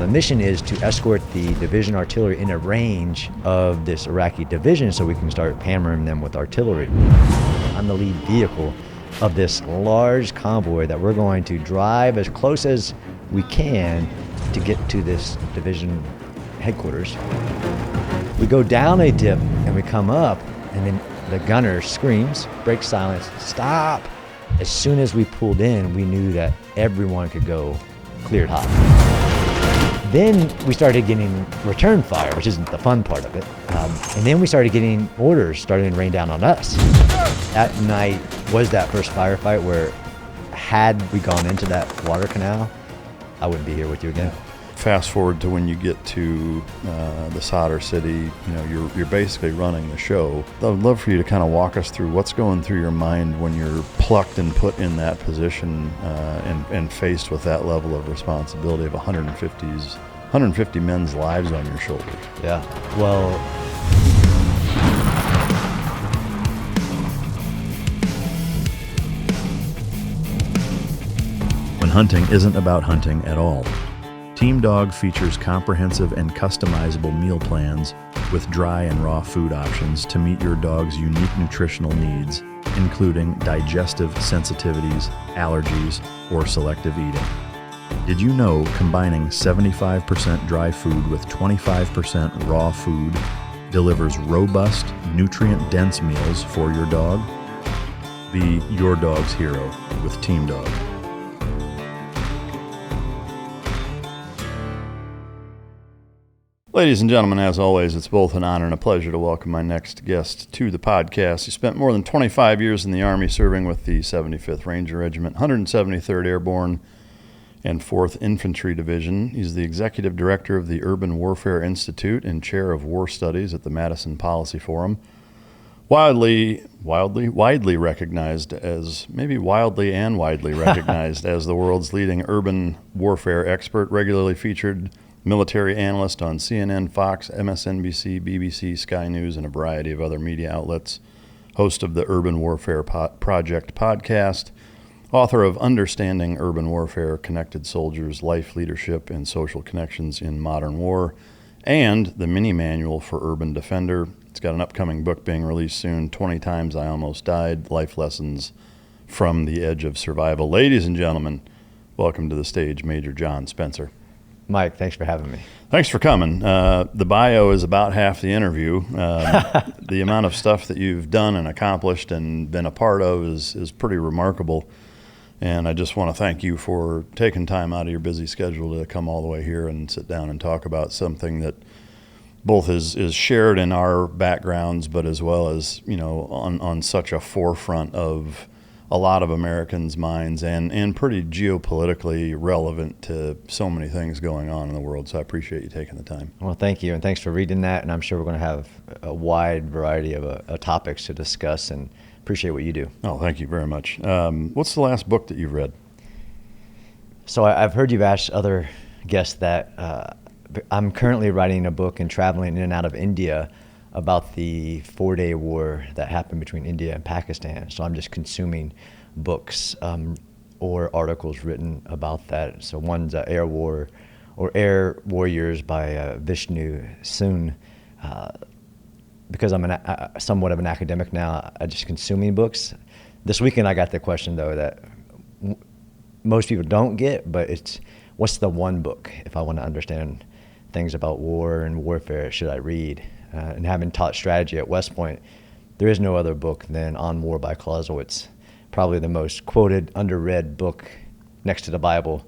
the mission is to escort the division artillery in a range of this Iraqi division so we can start hammering them with artillery. I'm the lead vehicle of this large convoy that we're going to drive as close as we can to get to this division headquarters. We go down a dip and we come up, and then the gunner screams, break silence, stop. As soon as we pulled in, we knew that everyone could go cleared hot. Then we started getting return fire, which isn't the fun part of it. And then we started getting orders starting to rain down on us. That night was that first firefight where had we gone into that water canal, I wouldn't be here with you again. Fast forward to when you get to the Solder City, you're basically running the show. I would love for you to kind of walk us through what's going through your mind when you're plucked and put in that position and faced with that level of responsibility of 150 men's lives on your shoulders. Yeah, well, when hunting isn't about hunting at all. Team Dog features comprehensive and customizable meal plans with dry and raw food options to meet your dog's unique nutritional needs, including digestive sensitivities, allergies, or selective eating. Did you know combining 75% dry food with 25% raw food delivers robust, nutrient-dense meals for your dog? Be your dog's hero with Team Dog. Ladies and gentlemen, as always, it's both an honor and a pleasure to welcome my next guest to the podcast. He spent more than 25 years in the Army serving with the 75th Ranger Regiment, 173rd Airborne, and 4th Infantry Division. He's the Executive Director of the Urban Warfare Institute and Chair of War Studies at the Madison Policy Forum. Widely recognized as, maybe wildly and widely recognized as the world's leading urban warfare expert, regularly featured military analyst on CNN, Fox, MSNBC, BBC, Sky News, and a variety of other media outlets, host of the Urban Warfare Project podcast, author of Understanding Urban Warfare, Connected Soldiers, Life, Leadership, and Social Connections in Modern War, and the mini manual for Urban Defender. It's got an upcoming book being released soon, 20 Times I Almost Died, Life Lessons from the Edge of Survival. Ladies and gentlemen, welcome to the stage, Major John Spencer. Mike, thanks for having me. Thanks for coming. The bio is about half the interview. The amount of stuff that you've done and accomplished and been a part of is pretty remarkable. And I just want to thank you for taking time out of your busy schedule to come all the way here and sit down and talk about something that both is shared in our backgrounds, but as well as, on such a forefront of a lot of Americans' minds and pretty geopolitically relevant to so many things going on in the world. So I appreciate you taking the time. Well, thank you, and thanks for reading that. And I'm sure we're going to have a wide variety of topics to discuss, and appreciate what you do. Oh, thank you very much. What's the last book that you've read? So I've heard you've asked other guests that I'm currently writing a book and traveling in and out of India about the 4-day war that happened between India and Pakistan. So I'm just consuming books or articles written about that. So one's Air War or Air Warriors by Vishnu Soon. Because I'm somewhat of an academic now, I'm just consuming books. This weekend I got the question though that most people don't get, but it's what's the one book if I want to understand things about war and warfare should I read? And having taught strategy at West Point, there is no other book than On War by Clausewitz, probably the most quoted, underread book next to the Bible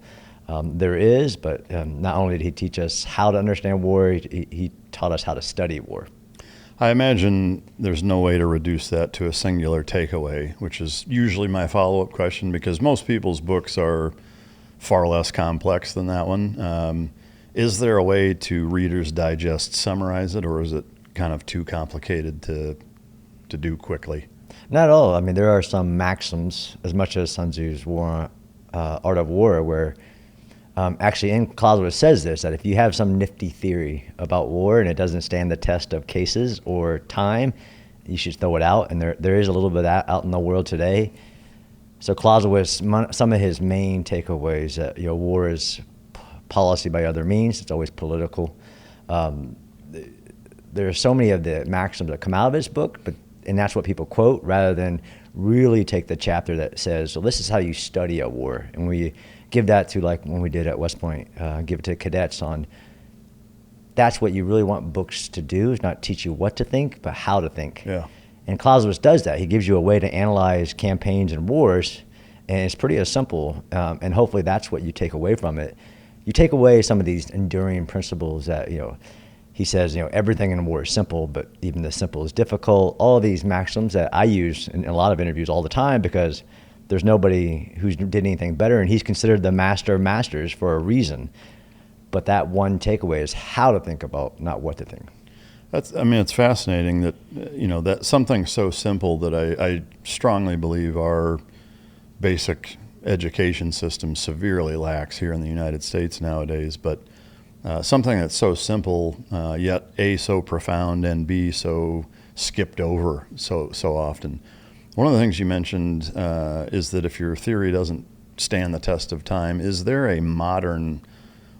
there is, but not only did he teach us how to understand war, he taught us how to study war. I imagine there's no way to reduce that to a singular takeaway, which is usually my follow-up question, because most people's books are far less complex than that one. Is there a way to Reader's Digest summarize it, or is it kind of too complicated to do quickly? Not at all. I mean, there are some maxims, as much as Sun Tzu's Art of War, where actually in Clausewitz says this, that if you have some nifty theory about war and it doesn't stand the test of cases or time, you should throw it out. And there is a little bit of that out in the world today. So Clausewitz, some of his main takeaways that war is policy by other means. It's always political. There are so many of the maxims that come out of his book, and that's what people quote rather than really take the chapter that says, well, this is how you study a war. And we give that to, like when we did at West Point, give it to cadets on, that's what you really want books to do, is not teach you what to think, but how to think. Yeah. And Clausewitz does that. He gives you a way to analyze campaigns and wars, and it's pretty simple. And hopefully that's what you take away from it. You take away some of these enduring principles that, he says, everything in war is simple, but even the simple is difficult. All these maxims that I use in a lot of interviews all the time, because there's nobody who did anything better, and he's considered the master of masters for a reason. But that one takeaway is how to think about, not what to think. It's fascinating that, that something so simple that I strongly believe our basic education system severely lacks here in the United States nowadays, but something that's so simple, yet A, so profound, and B, so skipped over so often. One of the things you mentioned is that if your theory doesn't stand the test of time, is there a modern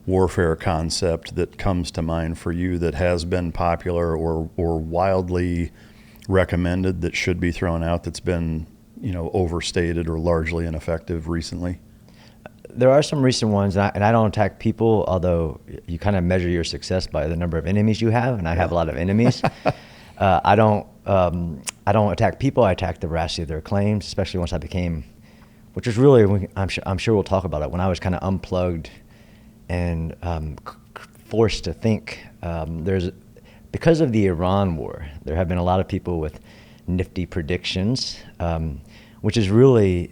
warfare concept that comes to mind for you that has been popular or wildly recommended that should be thrown out, that's been overstated or largely ineffective recently? There are some recent ones, and I don't attack people, although you kind of measure your success by the number of enemies you have, and I have a lot of enemies. I don't attack people. I attack the veracity of their claims, especially once I became, which is really, I'm sure we'll talk about it, when I was kind of unplugged and forced to think. Because of the Iran war, there have been a lot of people with nifty predictions, which is really,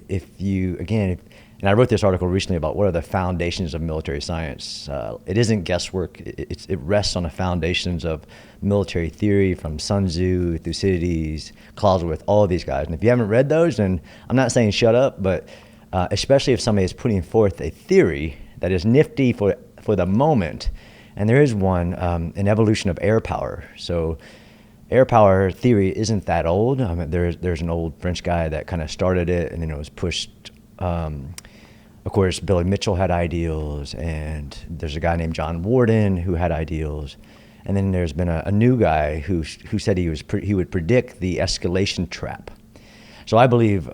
and I wrote this article recently about what are the foundations of military science. It isn't guesswork. It rests on the foundations of military theory from Sun Tzu, Thucydides, Clausewitz, all of these guys. And if you haven't read those, then I'm not saying shut up, but especially if somebody is putting forth a theory that is nifty for the moment. And there is one, an evolution of air power. So air power theory isn't that old. There's an old French guy that kind of started it, and then it was pushed. Of course, Billy Mitchell had ideals, and there's a guy named John Warden who had ideals. And then there's been a new guy who said he would predict the escalation trap. So I believe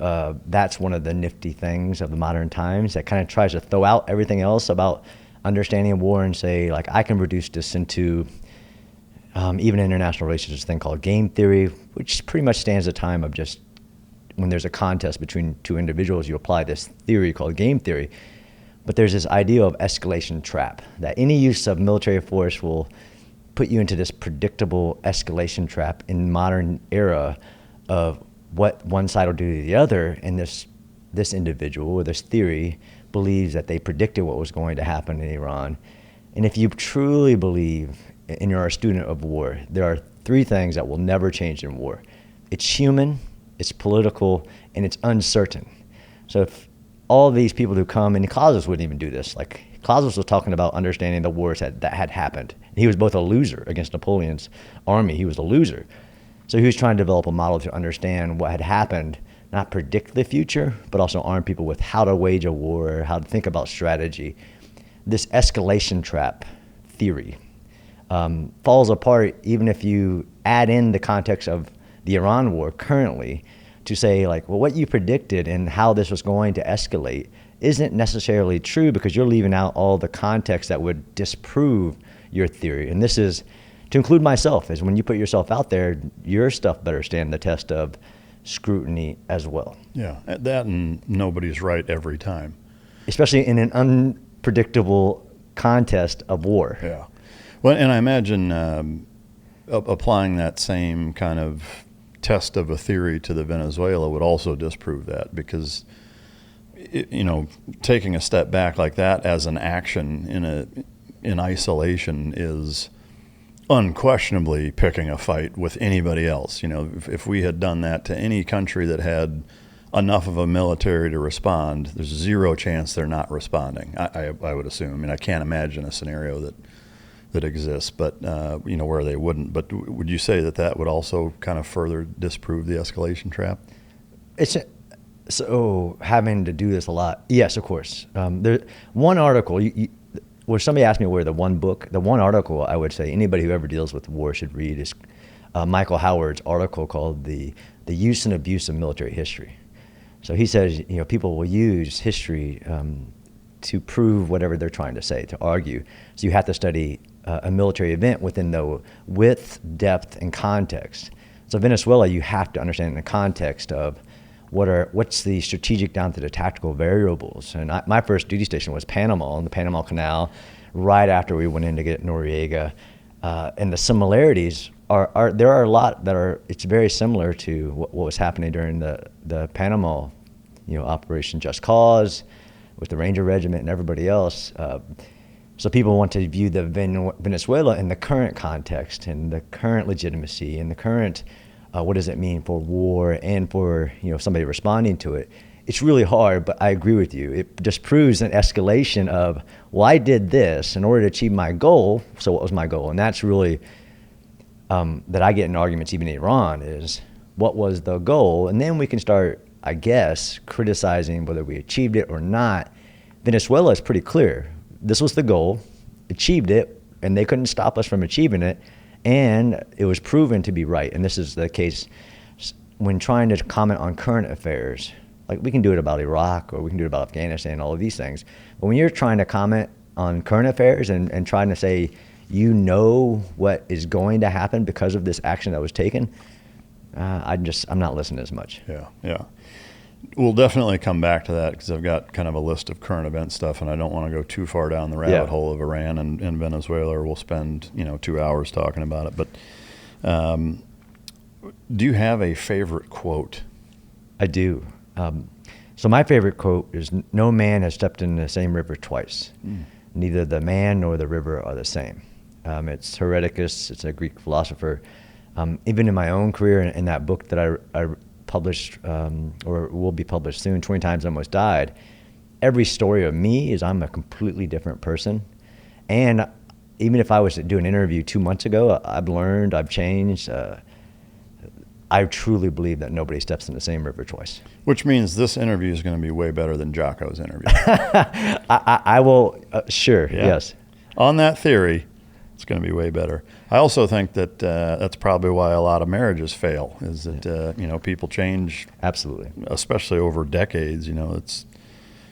that's one of the nifty things of the modern times that kind of tries to throw out everything else about understanding war and say, like, I can reduce this into, even in international relations, there's a thing called game theory, which pretty much stands the time of just when there's a contest between two individuals, you apply this theory called game theory. But there's this idea of escalation trap, that any use of military force will put you into this predictable escalation trap in modern era of what one side will do to the other. And this individual or this theory believes that they predicted what was going to happen in Iran. And if you truly believe, and you're a student of war, there are three things that will never change in war. It's human, it's political, and it's uncertain. So if all these people who come, and Clausewitz wouldn't even do this, like Clausewitz was talking about understanding the wars that had happened. He was both a loser against Napoleon's army. He was a loser. So he was trying to develop a model to understand what had happened, not predict the future, but also arm people with how to wage a war, how to think about strategy. This escalation trap theory falls apart even if you add in the context of the Iran war currently to say, like, well, what you predicted and how this was going to escalate isn't necessarily true, because you're leaving out all the context that would disprove your theory. And this is, to include myself, is when you put yourself out there, your stuff better stand the test of scrutiny as well. Yeah, that, and nobody's right every time. Especially in an unpredictable contest of war. Yeah. Well, and I imagine applying that same kind of test of a theory to the Venezuela would also disprove that, because taking a step back like that as an action in isolation is unquestionably picking a fight with anybody else. If we had done that to any country that had enough of a military to respond, there's zero chance they're not responding. I would assume. I can't imagine a scenario that exists, but where they wouldn't. But would you say that would also kind of further disprove the escalation trap? So having to do this a lot, yes, of course. One article, Well, somebody asked me where the one article I would say anybody who ever deals with war should read is Michael Howard's article called the Use and Abuse of Military History. So he says, people will use history to prove whatever they're trying to say, to argue. So you have to study a military event within the width, depth, and context. So Venezuela, you have to understand in the context of what's the strategic down to the tactical variables. And my first duty station was Panama, on the Panama Canal, right after we went in to get Noriega. And the similarities there are a lot it's very similar to what was happening during the Panama, Operation Just Cause, with the Ranger Regiment and everybody else. So people want to view the Venezuela in the current context and the current legitimacy and the current, what does it mean for war and for somebody responding to it. It's really hard, but I agree with you. It just proves an escalation of, well, I did this in order to achieve my goal. So what was my goal? And that's really that I get in arguments even in Iran is, what was the goal? And then we can start, I guess, criticizing whether we achieved it or not. Venezuela is pretty clear. This was the goal, achieved it, and they couldn't stop us from achieving it, and it was proven to be right. And this is the case when trying to comment on current affairs. Like, we can do it about Iraq, or we can do it about Afghanistan, all of these things. But when you're trying to comment on current affairs and trying to say, what is going to happen because of this action that was taken, I'm not listening as much. Yeah. We'll definitely come back to that, because I've got kind of a list of current event stuff, and I don't want to go too far down the rabbit hole of Iran and Venezuela, or we'll spend 2 hours talking about it. But do you have a favorite quote? I do. So my favorite quote is, "No man has stepped in the same river twice. Neither the man nor the river are the same." It's Herodotus. It's a Greek philosopher. Even in my own career, in that book that I published, or will be published soon, 20 Times I Almost Died, every story of me is I'm a completely different person. And even if I was to do an interview 2 months ago, I've learned, I've changed. I truly believe that nobody steps in the same river twice. Which means this interview is going to be way better than Jocko's interview. I will, sure, yes. On that theory, it's going to be way better. I also think that that's probably why a lot of marriages fail, is that people change. Absolutely. Especially over decades. It's,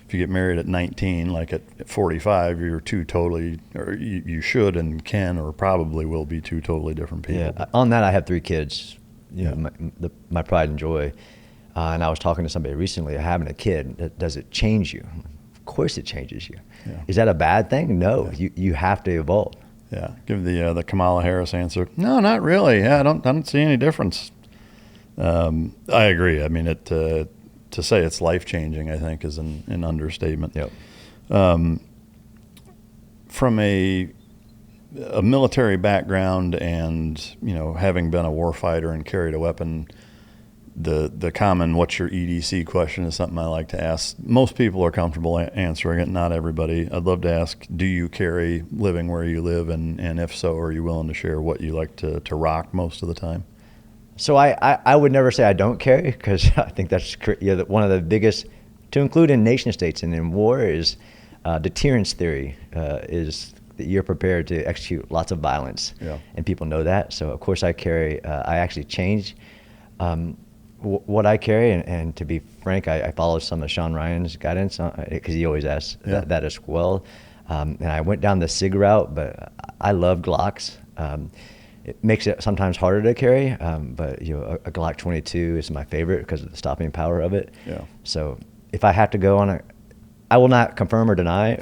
if you get married at 19, like at 45, you're two totally, or you should and can or probably will be two totally different people. Yeah. On that, I have 3 kids. My pride and joy. And I was talking to somebody recently, having a kid, does it change you? Of course it changes you. Yeah. Is that a bad thing? No, you have to evolve. Yeah, give the Kamala Harris answer. No, not really. Yeah, I don't see any difference. I agree. I mean, to say it's life changing, I think, is an understatement. Yep. From a military background, and having been a war fighter and carried a weapon, the common "what's your EDC" question is something I like to ask. Most people are comfortable answering it, not everybody. I'd love to ask, do you carry living where you live, and if so, are you willing to share what you like to rock most of the time? So I would never say I don't carry, because I think that's one of the biggest, to include in nation states and in war, is deterrence theory, is that you're prepared to execute lots of violence, and people know that. So of course I carry, I actually change what I carry, and to be frank, I follow some of Shawn Ryan's guidance, because he always asks that as well. And I went down the SIG route, but I love Glocks. It makes it sometimes harder to carry, but a Glock 22 is my favorite because of the stopping power of it. Yeah. So if I have to go on I will not confirm or deny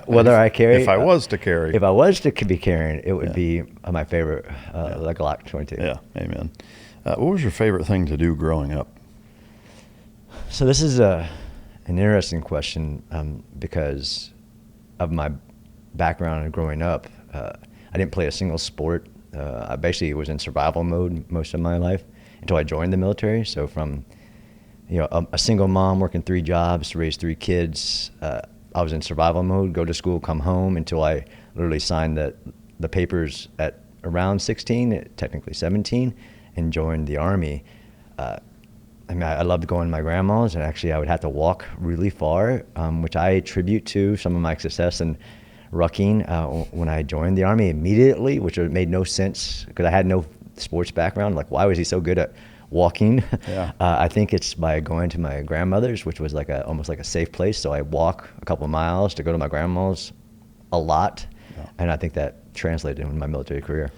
whether I carry. If I was to carry. If I was to be carrying, it would be my favorite, the Glock 22. Yeah, amen. What was your favorite thing to do growing up? So this is an interesting question, because of my background and growing up. I didn't play a single sport. I basically was in survival mode most of my life until I joined the military. So from a single mom working 3 jobs to raise 3 kids, I was in survival mode, go to school, come home, until I literally signed the papers at around 16, technically 17, and joined the Army. I loved going to my grandma's, and actually I would have to walk really far, which I attribute to some of my success in rucking when I joined the Army immediately, which made no sense because I had no sports background. Like, why was he so good at walking? Yeah. I think it's by going to my grandmother's, which was almost like a safe place. So I walk a couple of miles to go to my grandma's a lot. Yeah. And I think that translated into my military career.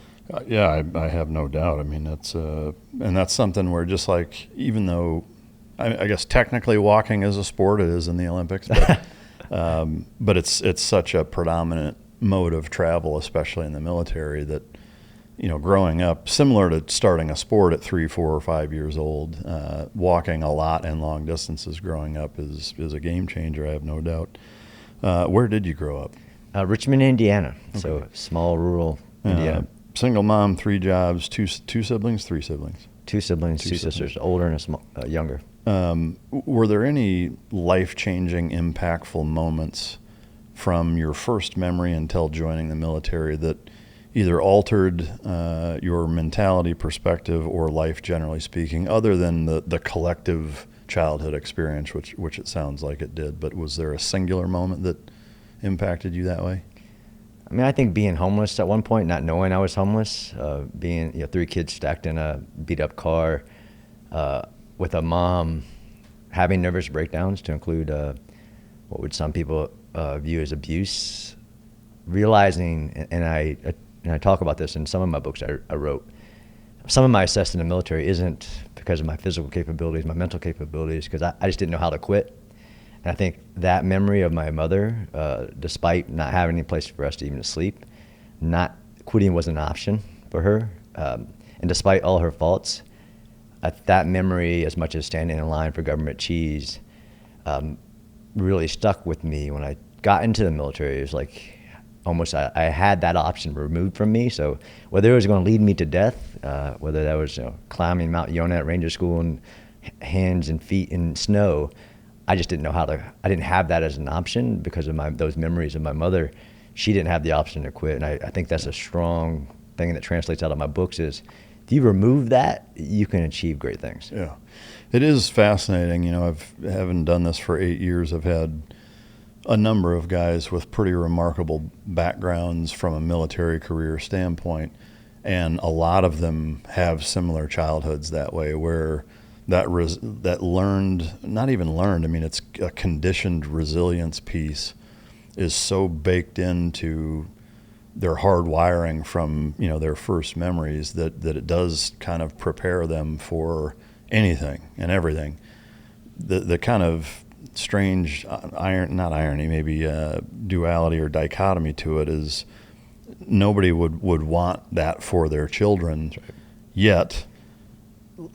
Yeah, I have no doubt. I mean, that's something where just like, even though I guess technically walking is a sport, it is in the Olympics, but it's such a predominant mode of travel, especially in the military, that, growing up, similar to starting a sport at 3, 4, or 5 years old, walking a lot and long distances growing up is a game changer, I have no doubt. Where did you grow up? Richmond, Indiana. Okay. So small, rural Indiana. Single mom, 3 jobs, two siblings, 3 siblings? 2 siblings, 2 sisters, older and younger. Were there any life-changing, impactful moments from your first memory until joining the military that either altered your mentality, perspective, or life generally speaking, other than the collective childhood experience, which it sounds like it did? But was there a singular moment that impacted you that way? I mean, I think being homeless at one point, not knowing I was homeless, being 3 kids stacked in a beat-up car, with a mom having nervous breakdowns, to include what would some people view as abuse, realizing, and I talk about this in some of my books I wrote, some of my success in the military isn't because of my physical capabilities, my mental capabilities, because I just didn't know how to quit. And I think that memory of my mother, despite not having any place for us to even sleep, not quitting was an option for her. And despite all her faults, that memory, as much as standing in line for government cheese, really stuck with me when I got into the military. It was like almost I had that option removed from me. So whether it was going to lead me to death, whether that was climbing Mount Yonah at Ranger School and hands and feet in snow, I just didn't know I didn't have that as an option because of those memories of my mother. She didn't have the option to quit. And I think that's a strong thing that translates out of my books is, if you remove that, you can achieve great things. Yeah. It is fascinating. Having done this for 8 years, I've had a number of guys with pretty remarkable backgrounds from a military career standpoint. And a lot of them have similar childhoods that way, where that learned, not even learned, I mean, it's a conditioned resilience piece is so baked into their hard wiring from, their first memories that it does kind of prepare them for anything and everything. The kind of strange duality or dichotomy to it is nobody would want that for their children. Right. Yet,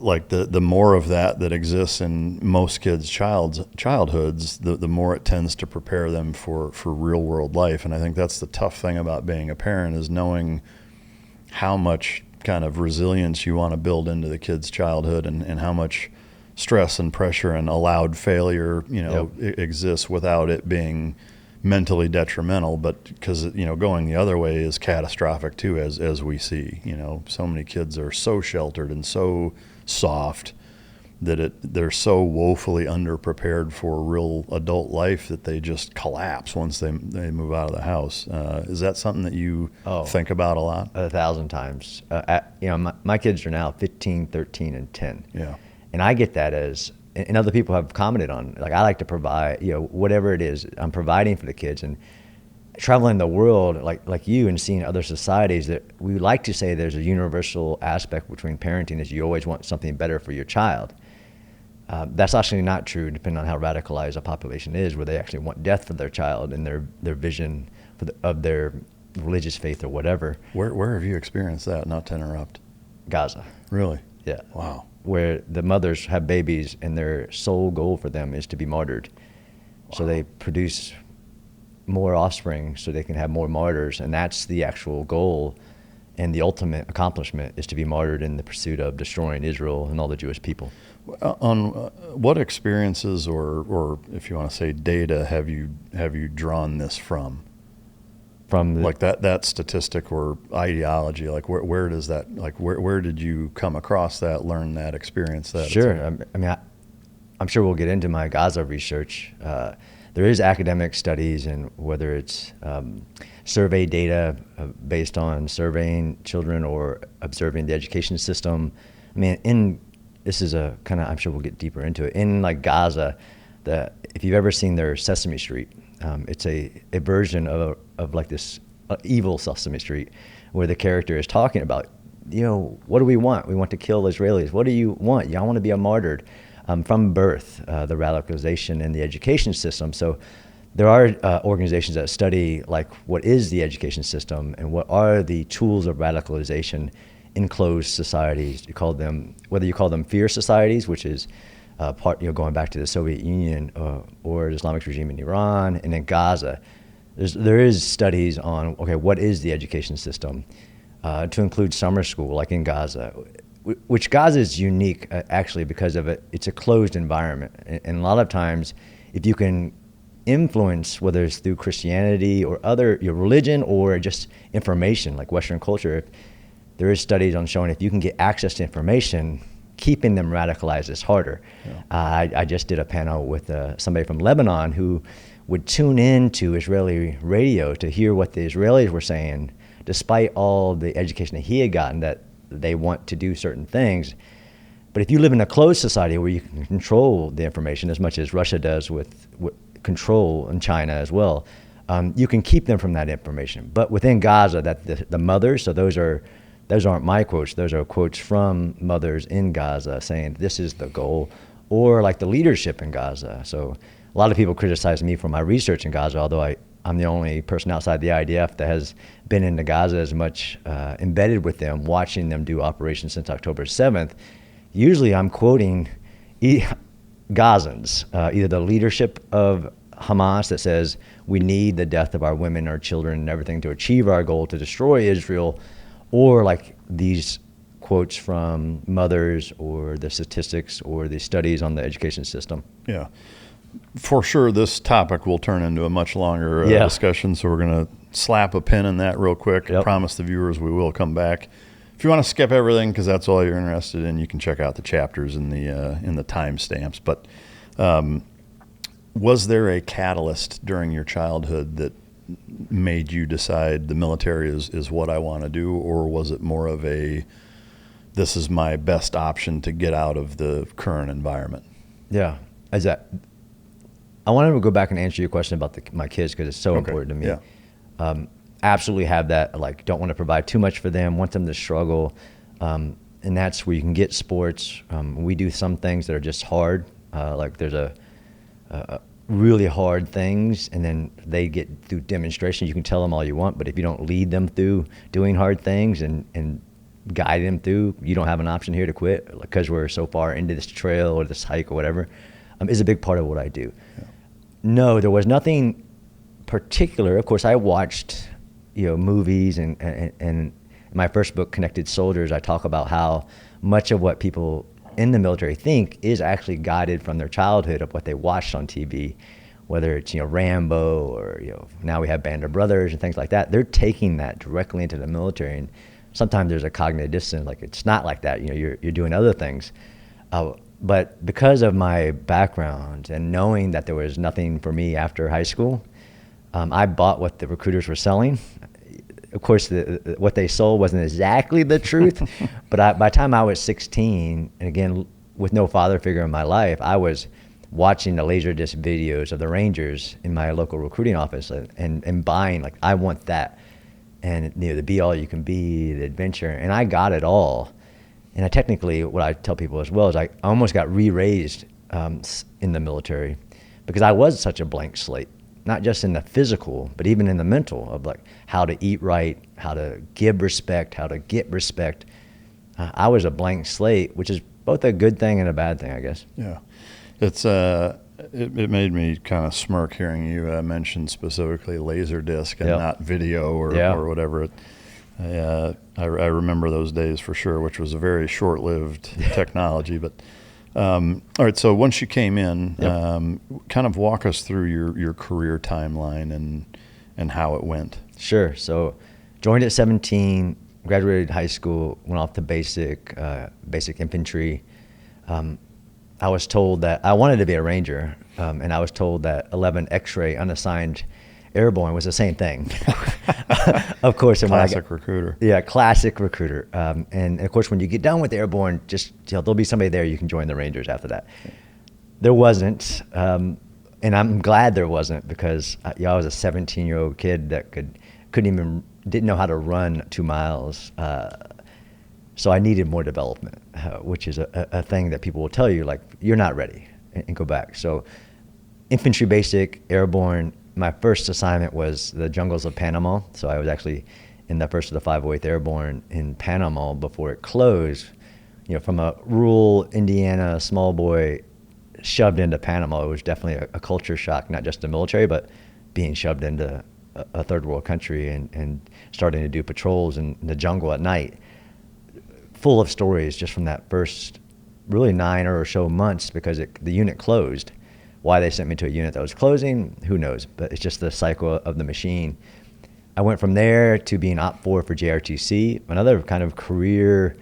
like the more of that exists in most kids' childhoods, the more it tends to prepare them for real world life. And I think that's the tough thing about being a parent, is knowing how much kind of resilience you want to build into the kid's childhood, and how much stress and pressure and allowed failure, exists without it being mentally detrimental, but because going the other way is catastrophic too, as we see. So many kids are so sheltered and so soft that they're so woefully underprepared for real adult life that they just collapse once they move out of the house. Is that something that you think about a lot? 1,000 times. My kids are now 15, 13, and 10. Yeah. And I get that and other people have commented on, like, I like to provide, whatever it is, I'm providing for the kids. And traveling the world like you and seeing other societies, that we like to say there's a universal aspect between parenting, is you always want something better for your child. That's actually not true, depending on how radicalized a population is, where they actually want death for their child and their vision of their religious faith or whatever. Where have you experienced that, not to interrupt? Gaza. Really? Yeah. Wow. Where the mothers have babies and their sole goal for them is to be martyred. Wow. So they produce more offspring so they can have more martyrs, and that's the actual goal. And the ultimate accomplishment is to be martyred in the pursuit of destroying Israel and all the Jewish people. On what experiences or if you want to say data have you drawn this from? From like that statistic or ideology, like where does that, like where did you come across that, learn that, experience that? Sure. I mean, I'm sure we'll get into my Gaza research. there is academic studies, and whether it's survey data based on surveying children or observing the education system. I mean, this is a kind of, I'm sure we'll get deeper into it. In like Gaza, if you've ever seen their Sesame Street, it's a version of like this evil Sesame Street, where the character is talking about, what do we want? We want to kill Israelis. What do you want? Y'all want to be martyred from birth, the radicalization in the education system. So there are organizations that study like what is the education system and what are the tools of radicalization in closed societies. Whether you call them fear societies, which is going back to the Soviet Union or the Islamic regime in Iran, and in Gaza. There is studies on, what is the education system, to include summer school, like in Gaza, which Gaza is unique actually because of it's a closed environment. And a lot of times, if you can influence, whether it's through Christianity or other religion or just information like Western culture, there is studies on showing if you can get access to information, keeping them radicalized is harder. Yeah. I just did a panel with somebody from Lebanon who would tune in to Israeli radio to hear what the Israelis were saying, despite all the education that he had gotten, that they want to do certain things. But if you live in a closed society where you can control the information as much as Russia does with control in China as well, you can keep them from that information. But within Gaza, that the mothers, so those aren't my quotes, those are quotes from mothers in Gaza saying this is the goal, or like the leadership in Gaza. So a lot of people criticize me for my research in Gaza, although I'm the only person outside the IDF that has been into Gaza as much, embedded with them, watching them do operations since October 7th. Usually I'm quoting Gazans, either the leadership of Hamas that says we need the death of our women, our children, and everything to achieve our goal to destroy Israel, or like these quotes from mothers or the statistics or the studies on the education system. Yeah. For sure, this topic will turn into a much longer discussion, so we're going to slap a pin in that real quick. Yep. I promise the viewers we will come back. If you want to skip everything because that's all you're interested in, you can check out the chapters in the timestamps. But was there a catalyst during your childhood that made you decide the military is what I want to do, or was it more of this is my best option to get out of the current environment? Yeah. I wanted to go back and answer your question about my kids because it's so important to me. Yeah. Absolutely have that, don't want to provide too much for them, want them to struggle. And that's where you can get sports. We do some things that are just hard. There's a really hard things, and then they get through demonstration. You can tell them all you want, but if you don't lead them through doing hard things and guide them through, you don't have an option here to quit because we're so far into this trail or this hike or whatever, is a big part of what I do. Yeah. No, there was nothing particular. Of course, I watched, movies and in my first book, Connected Soldiers, I talk about how much of what people in the military think is actually guided from their childhood of what they watched on TV, whether it's, Rambo or, now we have Band of Brothers and things like that. They're taking that directly into the military. And sometimes there's a cognitive dissonance, it's not like that, you're doing other things. But because of my background and knowing that there was nothing for me after high school, I bought what the recruiters were selling. Of course, what they sold wasn't exactly the truth, but by the time I was 16, and again, with no father figure in my life, I was watching the Laserdisc videos of the Rangers in my local recruiting office and buying, I want that. And the be all you can be, the adventure, and I got it all. And I technically, what I tell people as well is I almost got re-raised in the military because I was such a blank slate, not just in the physical, but even in the mental of how to eat right, how to give respect, how to get respect. I was a blank slate, which is both a good thing and a bad thing, I guess. Yeah. It made me kind of smirk hearing you mention specifically Laserdisc and not video or whatever. I remember those days for sure, which was a very short-lived technology. But all right, so once you came in, kind of walk us through your career timeline and how it went. Sure. So joined at 17, graduated high school, went off to basic infantry. I was told that I wanted to be a Ranger, and I was told that 11 X-ray unassigned airborne was the same thing. Of course. And classic recruiter. Yeah, classic recruiter. And of course, when you get done with airborne, just there'll be somebody there you can join the Rangers after that. There wasn't, and I'm glad there wasn't, because I was a 17-year-old kid that didn't know how to run 2 miles. So I needed more development, which is a thing that people will tell you, like, you're not ready, and go back. So infantry basic, airborne. My first assignment was the jungles of Panama. So I was actually in the first of the 508th Airborne in Panama before it closed. From a rural Indiana small boy shoved into Panama, it was definitely a culture shock, not just the military, but being shoved into a third world country and starting to do patrols in the jungle at night. Full of stories just from that first really 9 or so months, because the unit closed. Why they sent me to a unit that was closing, who knows? But it's just the cycle of the machine. I went from there to being Op 4 for JRTC, another kind of career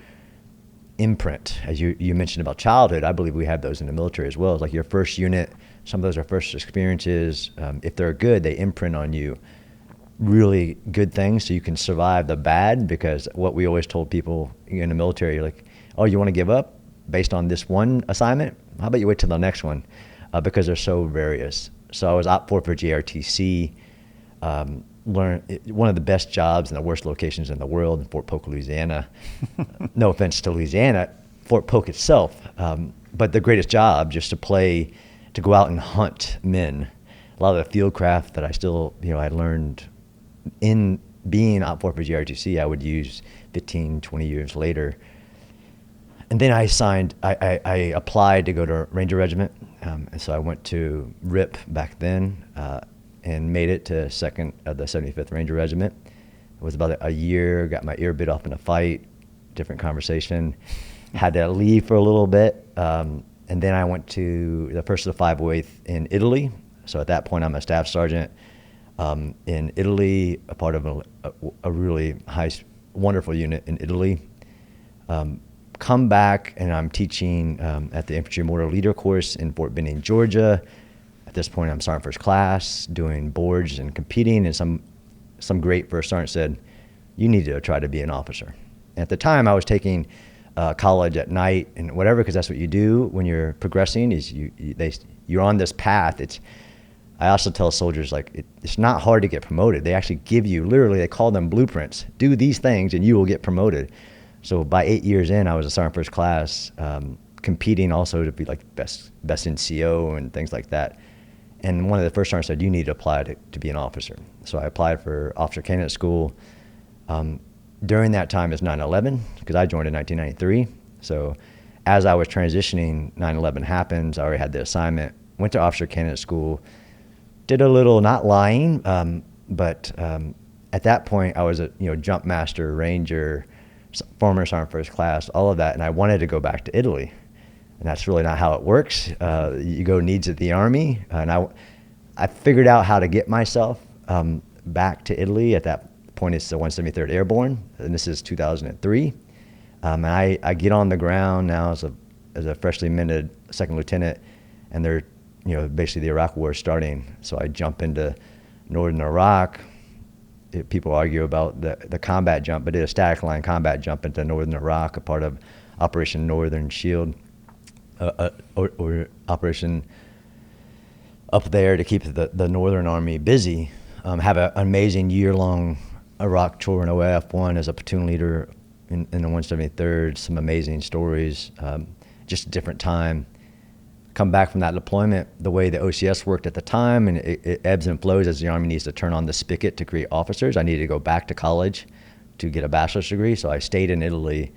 imprint. As you mentioned about childhood, I believe we have those in the military as well. It's like your first unit, some of those are first experiences. If they're good, they imprint on you really good things so you can survive the bad, because what we always told people in the military, like, oh, you want to give up based on this one assignment? How about you wait till the next one? Because they're so various. So I was Op 4 for JRTC, learned one of the best jobs in the worst locations in the world in Fort Polk, Louisiana. No offense to Louisiana, Fort Polk itself, but the greatest job, just to go out and hunt men. A lot of the field craft that I still, I learned in being Op 4 for JRTC, I would use 15, 20 years later. And then I applied to go to Ranger Regiment. And so I went to RIP back then and made it to second of the 75th Ranger Regiment. It was about a year, got my ear bit off in a fight, different conversation. Had to leave for a little bit. And then I went to the first of the 508th in Italy. So at that point, I'm a staff sergeant in Italy, a part of a really wonderful unit in Italy. Come back, and I'm teaching at the Infantry Mortar Leader course in Fort Benning, Georgia. At this point, I'm Sergeant First Class, doing boards and competing, and some great first sergeant said, you need to try to be an officer. And at the time, I was taking college at night and whatever, because that's what you do when you're progressing, is you're on this path. I also tell soldiers, like, it's not hard to get promoted. They actually give you, literally, they call them blueprints. Do these things, and you will get promoted. So by 8 years in, I was a Sergeant First Class, competing also to be like best NCO and things like that. And one of the first sergeants said, you need to apply to be an officer. So I applied for officer candidate school. During that time is 9/11, because I joined in 1993. So as I was transitioning, 9/11 happens. I already had the assignment, went to officer candidate school, did a little, not lying, but at that point I was a jump master, Ranger, former Sergeant First Class, all of that, and I wanted to go back to Italy, and that's really not how it works. You go needs of the Army, and I figured out how to get myself back to Italy. At that point, it's the 173rd Airborne, and this is 2003. And I get on the ground now as a freshly minted second lieutenant, and they're basically the Iraq War is starting. So I jump into northern Iraq. People argue about the combat jump, but did a static line combat jump into northern Iraq, a part of Operation Northern Shield, or Operation up there to keep the Northern Army busy. Have an amazing year-long Iraq tour in OAF-1 as a platoon leader in the 173rd. Some amazing stories, just a different time. Come back from that deployment, the way the OCS worked at the time, and it ebbs and flows as the Army needs to turn on the spigot to create officers. I needed to go back to college to get a bachelor's degree, so I stayed in Italy,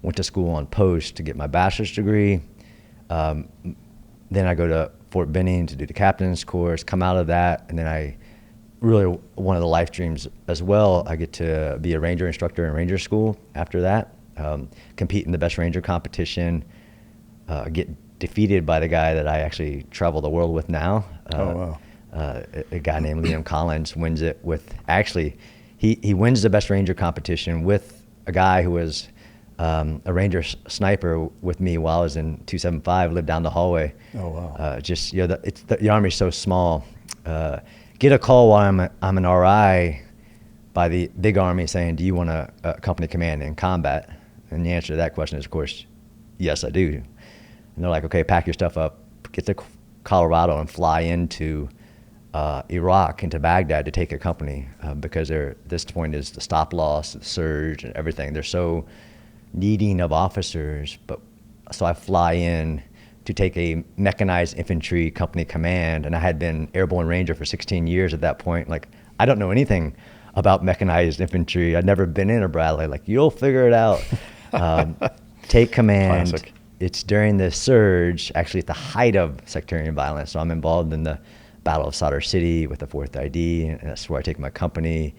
went to school on post to get my bachelor's degree. Then I go to Fort Benning to do the captain's course, come out of that, and then one of the life dreams as well, I get to be a Ranger instructor in Ranger School after that, compete in the best Ranger competition, get defeated by the guy that I actually travel the world with now. A guy named Liam Collins wins it with, actually, he wins the best Ranger competition with a guy who was a Ranger sniper with me while I was in 275 lived down the hallway. Oh, wow. Just, you know, the Army's so small. Get a call while I'm an RI by the big Army saying, do you want a company command in combat? And the answer to that question is, of course, yes, I do. And they're like, okay, pack your stuff up, get to Colorado and fly into Iraq, into Baghdad to take a company because this point is the stop loss, the surge, and everything. They're so needing of officers. So I fly in to take a mechanized infantry company command, and I had been airborne ranger for 16 years at that point. Like, I don't know anything about mechanized infantry. I'd never been in a Bradley. Like, you'll figure it out. Take command. Classic. It's during the surge, actually at the height of sectarian violence. So I'm involved in the Battle of Sadr City with the 4th ID, and that's where I take my company.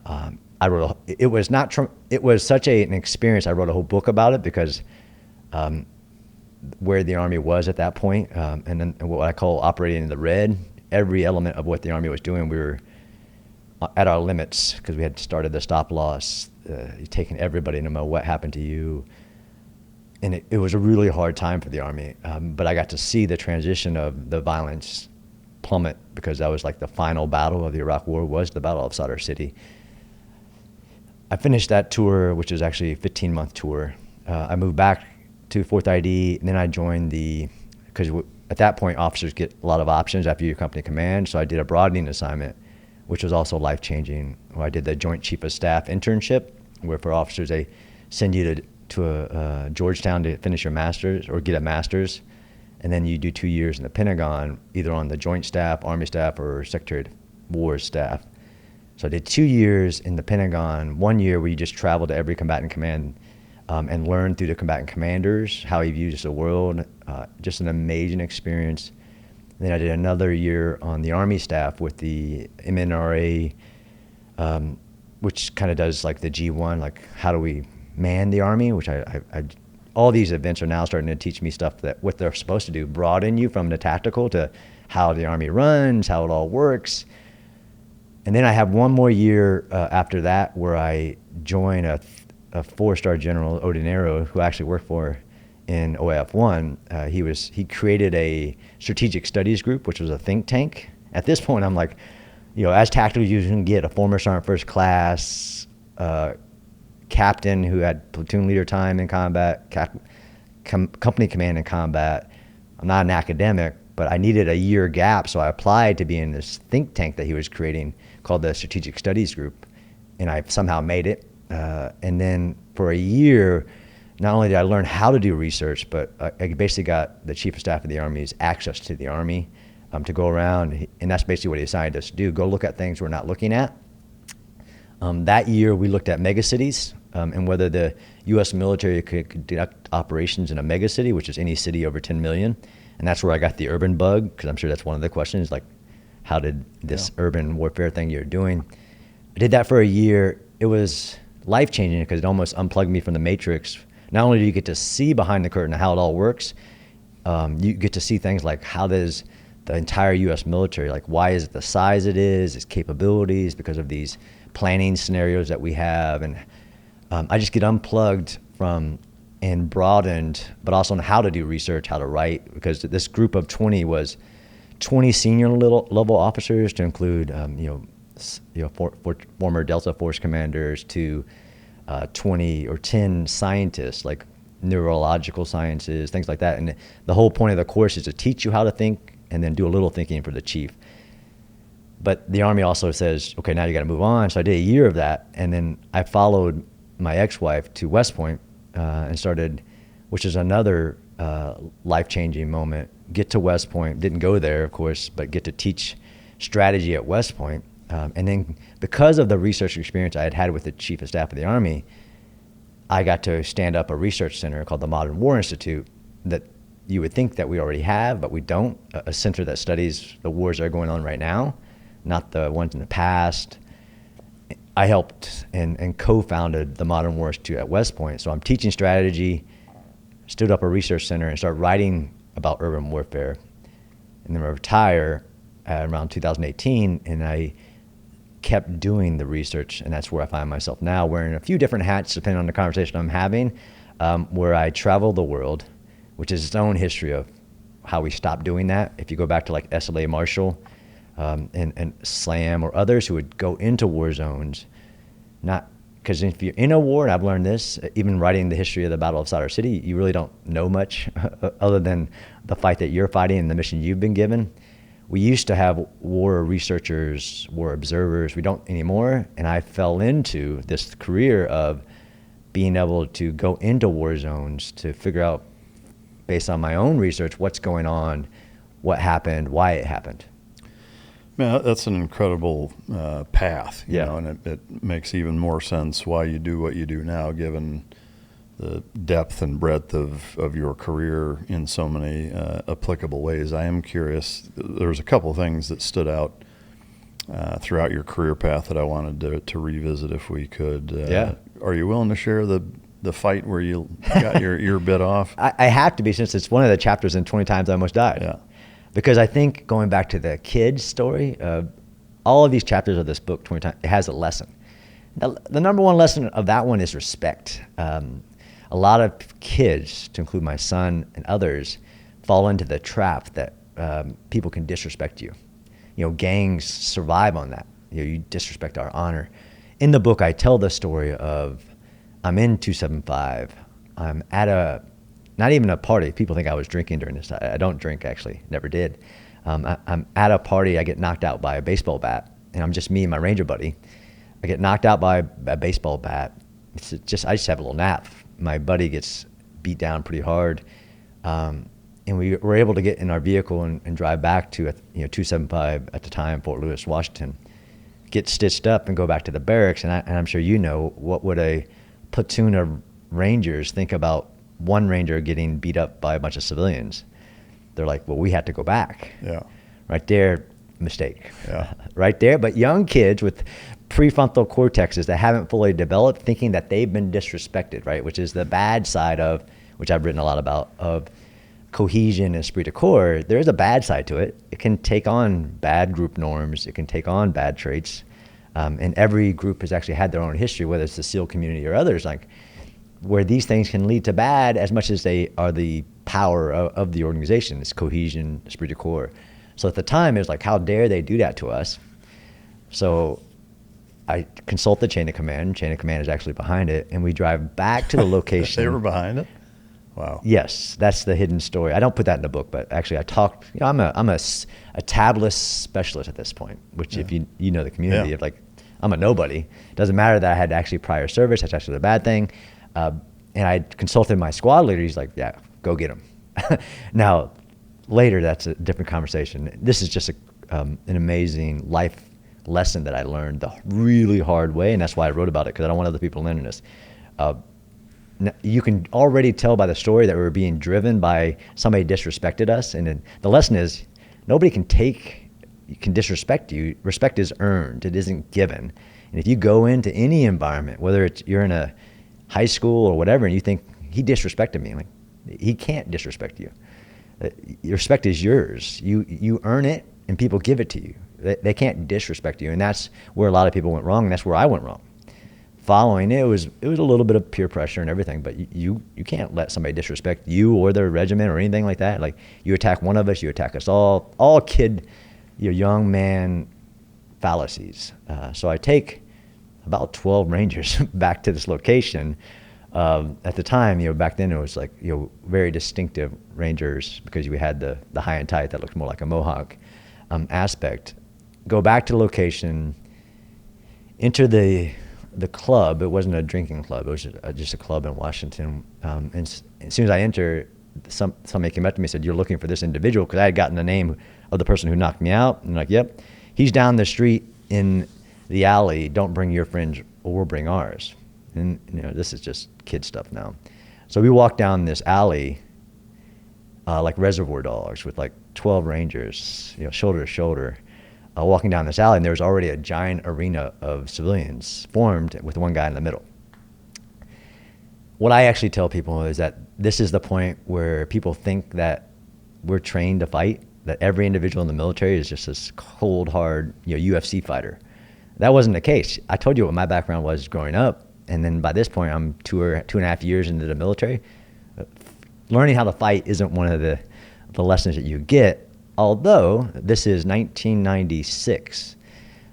It was such an experience. I wrote a whole book about it because where the Army was at that point, and then what I call operating in the red. Every element of what the Army was doing, we were at our limits because we had started the stop loss, taking everybody no matter what happened to you. And it was a really hard time for the Army, but I got to see the transition of the violence plummet because that was like the final battle of the Iraq War, was the Battle of Sadr City. I finished that tour, which was actually a 15-month tour. I moved back to 4th ID, and then I joined because at that point, officers get a lot of options after your company command, so I did a broadening assignment, which was also life-changing. I did the Joint Chief of Staff internship, where for officers, they send you to Georgetown to finish your master's or get a master's, and then you do 2 years in the Pentagon, either on the Joint Staff, Army Staff, or Secretary of War staff. So I did 2 years in the Pentagon, 1 year where you just travel to every combatant command and learn through the combatant commanders how he views the world. Just an amazing experience. And then I did another year on the Army staff with the MNRA, which kind of does like the G1, like how do we man the Army, which all these events are now starting to teach me stuff that what they're supposed to do, broaden you from the tactical to how the Army runs, how it all works. And then I have one more year after that where I join a 4-star general, Odinero, who I actually worked for in OAF-1. He created a strategic studies group, which was a think tank. At this point, I'm like, you know, as tactical as you can get, a former sergeant first class, captain who had platoon leader time in combat, company command in combat. I'm not an academic, but I needed a year gap, so I applied to be in this think tank that he was creating called the Strategic Studies Group, and I somehow made it. And then for a year, not only did I learn how to do research, but I basically got the Chief of Staff of the Army's access to the Army to go around, and that's basically what he assigned us to do, go look at things we're not looking at. That year, we looked at megacities and whether the U.S. military could conduct operations in a megacity, which is any city over 10 million. And that's where I got the urban bug, because I'm sure that's one of the questions, like, how did this urban warfare thing you're doing? I did that for a year. It was life-changing because it almost unplugged me from the matrix. Not only do you get to see behind the curtain how it all works, you get to see things like how does the entire U.S. military, like why is it the size it is, its capabilities, because of these planning scenarios that we have. And I just get unplugged from and broadened, but also on how to do research, how to write, because this group of 20 was 20 senior level officers to include, former Delta Force commanders to 20 or 10 scientists, like neurological sciences, things like that. And the whole point of the course is to teach you how to think and then do a little thinking for the chief. But the Army also says, okay, now you got to move on. So I did a year of that, and then I followed my ex-wife to West Point and started, which is another life-changing moment. Get to West Point, didn't go there, of course, but get to teach strategy at West Point. And then because of the research experience I had had with the Chief of Staff of the Army, I got to stand up a research center called the Modern War Institute that you would think that we already have, but we don't. A center that studies the wars that are going on right now, not the ones in the past. I helped and co-founded the Modern War Institute at West Point. So I'm teaching strategy, stood up a research center, and started writing about urban warfare. And then I retire around 2018, and I kept doing the research, and that's where I find myself now, wearing a few different hats depending on the conversation I'm having, where I travel the world, which is its own history of how we stopped doing that. If you go back to like S.L.A. Marshall and Slam or others who would go into war zones, not because if you're in a war, and I've learned this, even writing the history of the Battle of Sadr City, you really don't know much other than the fight that you're fighting and the mission you've been given. We used to have war researchers, war observers. We don't anymore. And I fell into this career of being able to go into war zones to figure out, based on my own research, what's going on, what happened, why it happened. Man, that's an incredible path, you Yeah. know, and it makes even more sense why you do what you do now, given the depth and breadth of your career in so many applicable ways. I am curious. There's a couple of things that stood out throughout your career path that I wanted to revisit if we could. Yeah. Are you willing to share the fight where you got your ear bit off? I have to be, since it's one of the chapters in 20 Times I Almost Died. Yeah. Because I think, going back to the kids story, all of these chapters of this book, 20 Times, it has a lesson. The number one lesson of that one is respect. A lot of kids, to include my son and others, fall into the trap that people can disrespect you. You know, gangs survive on that. You disrespect our honor. In the book, I tell the story of, I'm in 275. I'm at not even a party. People think I was drinking during this. I don't drink, actually. Never did. I'm at a party. I get knocked out by a baseball bat, and I'm just me and my Ranger buddy. I get knocked out by a baseball bat. I just have a little nap. My buddy gets beat down pretty hard, and we were able to get in our vehicle and drive back to 275 at the time, Fort Lewis, Washington, get stitched up and go back to the barracks. And I'm sure you know, what would a platoon of Rangers think about one Ranger getting beat up by a bunch of civilians? They're like, well, we had to go back. Yeah. Right there, mistake. Yeah. Right there. But young kids with prefrontal cortexes that haven't fully developed, thinking that they've been disrespected, right? Which is the bad side of, which I've written a lot about, of cohesion and esprit de corps. There is a bad side to it. It can take on bad group norms. It can take on bad traits. And every group has actually had their own history, whether it's the SEAL community or others, like where these things can lead to bad as much as they are the power of the organization. It's cohesion, esprit de corps. So at the time, it was like, how dare they do that to us? So I consult the chain of command. Chain of command is actually behind it, and we drive back to the location. They were behind it? Wow. Yes, that's the hidden story. I don't put that in the book, but actually I talked, I'm a tabulous specialist at this point, which if you know the community, like I'm a nobody. It doesn't matter that I had actually prior service. That's actually a bad thing. And I consulted my squad leader. He's like, yeah, go get him. Now, later, that's a different conversation. This is just an amazing life lesson that I learned the really hard way, and that's why I wrote about it, because I don't want other people learning this. You can already tell by the story that we were being driven by somebody disrespected us, and then the lesson is nobody can disrespect you. Respect is earned. It isn't given. And if you go into any environment, whether you're in a high school or whatever, and you think he disrespected me, like he can't disrespect you. Your respect is yours. You earn it, and people give it to you. They can't disrespect you, and that's where a lot of people went wrong, and that's where I went wrong. Following it was a little bit of peer pressure and everything, but you can't let somebody disrespect you or their regiment or anything like that. Like, you attack one of us, you attack us all young man fallacies. So I take about 12 Rangers back to this location. At the time, back then it was like, very distinctive Rangers, because we had the high and tight that looked more like a Mohawk aspect. Go back to the location, enter the club. It wasn't a drinking club. It was just a club in Washington. And as soon as I enter, somebody came up to me and said, "You're looking for this individual?" Because I had gotten the name of the person who knocked me out. And I'm like, "Yep, he's down the street in the alley. Don't bring your friends, or we'll bring ours." And this is just kid stuff now. So we walked down this alley like Reservoir Dogs with like 12 Rangers, shoulder to shoulder, walking down this alley, and there was already a giant arena of civilians formed with one guy in the middle. What I actually tell people is that this is the point where people think that we're trained to fight, that every individual in the military is just this cold, hard, UFC fighter. That wasn't the case. I told you what my background was growing up. And then by this point, I'm 2.5 years into the military. Learning how to fight isn't one of the lessons that you get, although this is 1996.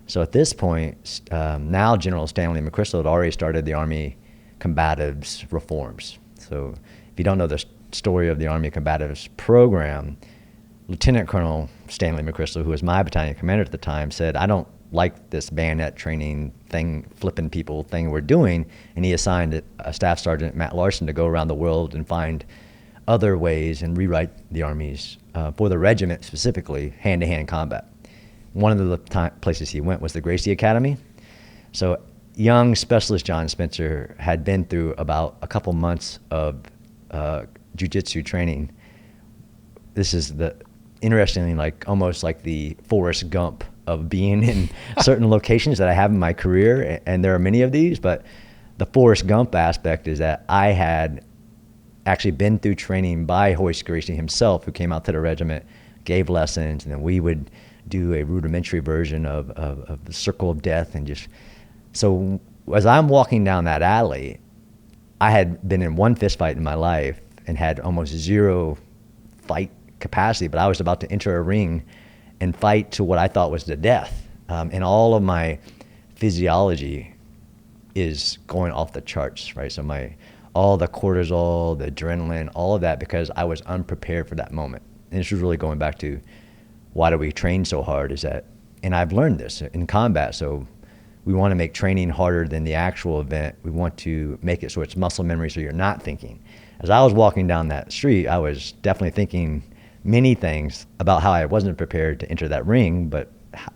So at this point, now General Stanley McChrystal had already started the Army Combatives reforms. So if you don't know the story of the Army Combatives program, Lieutenant Colonel Stanley McChrystal, who was my battalion commander at the time, said, I don't like this bayonet training thing, flipping people thing we're doing. And he assigned a Staff Sergeant, Matt Larson, to go around the world and find other ways and rewrite the armies for the regiment specifically, hand-to-hand combat. One of the places he went was the Gracie Academy. So young Specialist John Spencer had been through about a couple months of jiu-jitsu training. This is interestingly, like almost like the Forrest Gump of being in certain locations that I have in my career, and there are many of these, but the Forrest Gump aspect is that I had actually been through training by Hoist Gracie himself, who came out to the regiment, gave lessons, and then we would do a rudimentary version of the Circle of Death. And just, so as I'm walking down that alley, I had been in one fist fight in my life and had almost zero fight capacity, but I was about to enter a ring and fight to what I thought was the death. And all of my physiology is going off the charts, right? So all the cortisol, the adrenaline, all of that, because I was unprepared for that moment. And this was really going back to why do we train so hard, is that, and I've learned this in combat, so we want to make training harder than the actual event. We want to make it so it's muscle memory, so you're not thinking. As I was walking down that street, I was definitely thinking many things about how I wasn't prepared to enter that ring, but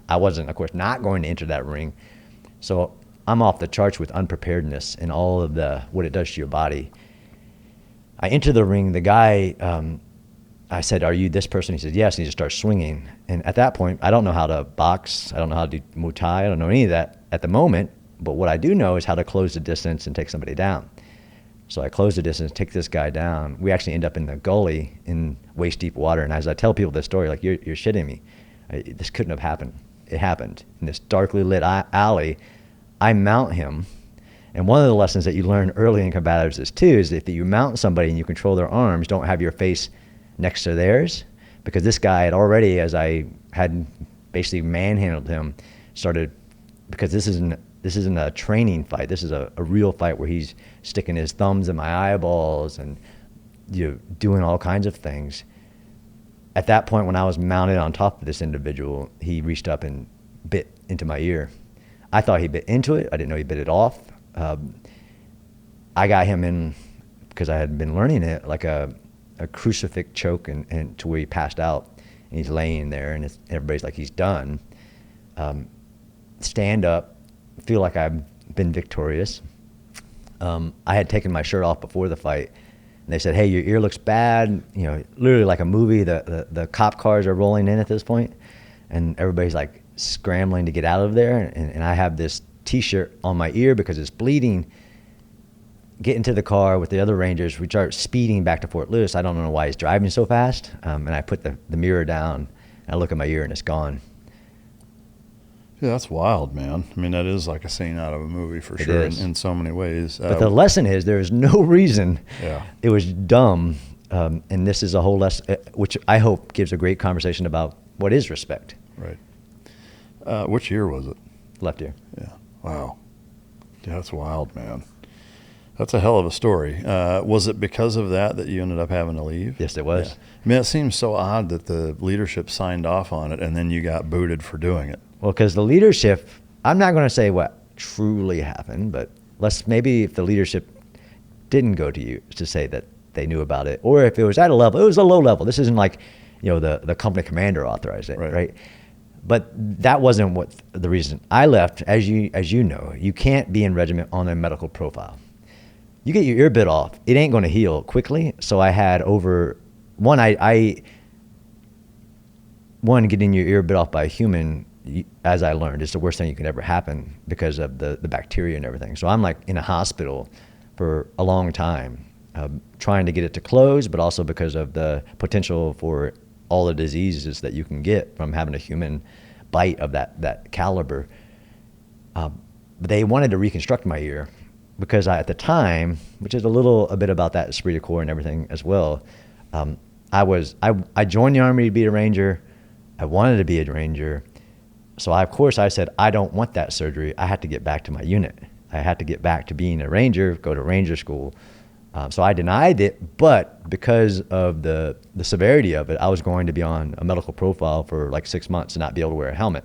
I wasn't, of course, not going to enter that ring. So I'm off the charts with unpreparedness and all of what it does to your body. I enter the ring, the guy, I said, are you this person? He said, yes, and he just starts swinging. And at that point, I don't know how to box, I don't know how to do Muay Thai, I don't know any of that at the moment, but what I do know is how to close the distance and take somebody down. So I close the distance, take this guy down. We actually end up in the gully in waist deep water. And as I tell people this story, like, you're shitting me. This couldn't have happened. It happened in this darkly lit alley. I mount him. And one of the lessons that you learn early in combatives is if you mount somebody and you control their arms, don't have your face next to theirs. Because this guy had already, as I had basically manhandled him, started, because this isn't a training fight. This is a real fight where he's sticking his thumbs in my eyeballs and doing all kinds of things. At that point, when I was mounted on top of this individual, he reached up and bit into my ear. I thought he bit into it. I didn't know he bit it off. I got him in, because I had been learning it, like a crucifix choke, and to where he passed out. And he's laying there, and everybody's like, he's done. Stand up, feel like I've been victorious. I had taken my shirt off before the fight, and they said, hey, your ear looks bad. Literally like a movie, the cop cars are rolling in at this point, and everybody's like scrambling to get out of there. And I have this t-shirt on my ear because it's bleeding. Get into the car with the other Rangers. We start speeding back to Fort Lewis. I don't know why he's driving so fast. And I put the mirror down, and I look at my ear, and it's gone. Yeah, that's wild, man. I mean, that is like a scene out of a movie for sure in so many ways. But the lesson is there is no reason. Yeah. It was dumb. And this is a whole lesson, which I hope gives a great conversation about what is respect. Right. Which year was it? Left ear. Yeah. Wow. Yeah, that's wild, man. That's a hell of a story. Was it because of that you ended up having to leave? Yes, it was. Yeah. I mean, it seems so odd that the leadership signed off on it and then you got booted for doing it. Well, because the leadership, I'm not going to say what truly happened, but maybe if the leadership didn't go to you to say that they knew about it, or if it was at a level, it was a low level. This isn't like, the company commander authorized it, right? But that wasn't what the reason. I left, as you know, you can't be in regiment on a medical profile. You get your ear bit off, it ain't going to heal quickly. So I had getting your ear bit off by a human, as I learned, is the worst thing you could ever happen because of the bacteria and everything. So I'm like in a hospital for a long time, trying to get it to close, but also because of the potential for all the diseases that you can get from having a human bite of that caliber. They wanted to reconstruct my ear because at the time, which is a bit about that esprit de corps and everything as well, I joined the Army to be a Ranger. I wanted to be a Ranger. So of course I said, I don't want that surgery. I had to get back to my unit. I had to get back to being a Ranger, go to Ranger school. So I denied it, but because of the severity of it, I was going to be on a medical profile for like 6 months and not be able to wear a helmet.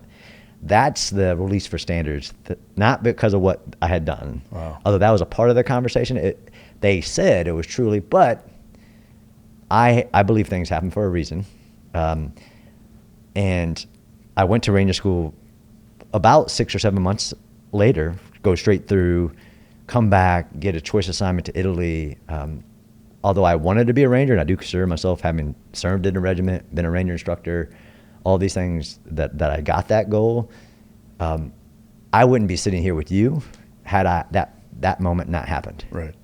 That's the release for standards, not because of what I had done. Wow. Although that was a part of the conversation. They said it was truly, but I believe things happen for a reason. And I went to Ranger School about 6 or 7 months later, go straight through, come back, get a choice assignment to Italy. Although I wanted to be a Ranger, and I do consider myself having served in a regiment, been a Ranger instructor, all these things that I got that goal, I wouldn't be sitting here with you had that moment not happened. Right.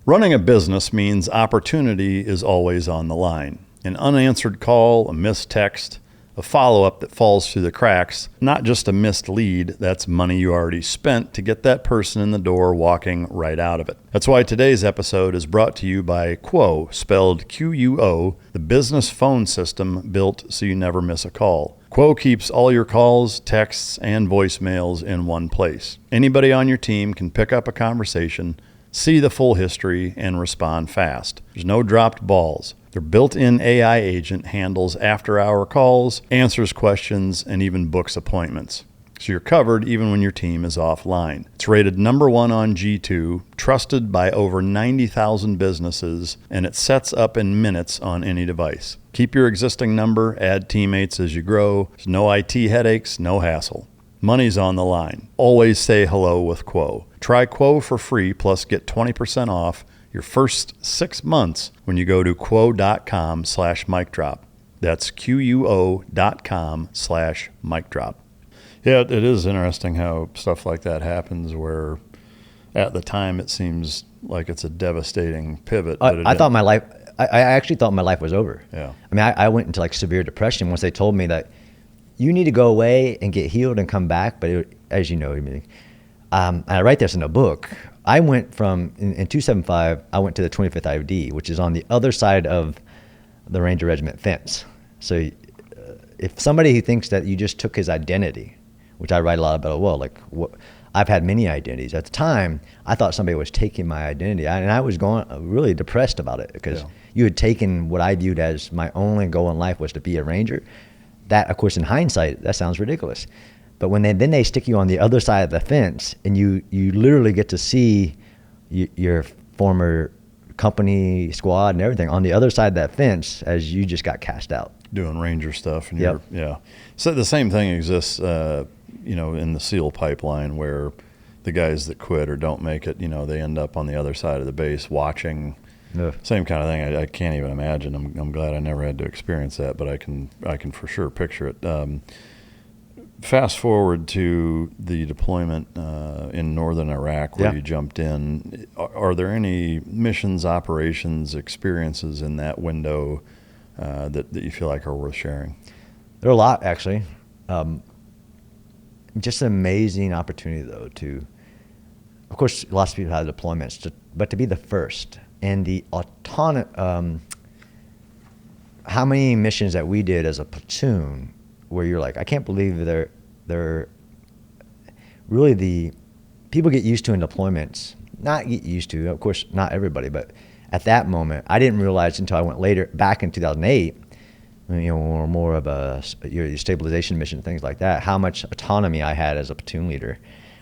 Running a business means opportunity is always on the line. An unanswered call, a missed text, a follow-up that falls through the cracks, not just a missed lead, that's money you already spent to get that person in the door walking right out of it. That's why today's episode is brought to you by Quo, spelled Quo, the business phone system built so you never miss a call. Quo keeps all your calls, texts, and voicemails in one place. Anybody on your team can pick up a conversation, see the full history, and respond fast. There's no dropped balls. Their built-in AI agent handles after-hour calls, answers questions, and even books appointments. So you're covered even when your team is offline. It's rated #1 on G2, trusted by over 90,000 businesses, and it sets up in minutes on any device. Keep your existing number, add teammates as you grow. There's no IT headaches, no hassle. Money's on the line. Always say hello with Quo. Try Quo for free, plus get 20% off your first 6 months when you go to quo.com/micdrop. That's quo.com/micdrop. Yeah, it is interesting how stuff like that happens where at the time it seems like it's a devastating pivot. But I actually thought my life was over. Yeah. I mean, I went into like severe depression once they told me that you need to go away and get healed and come back. But as you know, and I write this in a book, I went from, in 275, I went to the 25th IOD, which is on the other side of the Ranger Regiment fence. So if somebody who thinks that you just took his identity, which I write a lot about, I've had many identities. At the time, I thought somebody was taking my identity. And I was going really depressed about it because you had taken what I viewed as my only goal in life was to be a Ranger. That, of course, in hindsight, that sounds ridiculous. But when they stick you on the other side of the fence and you literally get to see your former company, squad, and everything on the other side of that fence as you just got cast out. Doing Ranger stuff. And So the same thing exists, in the SEAL pipeline where the guys that quit or don't make it, they end up on the other side of the base watching. Ugh. Same kind of thing. I can't even imagine. I'm glad I never had to experience that, but I can for sure picture it. Fast forward to the deployment in northern Iraq where you jumped in. Are there any missions, operations, experiences in that window that you feel like are worth sharing? There are a lot, actually. Just an amazing opportunity, though, of course, lots of people have deployments, but to be the first and the how many missions that we did as a platoon where you're like, I can't believe they're really the people get used to in deployments, not get used to, of course, not everybody, but at that moment, I didn't realize until I went later, back in 2008, or more of your stabilization mission, things like that, how much autonomy I had as a platoon leader,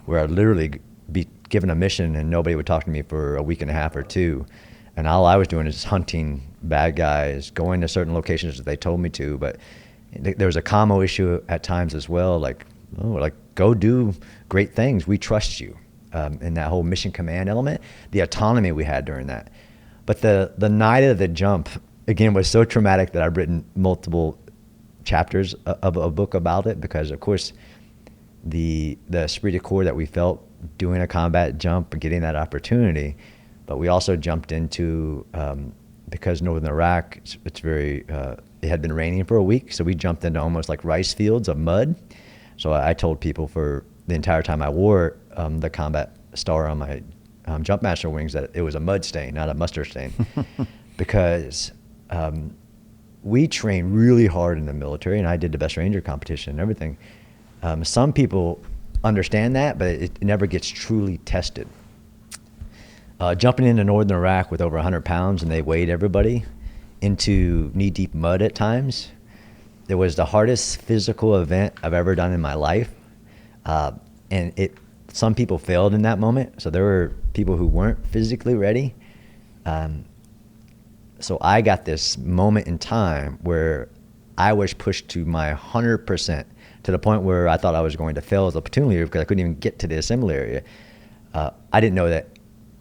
where I'd literally be given a mission and nobody would talk to me for a week and a half or two. And all I was doing is hunting bad guys, going to certain locations that they told me to. But there was a commo issue at times as well, like go do great things. We trust you. In that whole mission command element, the autonomy we had during that. But the night of the jump, again, was so traumatic that I've written multiple chapters of a book about it because, of course, the esprit de corps that we felt doing a combat jump and getting that opportunity, but we also jumped into, because northern Iraq, it's very, it had been raining for a week, so we jumped into almost like rice fields of mud. So I told people for the entire time I wore the combat star on my Jumpmaster wings that it was a mud stain, not a mustard stain, because we train really hard in the military, and I did the best ranger competition and everything. Some people understand that, but it never gets truly tested. Jumping into northern Iraq with over 100 pounds, and they weighed everybody into knee-deep mud at times. It was the hardest physical event I've ever done in my life. And some people failed in that moment. So there were people who weren't physically ready. So I got this moment in time where I was pushed to my 100%, to the point where I thought I was going to fail as a platoon leader because I couldn't even get to the assembly area. I didn't know that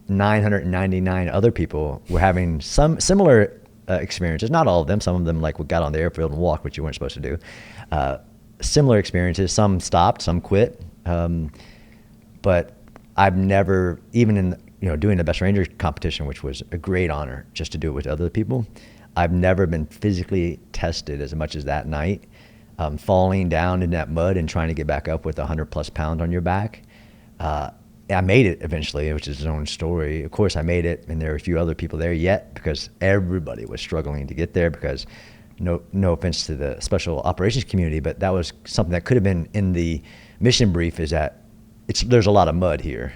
999 other people were having some similar experiences. Not all of them. Some of them like got on the airfield and walked, which you weren't supposed to do. Similar experiences. Some stopped, some quit. But I've never, even in doing the best ranger competition, which was a great honor just to do it with other people, I've never been physically tested as much as that night. Falling down in that mud and trying to get back up with 100 plus pounds on your back. I made it eventually, which is its own story. Of course, I made it, and there were a few other people there yet because everybody was struggling to get there because no offense to the special operations community, but that was something that could have been in the mission brief, is that there's a lot of mud here.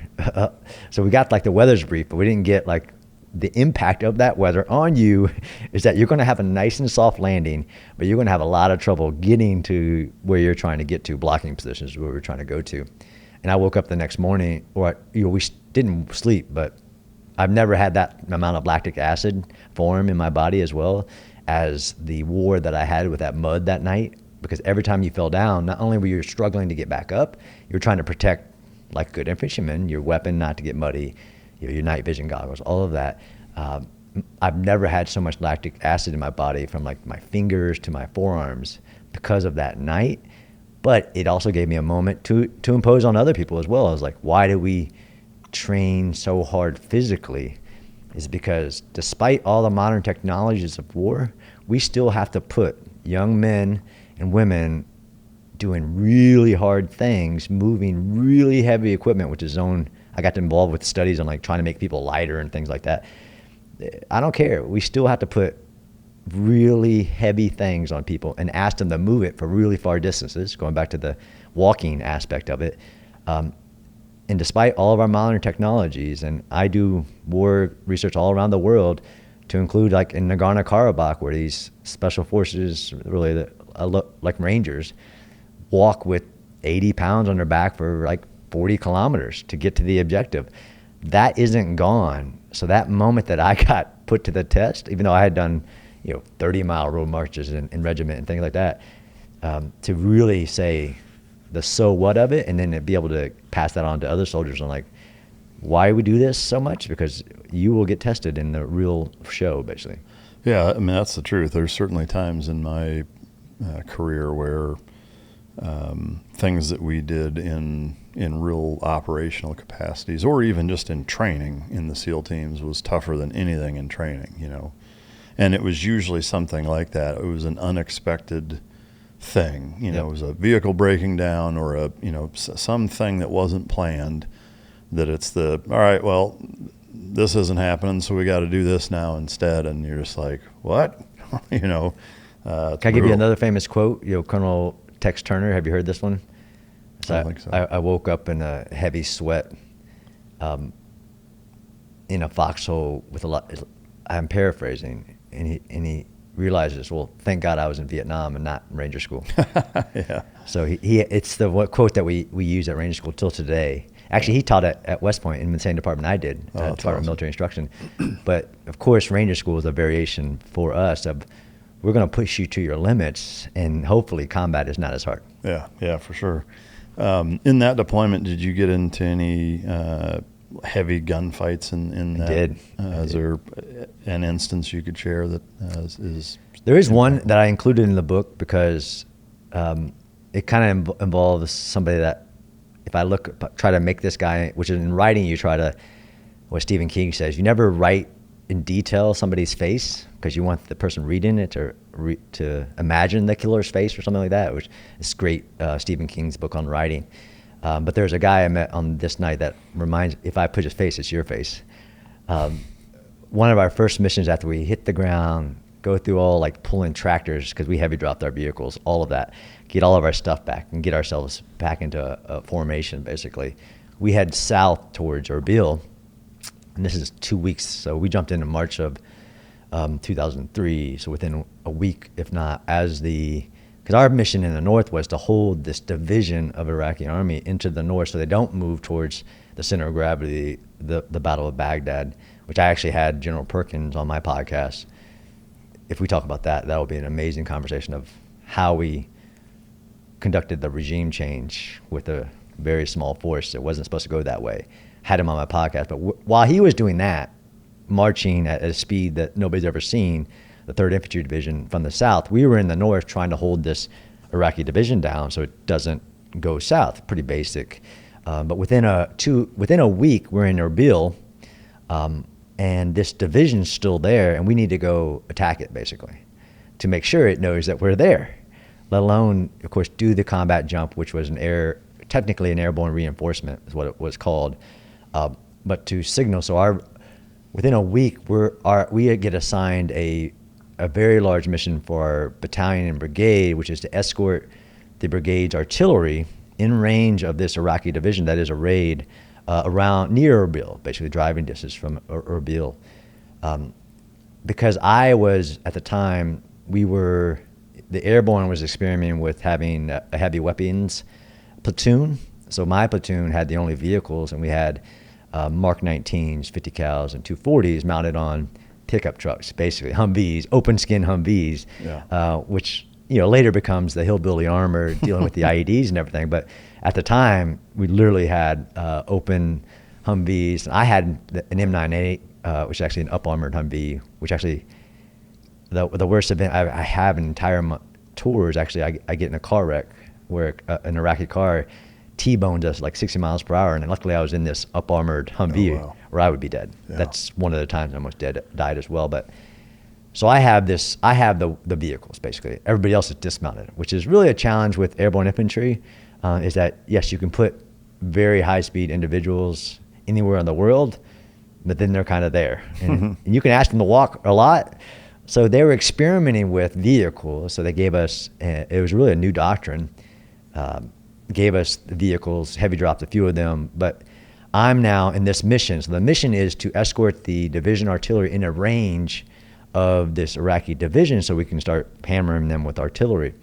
So we got like the weather's brief, but we didn't get like the impact of that weather on you is that you're going to have a nice and soft landing, but you're going to have a lot of trouble getting to where you're trying to get to, blocking positions where we're trying to go to. And I woke up the next morning, we didn't sleep, but I've never had that amount of lactic acid form in my body as well as the war that I had with that mud that night. Because every time you fell down, not only were you struggling to get back up, you were trying to protect, like good infantryman, your weapon not to get muddy, your night vision goggles, all of that. I've never had so much lactic acid in my body from like my fingers to my forearms because of that night. But it also gave me a moment to impose on other people as well. I was like, why do we train so hard physically? Is because despite all the modern technologies of war, we still have to put young men and women doing really hard things, moving really heavy equipment, which is I got involved with studies on like trying to make people lighter and things like that. I don't care. We still have to put really heavy things on people and ask them to move it for really far distances, going back to the walking aspect of it. And despite all of our modern technologies, and I do war research all around the world, to include like in Nagorno-Karabakh, where these special forces, really like Rangers, walk with 80 pounds on their back for like 40 kilometers to get to the objective. That isn't gone. So that moment that I got put to the test, even though I had done 30-mile road marches in Regiment and things like that, to really say the so what of it, and then to be able to pass that on to other soldiers on like, why we do this so much? Because you will get tested in the real show, basically. Yeah, I mean, that's the truth. There's certainly times in my career where things that we did in real operational capacities, or even just in training in the SEAL teams, was tougher than anything in training, And it was usually something like that. It was an unexpected thing, It was a vehicle breaking down, or something that wasn't planned. That it's all right, well, this isn't happening, so we got to do this now instead. And you're just like, what? Can I give you another famous quote? Colonel Tex Turner, have you heard this one? I don't think so. I woke up in a heavy sweat in a foxhole with a lot. I'm paraphrasing, and he realizes, well, thank God I was in Vietnam and not in Ranger School. Yeah. So it's the quote that we use at Ranger School till today. Actually, he taught it at West Point in the same department I did, Department of Military Instruction. But of course, Ranger School is a variation for us of, we're going to push you to your limits, and hopefully combat is not as hard. Yeah, for sure. In that deployment, did you get into any heavy gunfights in that? I did. Is there an instance you could share that is? There is one that I included in the book because it kind of involves somebody that, if I try to make this guy, which is in writing, you try to, what Stephen King says, you never write in detail somebody's face because you want the person reading it to imagine the killer's face or something like that, which is great. Stephen King's book on writing. But there's a guy I met on this night that reminds, if I put his face, it's your face. One of our first missions after we hit the ground, go through all like pulling tractors because we heavy dropped our vehicles, all of that, get all of our stuff back and get ourselves back into a formation basically. We head south towards Erbil, and this is 2 weeks. So we jumped in March of 2003. So within a week, if not, because our mission in the north was to hold this division of Iraqi army into the north so they don't move towards the center of gravity, the Battle of Baghdad, which I actually had General Perkins on my podcast. If we talk about that, that will be an amazing conversation of how we conducted the regime change with a very small force. It wasn't supposed to go that way. Had him on my podcast. But while he was doing that, marching at a speed that nobody's ever seen, the 3rd Infantry Division from the south, we were in the north trying to hold this Iraqi division down so it doesn't go south. Pretty basic. But within a week, we're in Erbil, and this division's still there, and we need to go attack it, basically, to make sure it knows that we're there, let alone, of course, do the combat jump, which was technically an airborne reinforcement is what it was called, but to signal. So within a week, we get assigned a very large mission for our battalion and brigade, which is to escort the brigade's artillery in range of this Iraqi division that is arrayed around near Erbil, basically driving distance from Erbil. Because I was, at the time, the airborne was experimenting with having a heavy weapons platoon. So my platoon had the only vehicles, and we had Mark 19s, 50 cals, and 240s mounted on pickup trucks, basically Humvees, open skin Humvees, which later becomes the hillbilly armor dealing with the IEDs and everything. But at the time, we literally had open Humvees. I had an M98, which is actually an up-armored Humvee, which actually, the worst event I have an entire tours, actually, I get in a car wreck where an Iraqi car T-boned us like 60 miles per hour, and luckily I was in this up-armored Humvee where I would be dead. Yeah. That's one of the times I almost died as well. But so I have the vehicles, basically. Everybody else is dismounted, which is really a challenge with airborne infantry, is that, yes, you can put very high-speed individuals anywhere in the world, but then they're kind of there. And you can ask them to walk a lot. So they were experimenting with vehicles. So they gave us, it was really a new doctrine, gave us the vehicles, heavy dropped a few of them, but I'm now in this mission. So the mission is to escort the division artillery in a range of this Iraqi division so we can start hammering them with artillery.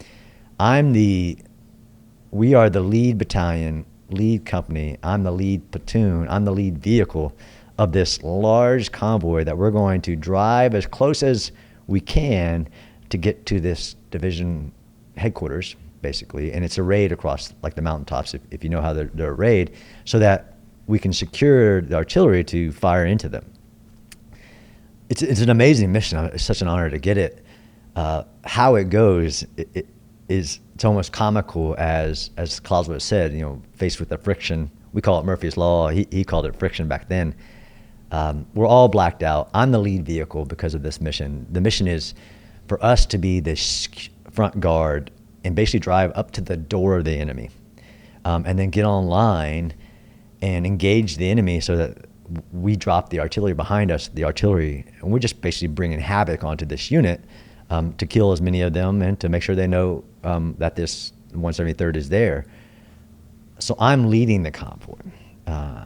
We are the lead battalion, lead company, I'm the lead platoon, I'm the lead vehicle of this large convoy that we're going to drive as close as we can to get to this division headquarters, basically, and it's arrayed across like the mountaintops, if you know how they're arrayed, so that we can secure the artillery to fire into them. It's an amazing mission. It's such an honor to get it. How it goes, it's almost comical, as Clausewitz said, faced with the friction. We call it Murphy's Law. He called it friction back then. We're all blacked out. I'm the lead vehicle because of this mission. The mission is for us to be the front guard and basically drive up to the door of the enemy, and then get online and engage the enemy so that we drop the artillery behind us, and we're just basically bringing havoc onto this unit to kill as many of them and to make sure they know that this 173rd is there. So I'm leading the convoy.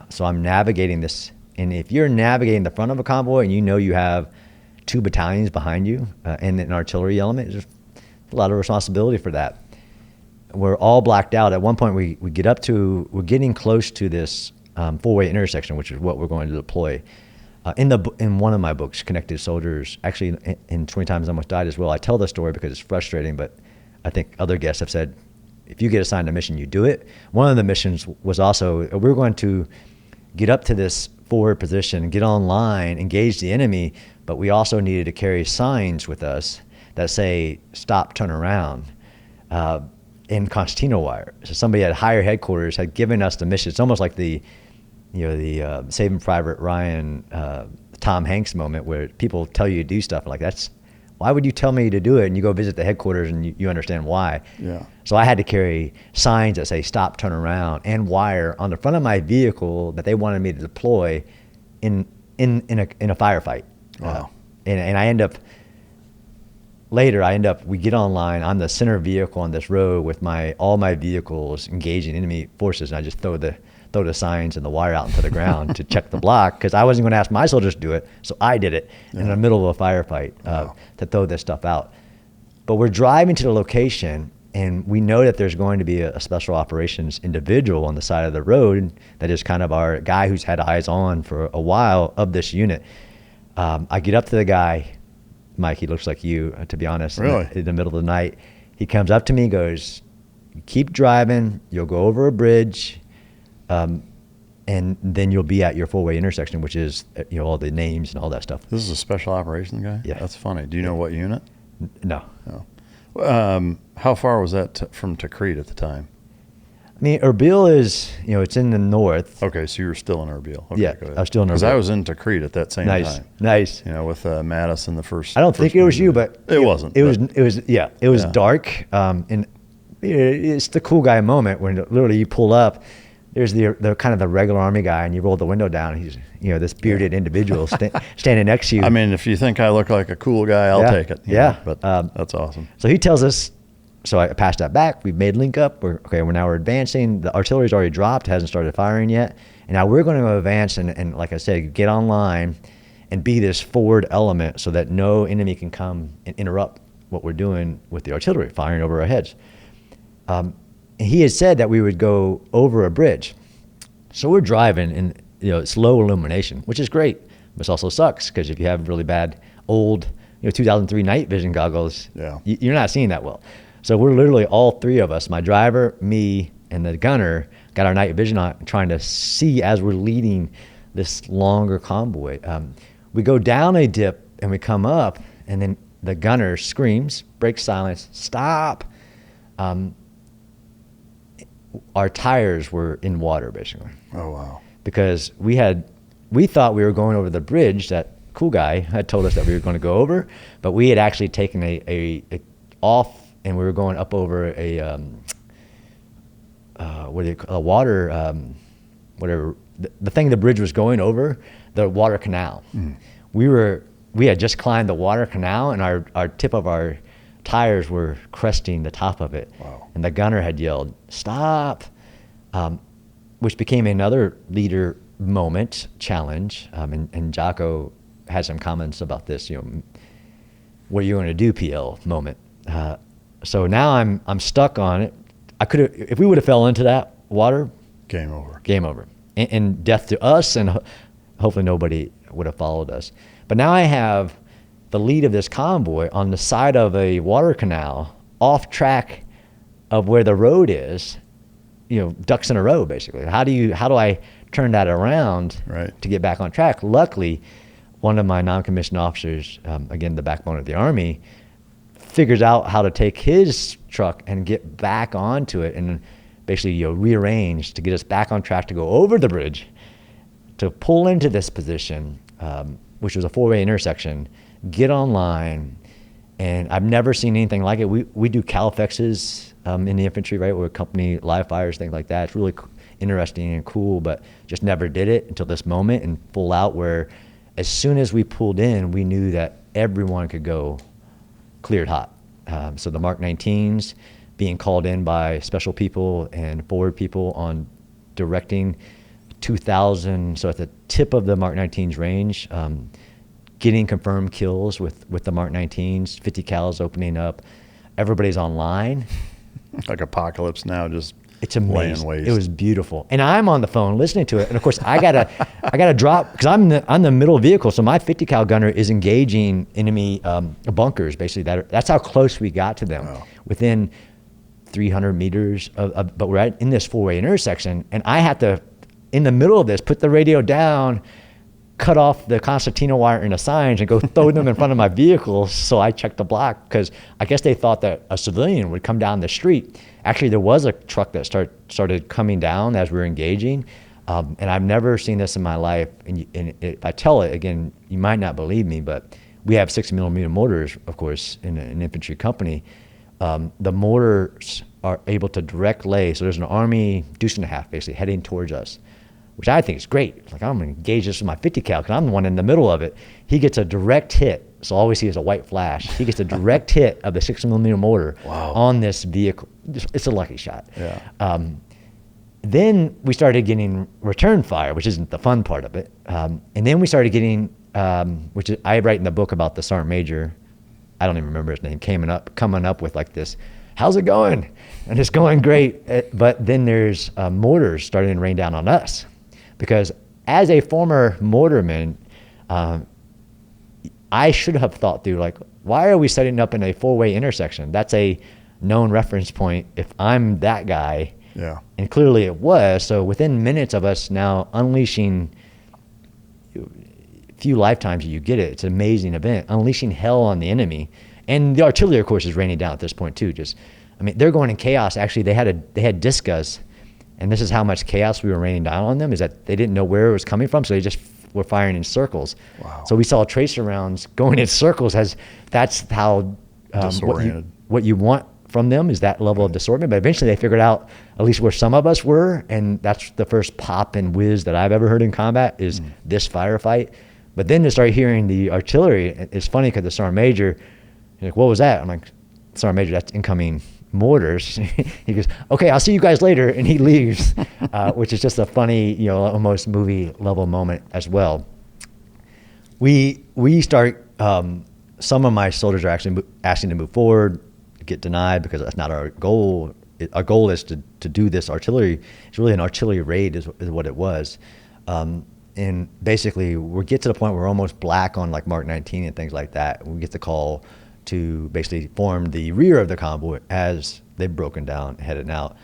So I'm navigating this. And if you're navigating the front of a convoy and you have 2 battalions behind you and an artillery element, there's a lot of responsibility for that. We're all blacked out. At one point, we're getting close to this 4-way intersection, which is what we're going to deploy. In one of my books, Connected Soldiers, actually in 20 Times I Almost Died as well, I tell the story because it's frustrating, but I think other guests have said, if you get assigned a mission, you do it. One of the missions was also, we're going to get up to this forward position, get online, engage the enemy, but we also needed to carry signs with us that say, stop, turn around, in concertina wire. So somebody at higher headquarters had given us the mission. It's almost like the Saving Private Ryan, Tom Hanks moment where people tell you to do stuff like that's why would you tell me to do it? And you go visit the headquarters and you understand why. Yeah. So I had to carry signs that say stop, turn around, and wire on the front of my vehicle that they wanted me to deploy in a firefight. Wow. And I end up, we get online, I'm the center vehicle on this road with all my vehicles engaging enemy forces, and I just throw the signs and the wire out into the ground to check the block, because I wasn't going to ask my soldiers to do it, so I did it in the middle of a firefight to throw this stuff out. But we're driving to the location, and we know that there's going to be a special operations individual on the side of the road that is kind of our guy who's had eyes on for a while of this unit. I get up to the guy, Mike, he looks like you, to be honest. Really? In the middle of the night. He comes up to me, goes, keep driving, you'll go over a bridge, and then you'll be at your four-way intersection, which is, all the names and all that stuff. This is a special operations guy? Yeah. That's funny. Do you know what unit? No. No. How far was that from Tikrit at the time? I mean, Erbil is, it's in the north. Okay, so you were still in Erbil. Okay, Yeah, I was still in Erbil. Because I was in Tikrit at that same time. Nice. With Madison the first. I don't think it was you, but it wasn't. It was dark, and it's the cool guy moment when literally you pull up. There's the kind of the regular Army guy, and you roll the window down, and he's this bearded individual standing next to you. I mean, if you think I look like a cool guy, I'll take it. But that's awesome. So he tells us. So I passed that back. We've made link up. We're advancing. The artillery's already dropped, hasn't started firing yet. And now we're going to advance and like I said, get online and be this forward element so that no enemy can come and interrupt what we're doing with the artillery firing over our heads. And he had said that we would go over a bridge. So we're driving in it's low illumination, which is great, but it also sucks because if you have really bad old 2003 night vision goggles, you're not seeing that well. So we're literally all three of us, my driver, me, and the gunner, got our night vision on, trying to see as we're leading this longer convoy. We go down a dip and we come up, and then the gunner screams, breaks silence, stop. Our tires were in water, basically. Oh, wow. Because we thought we were going over the bridge that cool guy had told us that we were going to go over, but we had actually taken a off, and we were going up over a water, whatever, the thing the bridge was going over, the water canal. We had just climbed the water canal, and our tip of our tires were cresting the top of it. Wow. And the gunner had yelled, stop, which became another leader moment challenge. And Jocko had some comments about this, what are you going to do, PL moment. So now I'm stuck on it. If we would have fell into that water, game over. Game over. And death to us, and hopefully nobody would have followed us. But now I have the lead of this convoy on the side of a water canal, off track of where the road is, ducks in a row, basically. How do I turn that around to get back on track? Luckily, one of my non-commissioned officers, again, the backbone of the Army, figures out how to take his truck and get back onto it and basically rearrange to get us back on track to go over the bridge, to pull into this position, which was a four-way intersection, get online. And I've never seen anything like it. We do CalFXs in the infantry, right, where company live fires, things like that. It's really interesting and cool, but just never did it until this moment and full out, where as soon as we pulled in, we knew that everyone could go cleared hot. So the Mark 19s being called in by special people and forward people on directing 2,000, so at the tip of the Mark 19's range, getting confirmed kills with the Mark 19s, 50 cals opening up. Everybody's online. Like Apocalypse Now, just it's amazing. Laying waste. It was beautiful. And I'm on the phone listening to it. And of course I gotta drop, because I'm the middle vehicle. So my 50 cal gunner is engaging enemy bunkers, basically. That's how close we got to them. Wow. Within 300 meters but we're in this four-way intersection, and I have to, in the middle of this, put the radio down, cut off the concertina wire and the signs, and go throw them in front of my vehicle. So I checked the block, because I guess they thought that a civilian would come down the street. Actually, there was a truck that started coming down as we were engaging. And I've never seen this in my life. And if I tell it, again, you might not believe me, but we have 6mm mortars, of course, in an infantry company. The mortars are able to direct lay. So there's an Army deuce and a half basically heading towards us, which I think is great. Like, I'm going to engage this with my 50 cal because I'm the one in the middle of it. He gets a direct hit. So all we see is a white flash. He gets a direct hit of the 6mm mortar on this vehicle. It's a lucky shot. Yeah. Then we started getting return fire, which isn't the fun part of it. And then we started getting, which is, I write in the book about the Sergeant Major, I don't even remember his name, coming up with like this, how's it going? And it's going great. But then there's mortars starting to rain down on us. Because as a former mortarman, I should have thought through, like, why are we setting up in a four-way intersection? That's a known reference point if I'm that guy. Yeah. And clearly it was. So within minutes of us now unleashing, a few lifetimes you get it. It's an amazing event. Unleashing hell on the enemy. And the artillery, of course, is raining down at this point too. They're going in chaos. Actually, they had discus, and this is how much chaos we were raining down on them, is that they didn't know where it was coming from, so they just were firing in circles. Wow. So we saw tracer rounds going in circles. That's how what you want from them is that level of disorientation. But eventually they figured out at least where some of us were, and that's the first pop and whiz that I've ever heard in combat is this firefight. But then to start hearing the artillery, it's funny because the Sergeant Major, he's like, what was that? I'm like, Sergeant Major, that's incoming mortars. He goes, okay, I'll see you guys later, and he leaves, which is just a funny, almost movie level moment as well. We start, some of my soldiers are actually asking to move forward, get denied because that's not our goal. Our goal is to do this artillery. It's really an artillery raid is what it was. And basically we get to the point where we're almost black on like Mark 19 and things like that. We get the call to basically form the rear of the convoy as they've broken down, headed out.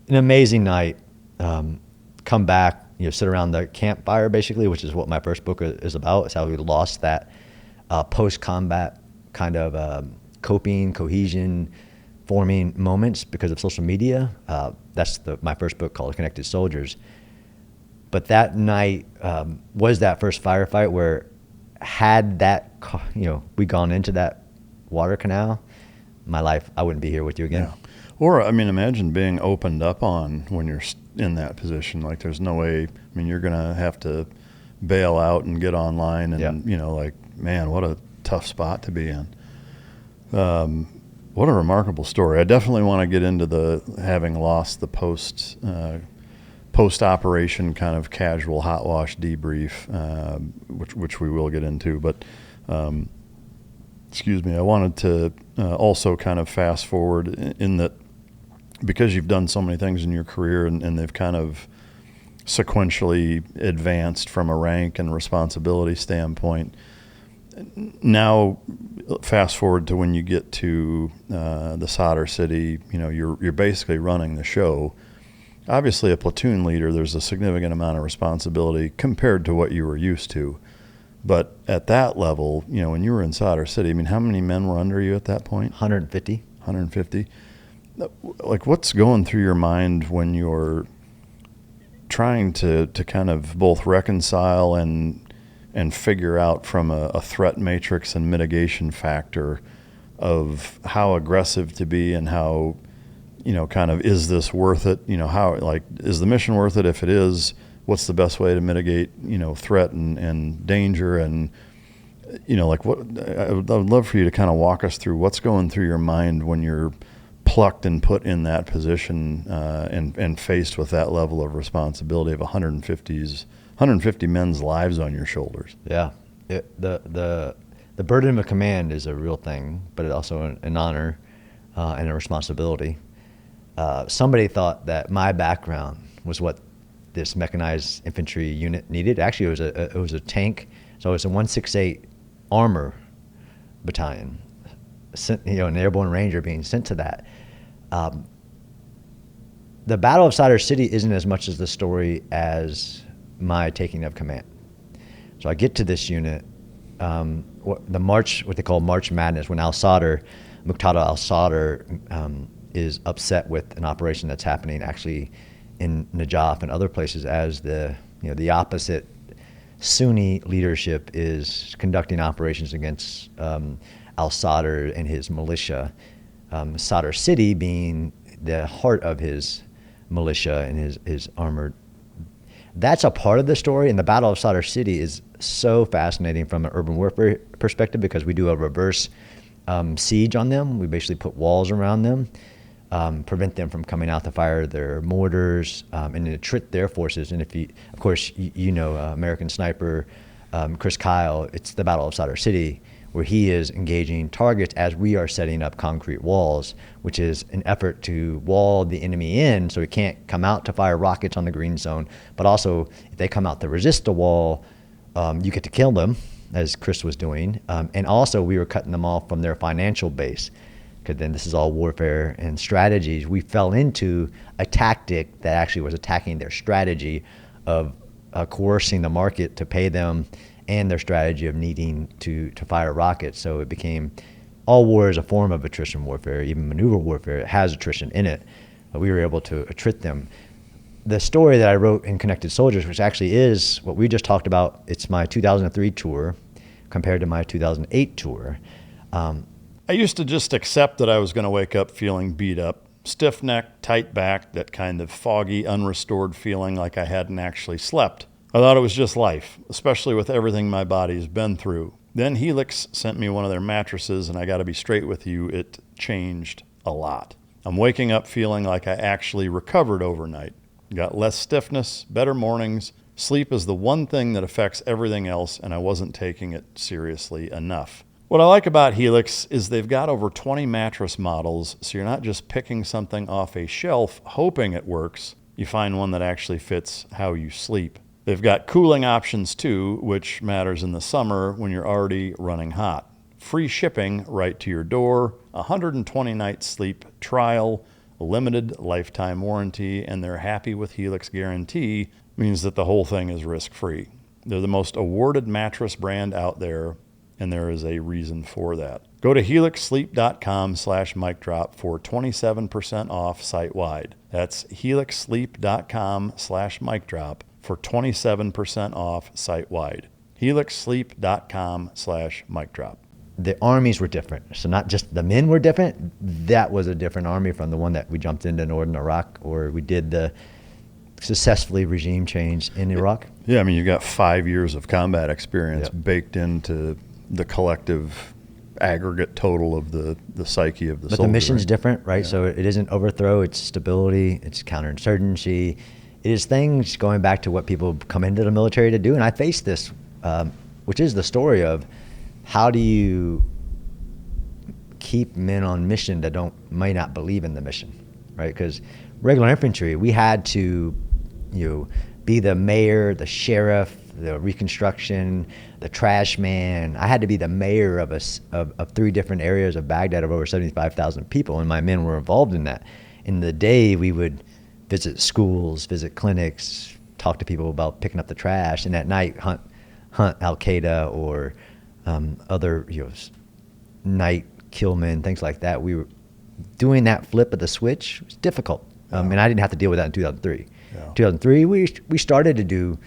An amazing night. Come back, sit around the campfire basically, which is what my first book is about. It's how we lost that post-combat kind of coping, cohesion, forming moments because of social media. That's my first book called Connected Soldiers. But that night was that first firefight where had that, we gone into that water canal, my life, I wouldn't be here with you again. Yeah. Or, imagine being opened up on when you're in that position. Like, there's no way, you're going to have to bail out and get online and, man, what a tough spot to be in. What a remarkable story. I definitely want to get into the having lost the post-operation kind of casual hot wash debrief, which we will get into. But, I wanted to also kind of fast forward in that because you've done so many things in your career and they've kind of sequentially advanced from a rank and responsibility standpoint. Now, fast forward to when you get to the Solder City, you're basically running the show. Obviously, a platoon leader, there's a significant amount of responsibility compared to what you were used to. But at that level, when you were in Solder City, how many men were under you at that point? 150. 150. Like, what's going through your mind when you're trying to kind of both reconcile and figure out from a threat matrix and mitigation factor of how aggressive to be and how, kind of, is this worth it? How, is the mission worth it? If it is, what's the best way to mitigate, threat and danger? And, what I would love for you to kind of walk us through what's going through your mind when you're plucked and put in that position and faced with that level of responsibility of 150 men's lives on your shoulders. Yeah. The burden of command is a real thing, but it's also an honor and a responsibility. Somebody thought that my background was what this mechanized infantry unit needed. Actually, it was a tank. So it was a 168 armor battalion, an airborne ranger being sent to that. The Battle of Solder City isn't as much as the story as my taking of command. So I get to this unit, what they call March Madness, when Muqtada al-Sadr is upset with an operation that's happening actually in Najaf and other places as the opposite Sunni leadership is conducting operations against al-Sadr and his militia, Sadr City being the heart of his militia and his armored. That's a part of the story, and the Battle of Sadr City is so fascinating from an urban warfare perspective because we do a reverse siege on them. We basically put walls around them, prevent them from coming out to fire their mortars, and attrit their forces. And if you, of course, you know American sniper Chris Kyle, it's the Battle of Sadr City, where he is engaging targets as we are setting up concrete walls, which is an effort to wall the enemy in so he can't come out to fire rockets on the green zone. But also, if they come out to resist the wall, you get to kill them, as Chris was doing. And also, we were cutting them off from their financial base, because then this is all warfare and strategies. We fell into a tactic that actually was attacking their strategy of coercing the market to pay them, and their strategy of needing to fire rockets. So it became, all war is a form of attrition warfare, even maneuver warfare. It has attrition in it, but we were able to attrit them. The story that I wrote in Connected Soldiers, which actually is what we just talked about, it's my 2003 tour compared to my 2008 tour. I used to just accept that I was going to wake up feeling beat up, stiff neck, tight back, that kind of foggy, unrestored feeling like I hadn't actually slept. I thought it was just life, especially with everything my body's been through. Then Helix sent me one of their mattresses, and I got to be straight with you, it changed a lot. I'm waking up feeling like I actually recovered overnight. Got less stiffness, better mornings. Sleep is the one thing that affects everything else, and I wasn't taking it seriously enough. What I like about Helix is they've got over 20 mattress models, so you're not just picking something off a shelf hoping it works. You find one that actually fits how you sleep. They've got cooling options too, which matters in the summer when you're already running hot. Free shipping right to your door, 120-night sleep trial, a limited lifetime warranty, and their Happy with Helix guarantee means that the whole thing is risk-free. They're the most awarded mattress brand out there, and there is a reason for that. Go to helixsleep.com/micdrop for 27% off site-wide. That's helixsleep.com/micdrop for 27% off site-wide. helixsleep.com/micdrop. The armies were different. So not just the men were different, that was a different army from the one that we jumped into northern Iraq, or we did the successfully regime change in Iraq. Yeah, I mean, you've got 5 years of combat experience baked into the collective aggregate total of the psyche of the soldier. But the mission's different, right? Yeah. So it isn't overthrow, it's stability, it's counterinsurgency. It is things going back to what people come into the military to do. And I faced this, which is the story of how do you keep men on mission that might not believe in the mission, right? Because regular infantry, we had to, be the mayor, the sheriff, the reconstruction, the trash man. I had to be the mayor of 3 different areas of Baghdad of over 75,000 people, and my men were involved in that. In the day, we would visit schools, visit clinics, talk to people about picking up the trash, and at night hunt Al-Qaeda or other night kill men, things like that. We were doing that flip of the switch. It was difficult, and I didn't have to deal with that in 2003. Yeah. 2003, we started to do,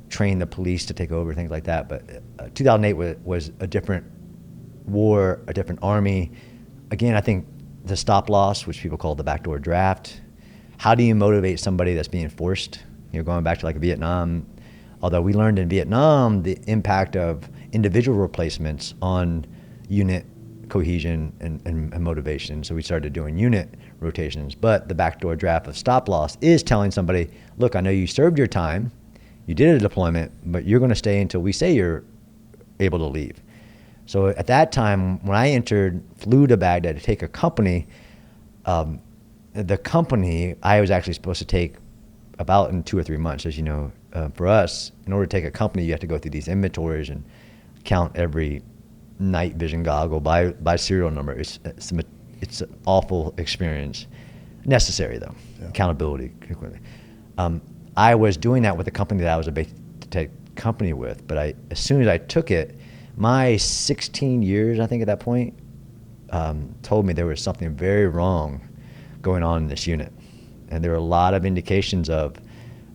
train the police to take over, things like that. But 2008 was a different war, a different army. Again, I think the stop loss, which people call the backdoor draft. How do you motivate somebody that's being forced? Going back to like Vietnam, although we learned in Vietnam the impact of individual replacements on unit cohesion and motivation. So we started doing unit rotations. But the backdoor draft of stop loss is telling somebody, look, I know you served your time, you did a deployment, but you're going to stay until we say you're able to leave. So at that time, when I flew to Baghdad to take a company, the company I was actually supposed to take about in 2 or 3 months. As you know, for us, in order to take a company, you have to go through these inventories and count every night vision goggle by serial number. It's an awful experience. Necessary though, accountability. I was doing that with the company that I was about to take company with, but as soon as I took it, my 16 years, I think at that point, told me there was something very wrong going on in this unit. And there were a lot of indications of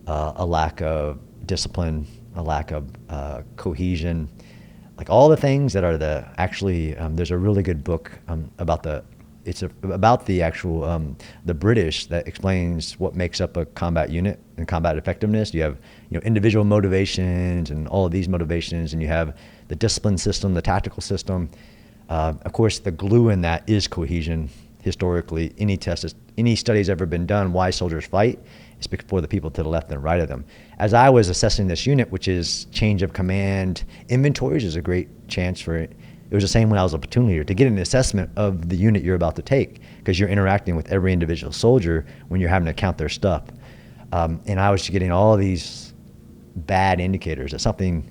a lack of discipline, a lack of cohesion, like all the things that are there's a really good book about the actual the British that explains what makes up a combat unit and combat effectiveness. You have individual motivations and all of these motivations, and you have the discipline system, the tactical system. Of course, the glue in that is cohesion. Historically, any studies ever been done why soldiers fight is for the people to the left and right of them. As I was assessing this unit, which is change of command, inventories is a great chance for it. It was the same when I was a platoon leader, to get an assessment of the unit you're about to take, because you're interacting with every individual soldier when you're having to count their stuff. And I was getting all these bad indicators that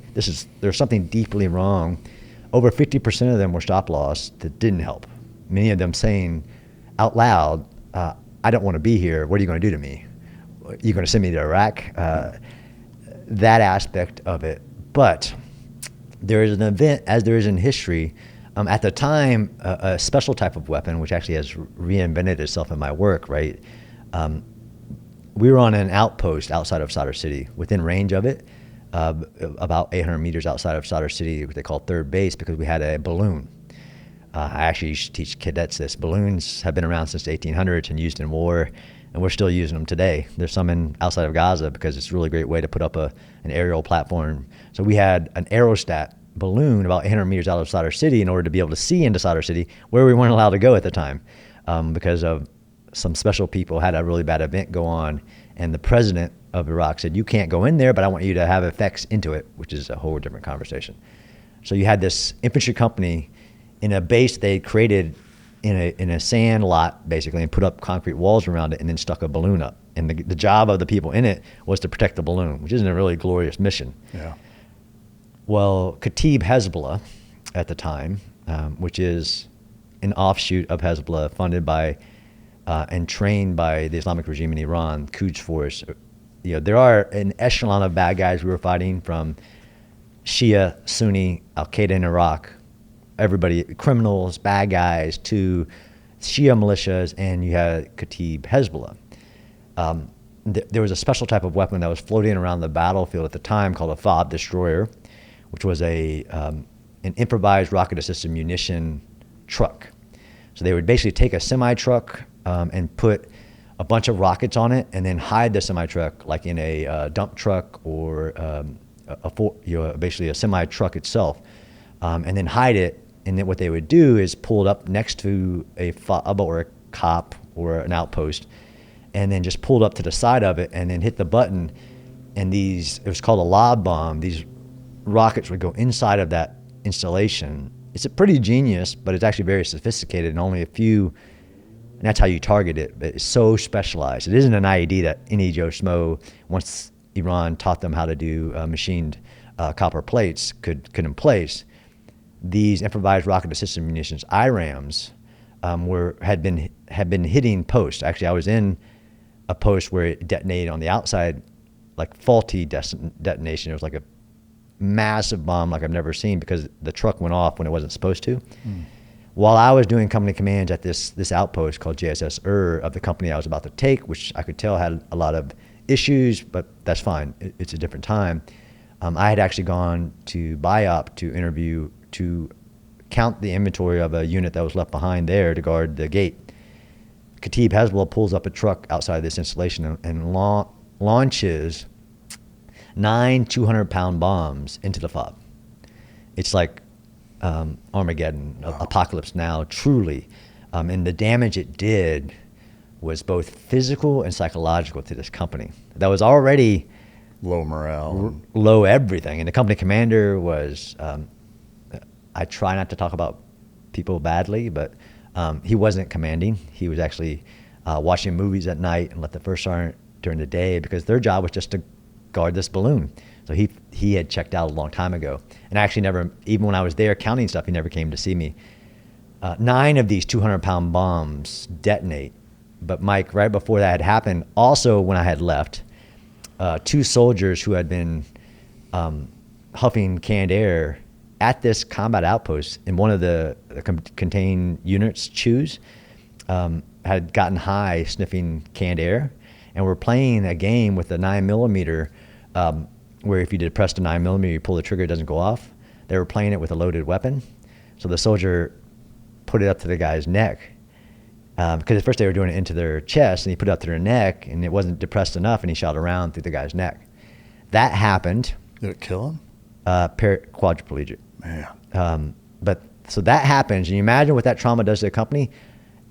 there's something deeply wrong. Over 50% of them were stop loss that didn't help. Many of them saying out loud, I don't want to be here. What are you going to do to me? Are you going to send me to Iraq? That aspect of it. But there is an event, as there is in history, at the time, a special type of weapon, which actually has reinvented itself in my work, right? We were on an outpost outside of Sadr City, within range of it, about 800 meters outside of Sadr City, what they call third base, because we had a balloon. I actually used to teach cadets this. Balloons have been around since the 1800s and used in war, and we're still using them today. There's some outside of Gaza because it's a really great way to put up an aerial platform. So we had an aerostat balloon about 800 meters out of Sadr City in order to be able to see into Sadr City, where we weren't allowed to go at the time, because of some special people had a really bad event go on, and the president of Iraq said, you can't go in there, but I want you to have effects into it, which is a whole different conversation. So you had this infantry company in a base they created in a sand lot, basically, and put up concrete walls around it and then stuck a balloon up. And the job of the people in it was to protect the balloon, which isn't a really glorious mission. Yeah. Well, Kataib Hezbollah at the time, which is an offshoot of Hezbollah funded by and trained by the Islamic regime in Iran, Quds Force. There are an echelon of bad guys we were fighting, from Shia, Sunni, Al-Qaeda in Iraq, everybody, criminals, bad guys, to Shia militias, and you had Kataib Hezbollah. There was a special type of weapon that was floating around the battlefield at the time called a FOB Destroyer, which was an improvised rocket-assisted munition truck. So they would basically take a semi-truck and put a bunch of rockets on it, and then hide the semi-truck like in a dump truck or basically a semi-truck itself, and then hide it. And then what they would do is pull it up next to a FOB or a COP or an outpost, and then just pull it up to the side of it, and then hit the button. And it was called a lob bomb. These rockets would go inside of that installation. It's a pretty genius, but it's actually very sophisticated, and only a few. And that's how you target it. But it's so specialized. It isn't an IED that any Joe Schmo, once Iran taught them how to do machined copper plates, could in place. These improvised rocket-assisted munitions, IRAMs, had been hitting posts. Actually, I was in a post where it detonated on the outside, like faulty detonation. It was like a massive bomb like I've never seen, because the truck went off when it wasn't supposed to. While I was doing company commands at this outpost called JSS of the company I was about to take, which I could tell had a lot of issues, but that's fine. It's a different time. I had actually gone to BIOP to count the inventory of a unit that was left behind there to guard the gate. Kataib Hezbollah pulls up a truck outside this installation and launches 9 200-pound bombs into the FOB. It's like Armageddon, wow. Apocalypse Now, truly. And the damage it did was both physical and psychological to this company. That was already low morale, low everything. And the company commander was, I try not to talk about people badly, but he wasn't commanding. He was actually watching movies at night and let the first sergeant during the day, because their job was just to guard this balloon. So he had checked out a long time ago. And actually never, even when I was there counting stuff, he never came to see me. 9 of these 200-pound bombs detonate. But Mike, right before that had happened, also when I had left, 2 soldiers who had been huffing canned air at this combat outpost in one of the contained units' chews had gotten high sniffing canned air, and were playing a game with a 9mm where if you depress the 9mm, you pull the trigger, it doesn't go off. They were playing it with a loaded weapon. So the soldier put it up to the guy's neck. Because at first they were doing it into their chest, and he put it up to their neck, and it wasn't depressed enough, and he shot around through the guy's neck. That happened. Did it kill him? Quadriplegic. Man. But so that happens, and you imagine what that trauma does to the company.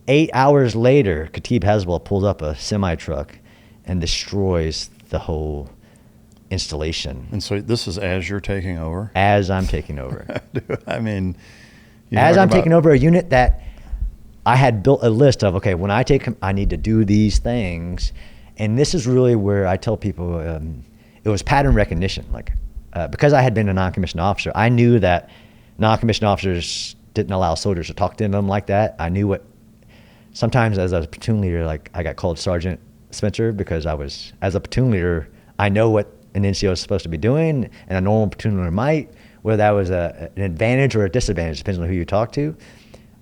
8 hours later, Khatib Hezbollah pulls up a semi-truck and destroys the whole installation. And so this is as you're taking over? As I'm taking over. I mean, as I'm taking over a unit that I had built a list of, okay, when I take him, I need to do these things. And this is really where I tell people it was pattern recognition. Like, because I had been a non-commissioned officer, I knew that non-commissioned officers didn't allow soldiers to talk to them like that. I knew what, sometimes as a platoon leader, like I got called Sergeant Spencer because as a platoon leader, I know what an NCO is supposed to be doing, and a normal platoon leader might, whether that was an advantage or a disadvantage, depends on who you talk to.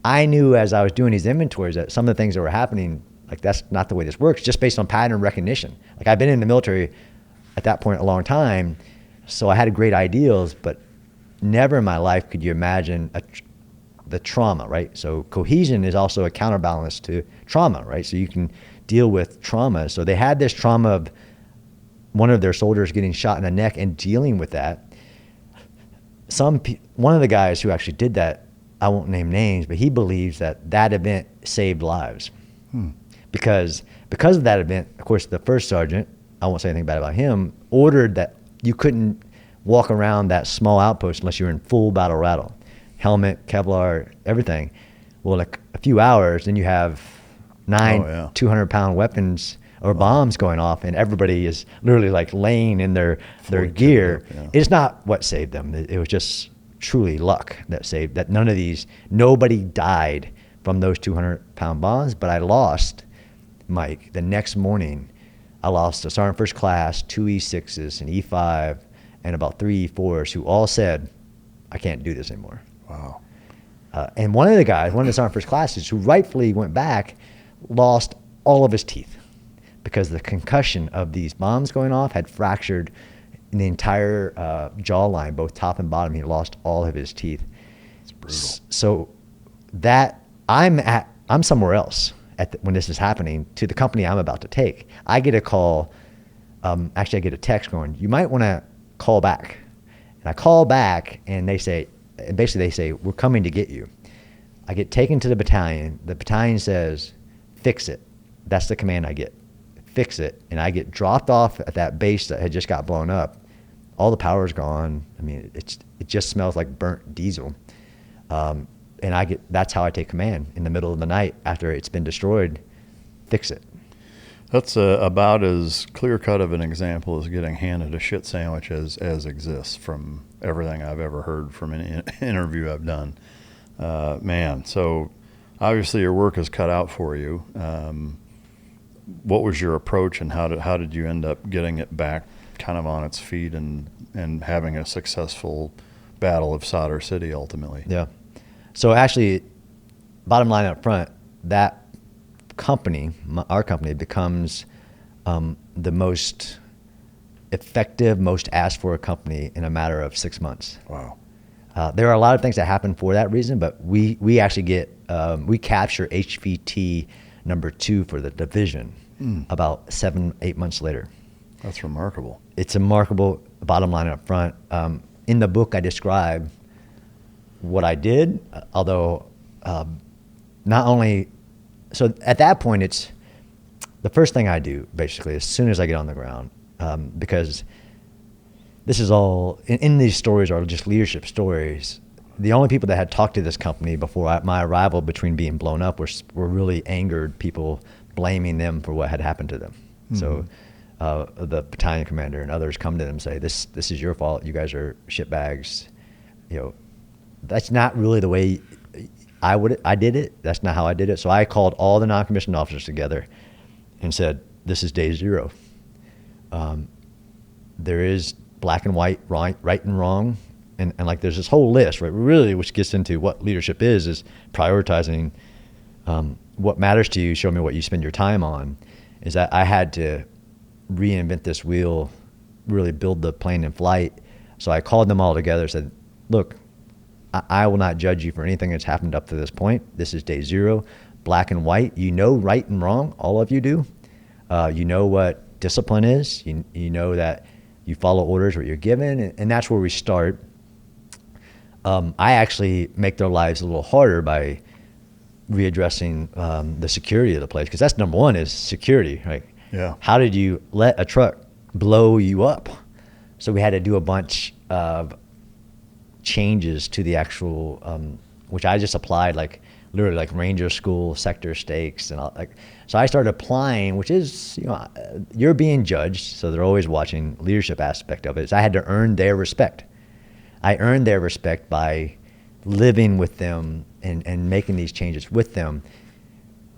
I knew as I was doing these inventories that some of the things that were happening, like that's not the way this works, just based on pattern recognition. Like I've been in the military at that point a long time, so I had great ideals, but never in my life could you imagine the trauma, right? So cohesion is also a counterbalance to trauma, right? So you can deal with trauma. So they had this trauma of one of their soldiers getting shot in the neck and dealing with that. One of the guys who actually did that, I won't name names, but he believes that event saved lives. Because of that event, of course, the first sergeant, I won't say anything bad about him, ordered that you couldn't walk around that small outpost unless you were in full battle rattle. Helmet, Kevlar, everything. Well, like a few hours, then you have 200-pound weapons or bombs going off, and everybody is literally like laying in their gear. It's not what saved them. It was just truly luck that saved that. Nobody died from those 200-pound bombs, but I lost, Mike, the next morning. I lost a sergeant first class, 2 E6s, an E5, and about 3 E4s who all said, I can't do this anymore. Wow. And one of the guys, one of the sergeant first classes who rightfully went back, lost all of his teeth because the concussion of these bombs going off had fractured the entire jawline, both top and bottom. He lost all of his teeth. It's brutal. So that I'm somewhere else when this is happening to the company I'm about to take. I get a call. Actually, I get a text going, you might want to call back. And I call back, and they say, we're coming to get you. I get taken to the battalion. The battalion says, fix it. That's the command I get. Fix it. And I get dropped off at that base that had just got blown up. All the power's gone. I mean, it just smells like burnt diesel. And that's how I take command in the middle of the night after it's been destroyed. Fix it. That's about as clear-cut of an example as getting handed a shit sandwich as exists from everything I've ever heard from an interview I've done. Man, so obviously your work is cut out for you. What was your approach, and how did you end up getting it back kind of on its feet and having a successful battle of Sadr City ultimately? Yeah. So actually, bottom line up front, that company, our company, becomes the most effective, most asked for company in a matter of 6 months. Wow. There are a lot of things that happen for that reason, but we actually get, we capture HVT number 2 for the division about 7-8 months later. That's remarkable. It's a remarkable, bottom line up front. In the book, I describe what I did, although not only, so at that point, it's the first thing I do, basically, as soon as I get on the ground, because this is all, in these stories are just leadership stories. The only people that had talked to this company before my arrival between being blown up were really angered people blaming them for what had happened to them. Mm-hmm. So the battalion commander and others come to them and say, this is your fault. You guys are shitbags. You know, that's not really the way I did it. That's not how I did it. So I called all the non-commissioned officers together and said, this is day 0. There is black and white, right and wrong. And like there's this whole list, right? Really, which gets into what leadership is prioritizing what matters to you, show me what you spend your time on. Is that I had to reinvent this wheel really build the plane in flight. So I called them all together and said, look, I will not judge you for anything that's happened up to this point. This is day 0, black and white. You know right and wrong, all of you do. You know what discipline is. You know that you follow orders, what you're given, and that's where we start. I actually make their lives a little harder by readdressing the security of the place, because that's number one, is security, right? Yeah. How did you let a truck blow you up? So we had to do a bunch of changes to the actual, which I just applied, like literally like ranger school, sector stakes, and all, like. So I started applying, which is, you're being judged, so they're always watching. Leadership aspect of it is I had to earn their respect. I earned their respect by living with them and making these changes with them.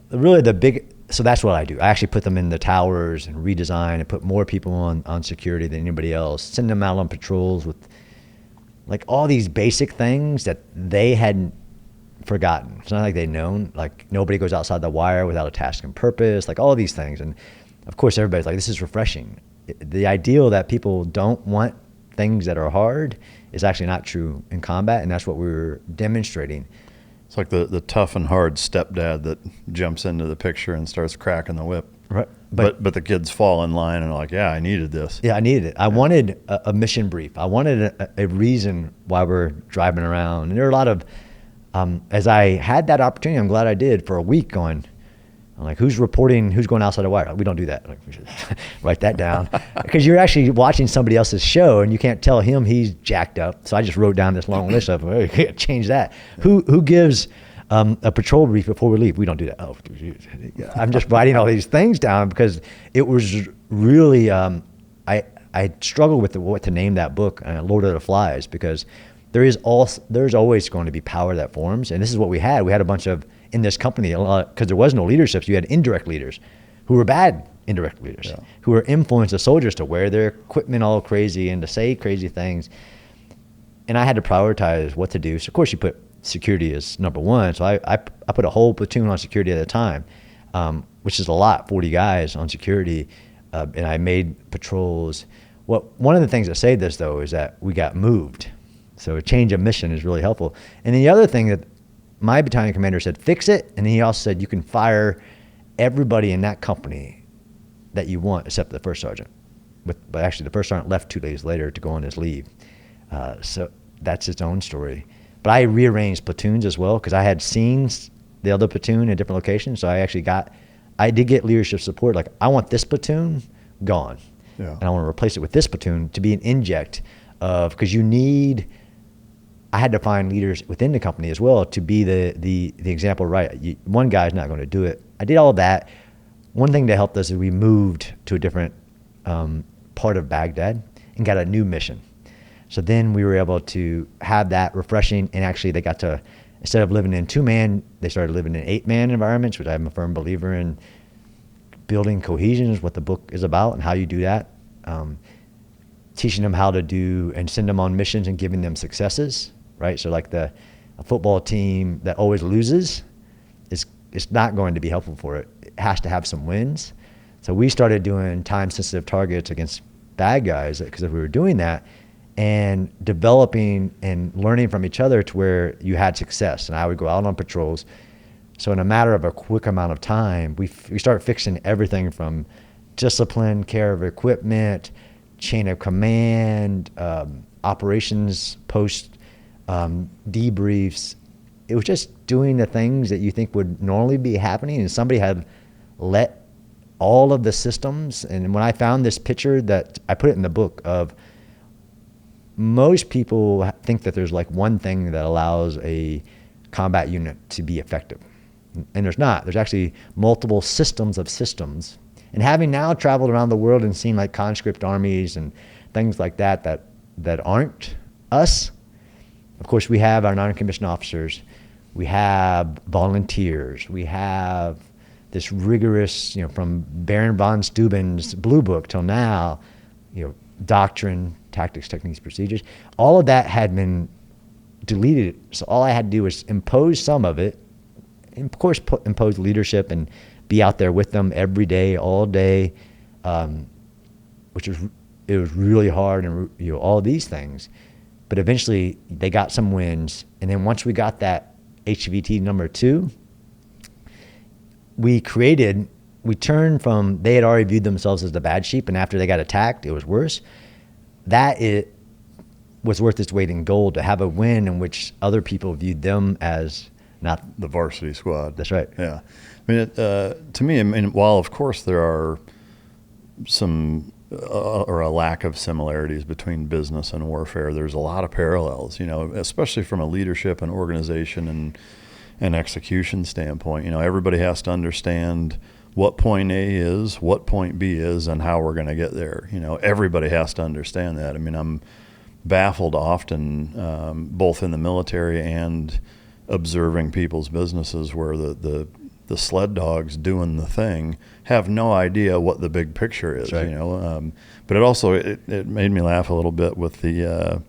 Really so that's what I do. I actually put them in the towers and redesign and put more people on security than anybody else. Send them out on patrols with like all these basic things that they hadn't forgotten. It's not like they'd known, like nobody goes outside the wire without a task and purpose, like all these things. And of course everybody's like, this is refreshing. The ideal that people don't want things that are hard is actually not true in combat, and that's what we were demonstrating. It's like the tough and hard stepdad that jumps into the picture and starts cracking the whip. Right. But the kids fall in line and are like, yeah, I needed this. Yeah, I needed it. I wanted a mission brief. I wanted a reason why we're driving around. And there are a lot of, as I had that opportunity, I'm glad I did, for a week going, I'm like, who's reporting, who's going outside the wire? We don't do that. Like, we should write that down. Because you're actually watching somebody else's show and you can't tell him he's jacked up. So I just wrote down this long list of, hey, can't change that. Who gives a patrol brief before we leave? We don't do that. Oh, I'm just writing all these things down because it was really, I struggled with what to name that book, Lord of the Flies, because there's always going to be power that forms. And this is what we had. We had a bunch of, in this company, because there was no leadership, so you had indirect leaders who were bad indirect leaders, who were influenced the soldiers to wear their equipment all crazy and to say crazy things. And I had to prioritize what to do. So of course you put security as number one. So I put a whole platoon on security at a time, which is a lot, 40 guys on security. And I made patrols. One of the things that saved this though is that we got moved. So a change of mission is really helpful. And the other thing that my battalion commander said, fix it. And then he also said, you can fire everybody in that company that you want except the first sergeant. But actually the first sergeant left 2 days later to go on his leave. So that's its own story. But I rearranged platoons as well because I had seen the other platoon in different locations. So I did get leadership support. Like, I want this platoon gone. Yeah. And I want to replace it with this platoon to be an inject of, because I had to find leaders within the company as well to be the example, right? One guy's not going to do it. I did all of that. One thing that helped us is we moved to a different part of Baghdad and got a new mission. So then we were able to have that refreshing, and actually they got to, instead of living in 2-man, they started living in 8-man environments, which I'm a firm believer in. Building cohesion is what the book is about and how you do that. Teaching them how to do and send them on missions and giving them successes. Right, so like a football team that always loses, it's not going to be helpful for it. It has to have some wins. So we started doing time-sensitive targets against bad guys because we were doing that, and developing and learning from each other to where you had success. And I would go out on patrols. So in a matter of a quick amount of time, we start fixing everything from discipline, care of equipment, chain of command, operations post. Debriefs. It was just doing the things that you think would normally be happening, and somebody had let all of the systems. And when I found this picture that I put it in the book of, most people think that there's like one thing that allows a combat unit to be effective, and there's not. There's actually multiple systems of systems. And having now traveled around the world and seen like conscript armies and things like that aren't us. Of course, we have our non-commissioned officers, we have volunteers, we have this rigorous, from Baron von Steuben's Blue Book till now, doctrine, tactics, techniques, procedures. All of that had been deleted. So all I had to do was impose some of it, and of course impose leadership and be out there with them every day, all day, which was it was really hard, and all these things. But eventually they got some wins. And then once we got that HVT number 2, we turned from, they had already viewed themselves as the bad sheep, and after they got attacked, it was worse. That it was worth its weight in gold, to have a win in which other people viewed them as not the varsity squad. That's right. Yeah. I mean, to me, I mean, while of course there are some or a lack of similarities between business and warfare, there's a lot of parallels, especially from a leadership and organization and execution standpoint. Everybody has to understand what point A is, what point B is, and how we're going to get there. Everybody has to understand that. I mean, I'm baffled often, both in the military and observing people's businesses, where the sled dogs doing the thing have no idea what the big picture is. That's right. But it also it made me laugh a little bit with the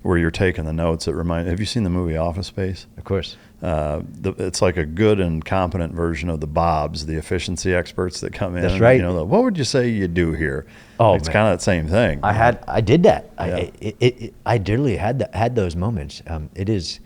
where you're taking the notes. Have you seen the movie Office Space? Of course. It's like a good and competent version of the Bobs, the efficiency experts that come in. That's right. What would you say you do here? Oh, it's kind of the same thing. I did that. Yeah. I literally had those moments. It is.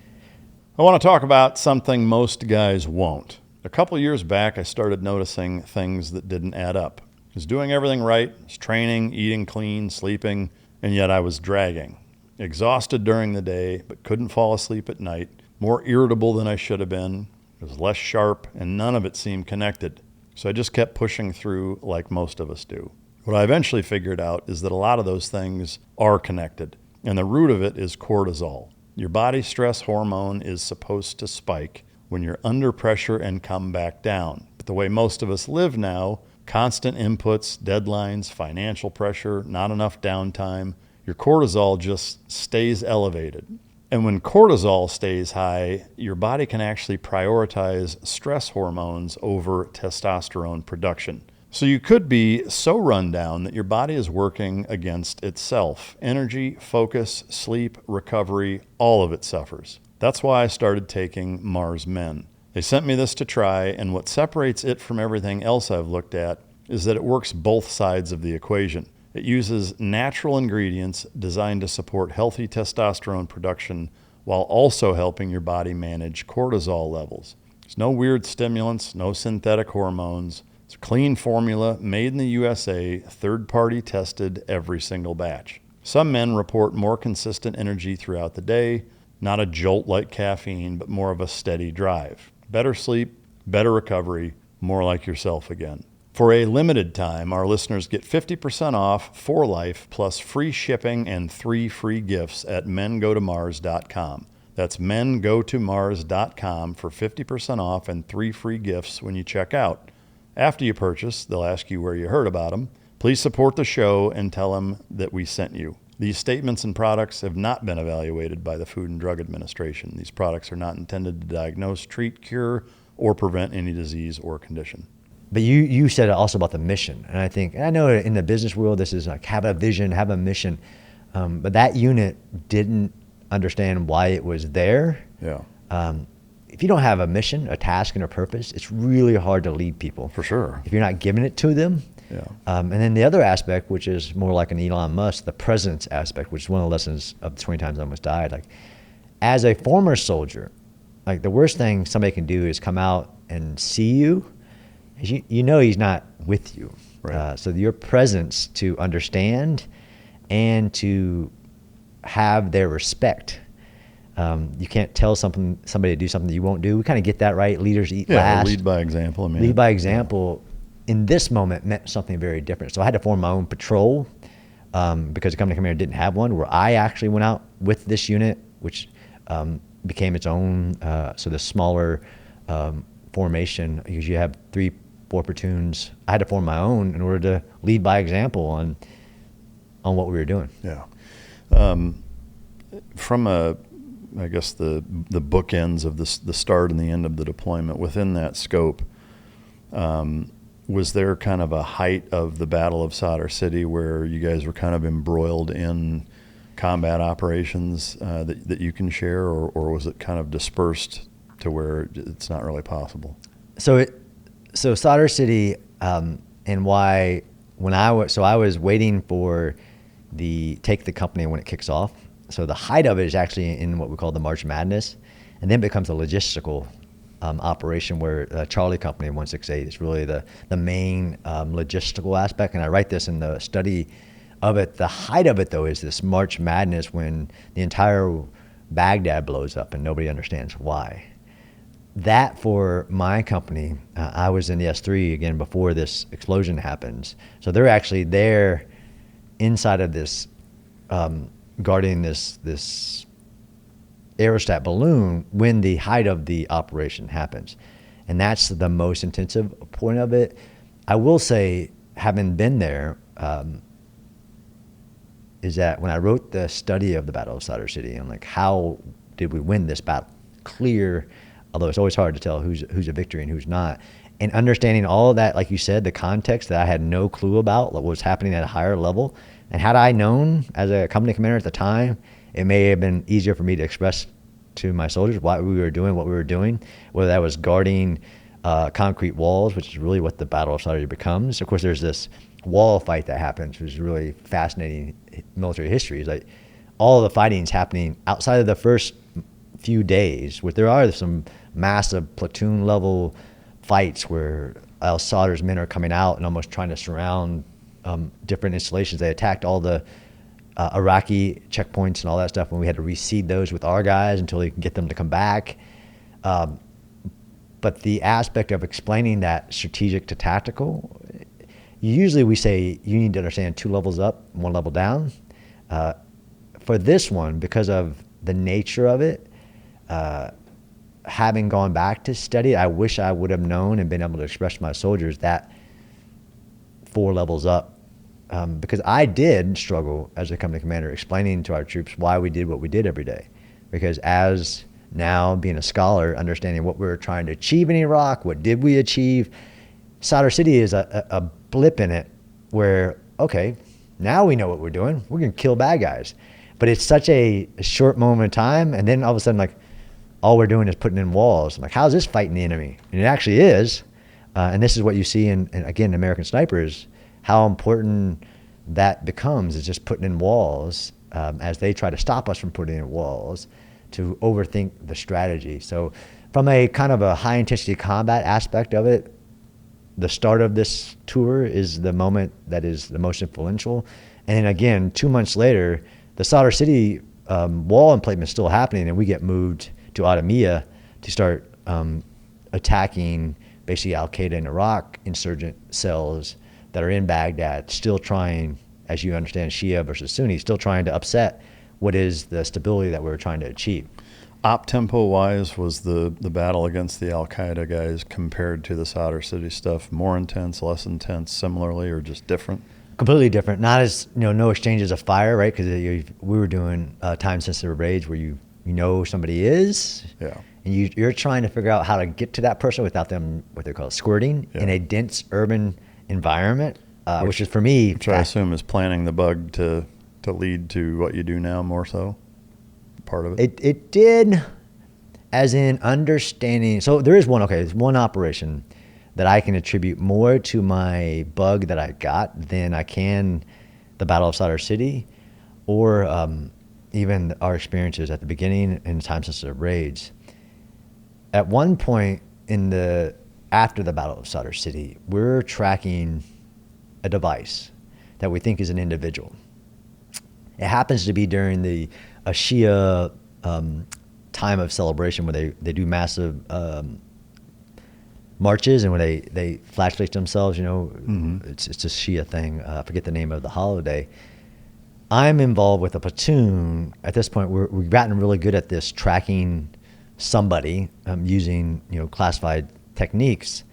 I want to talk about something most guys won't. A couple years back, I started noticing things that didn't add up. I was doing everything right, I was training, eating clean, sleeping, and yet I was dragging. Exhausted during the day, but couldn't fall asleep at night. More irritable than I should have been. It was less sharp, and none of it seemed connected. So I just kept pushing through like most of us do. What I eventually figured out is that a lot of those things are connected, and the root of it is cortisol. Your body stress hormone is supposed to spike when you're under pressure and come back down. But the way most of us live now, constant inputs, deadlines, financial pressure, not enough downtime, your cortisol just stays elevated. And when cortisol stays high, your body can actually prioritize stress hormones over testosterone production. So you could be so run down that your body is working against itself. Energy, focus, sleep, recovery, all of it suffers. That's why I started taking Mars Men. They sent me this to try, and what separates it from everything else I've looked at is that it works both sides of the equation. It uses natural ingredients designed to support healthy testosterone production while also helping your body manage cortisol levels. There's no weird stimulants, no synthetic hormones. It's a clean formula made in the USA, third-party tested every single batch. Some men report more consistent energy throughout the day, not a jolt like caffeine, but more of a steady drive. Better sleep, better recovery, more like yourself again. For a limited time, our listeners get 50% off for life, plus free shipping and 3 free gifts at mengotomars.com. That's mengotomars.com for 50% off and 3 free gifts when you check out. After you purchase, they'll ask you where you heard about them. Please support the show and tell them that we sent you. These statements and products have not been evaluated by the Food and Drug Administration. These products are not intended to diagnose, treat, cure, or prevent any disease or condition. But you said also about the mission. And I know in the business world, this is like have a vision, have a mission. But that unit didn't understand why it was there. Yeah. If you don't have a mission, a task, and a purpose, it's really hard to lead people. For sure. If you're not giving it to them. Yeah. And then the other aspect, which is more like an Elon Musk, the presence aspect, which is one of the lessons of 20 Times I Almost Died. Like, as a former soldier, like the worst thing somebody can do is come out and see you. You know he's not with you. Right. So your presence to understand and to have their respect. You can't tell somebody to do something that you won't do. We kind of get that right. Leaders eat last. Lead by example. Lead by example. In this moment meant something very different. So I had to form my own patrol because the company commander didn't have one, where I actually went out with this unit, which became its own, so the smaller formation, because you have 3-4 platoons. I had to form my own in order to lead by example on what we were doing. Yeah. From I guess the bookends of the start and the end of the deployment, within that scope, was there kind of a height of the Battle of Sadr City where you guys were kind of embroiled in combat operations that you can share, or was it kind of dispersed to where it's not really possible? So Sadr City, and why I was waiting for take the company when it kicks off. So the height of it is actually in what we call the March Madness, and then it becomes a logistical operation where Charlie Company 168 is really the main logistical aspect. And I write this in the study of it. The height of it, though, is this March Madness when the entire Baghdad blows up and nobody understands why. That, for my company, I was in the S3 again before this explosion happens. So they're actually there inside of this, guarding this aerostat balloon when the height of the operation happens. And that's the most intensive point of it. I will say, having been there, is that when I wrote the study of the Battle of Sadr City, I'm like, how did we win this battle? Clear, although it's always hard to tell who's a victory and who's not. And understanding all of that, like you said, the context that I had no clue about what was happening at a higher level. And had I known as a company commander at the time, it may have been easier for me to express to my soldiers why we were doing what we were doing, whether that was guarding concrete walls, which is really what the Battle of Sadr becomes. Of course, there's this wall fight that happens, which is really fascinating military history. It's like all the fighting's happening outside of the first few days, where there are some massive platoon level fights where al-Sadr's men are coming out and almost trying to surround different installations. They attacked all the Iraqi checkpoints and all that stuff, and we had to reseed those with our guys until they can get them to come back. But the aspect of explaining that strategic to tactical, usually we say you need to understand 2 levels up, 1 level down. For this one, because of the nature of it, having gone back to study, I wish I would have known and been able to express to my soldiers that 4 levels up. Because I did struggle as a company commander explaining to our troops why we did what we did every day. Because as now being a scholar, understanding what we were trying to achieve in Iraq, what did we achieve, Sadr City is a blip in it where, okay, now we know what we're doing. We're going to kill bad guys. But it's such a short moment in time, and then all of a sudden, like, all we're doing is putting in walls. I'm like, how's this fighting the enemy? And it actually is. And this is what you see in again, American Snipers, how important that becomes is just putting in walls as they try to stop us from putting in walls to overthink the strategy. So from a kind of a high intensity combat aspect of it, the start of this tour is the moment that is the most influential. And then again, 2 months later, the Sadr City wall emplacement is still happening, and we get moved to Adamiyah to start attacking basically Al-Qaeda in Iraq insurgent cells that are in Baghdad, still trying, as you understand, Shia versus Sunni, still trying to upset what is the stability that we're trying to achieve. Op tempo wise, was the battle against the Al-Qaeda guys compared to the Sadr City stuff more intense, less intense, similarly, or just different? Completely different. Not as, no exchanges of fire, right? Because we were doing time-sensitive raids where you know somebody is, yeah, and you're trying to figure out how to get to that person without them, what they call squirting, in a dense urban environment, which is for me, which I assume is planning the bug to lead to what you do now more so. Part of it. It did, as in understanding. So there is there's one operation that I can attribute more to my bug that I got than I can the Battle of Sadr City, or even our experiences at the beginning in time-sensitive raids. At one point after the Battle of Sadr City, we're tracking a device that we think is an individual. It happens to be during a Shia time of celebration where they do massive marches, and when they flashlight themselves, it's a Shia thing. I forget the name of the holiday. I'm involved with a platoon. At this point, we've gotten really good at this, tracking somebody using classified techniques,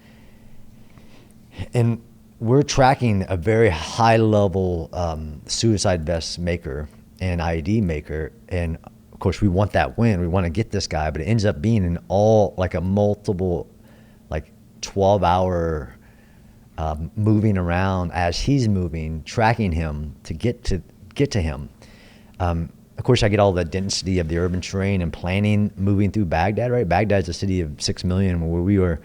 and we're tracking a very high level suicide vest maker and IED maker, and of course we want that win. We want to get this guy, but it ends up being a multiple 12-hour moving around as he's moving, tracking him to get to him. Of course, I get all the density of the urban terrain and planning moving through Baghdad, right? Baghdad's a city of 6 million, where we were,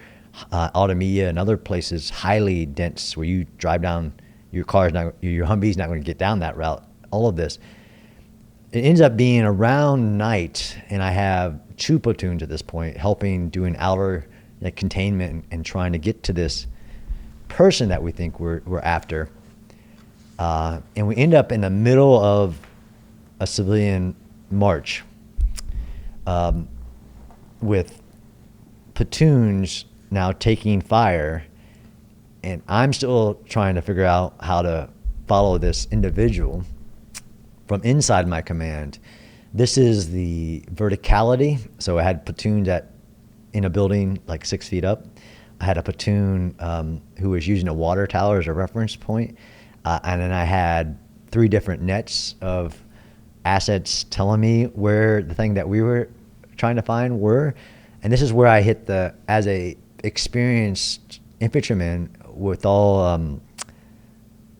Adamiyah and other places, highly dense, where you drive down, your Humvee's not going to get down that route all of this. It ends up being around night, and I have 2 platoons at this point helping doing outer containment and trying to get to this person that we think we're after. And we end up in the middle of a civilian march with platoons now taking fire, and I'm still trying to figure out how to follow this individual from inside my command. This is the verticality. So I had platoons in a building like 6 feet up. I had a platoon who was using a water tower as a reference point. And then I had 3 different nets of assets telling me where the thing that we were trying to find were. And this is where I hit as a experienced infantryman with all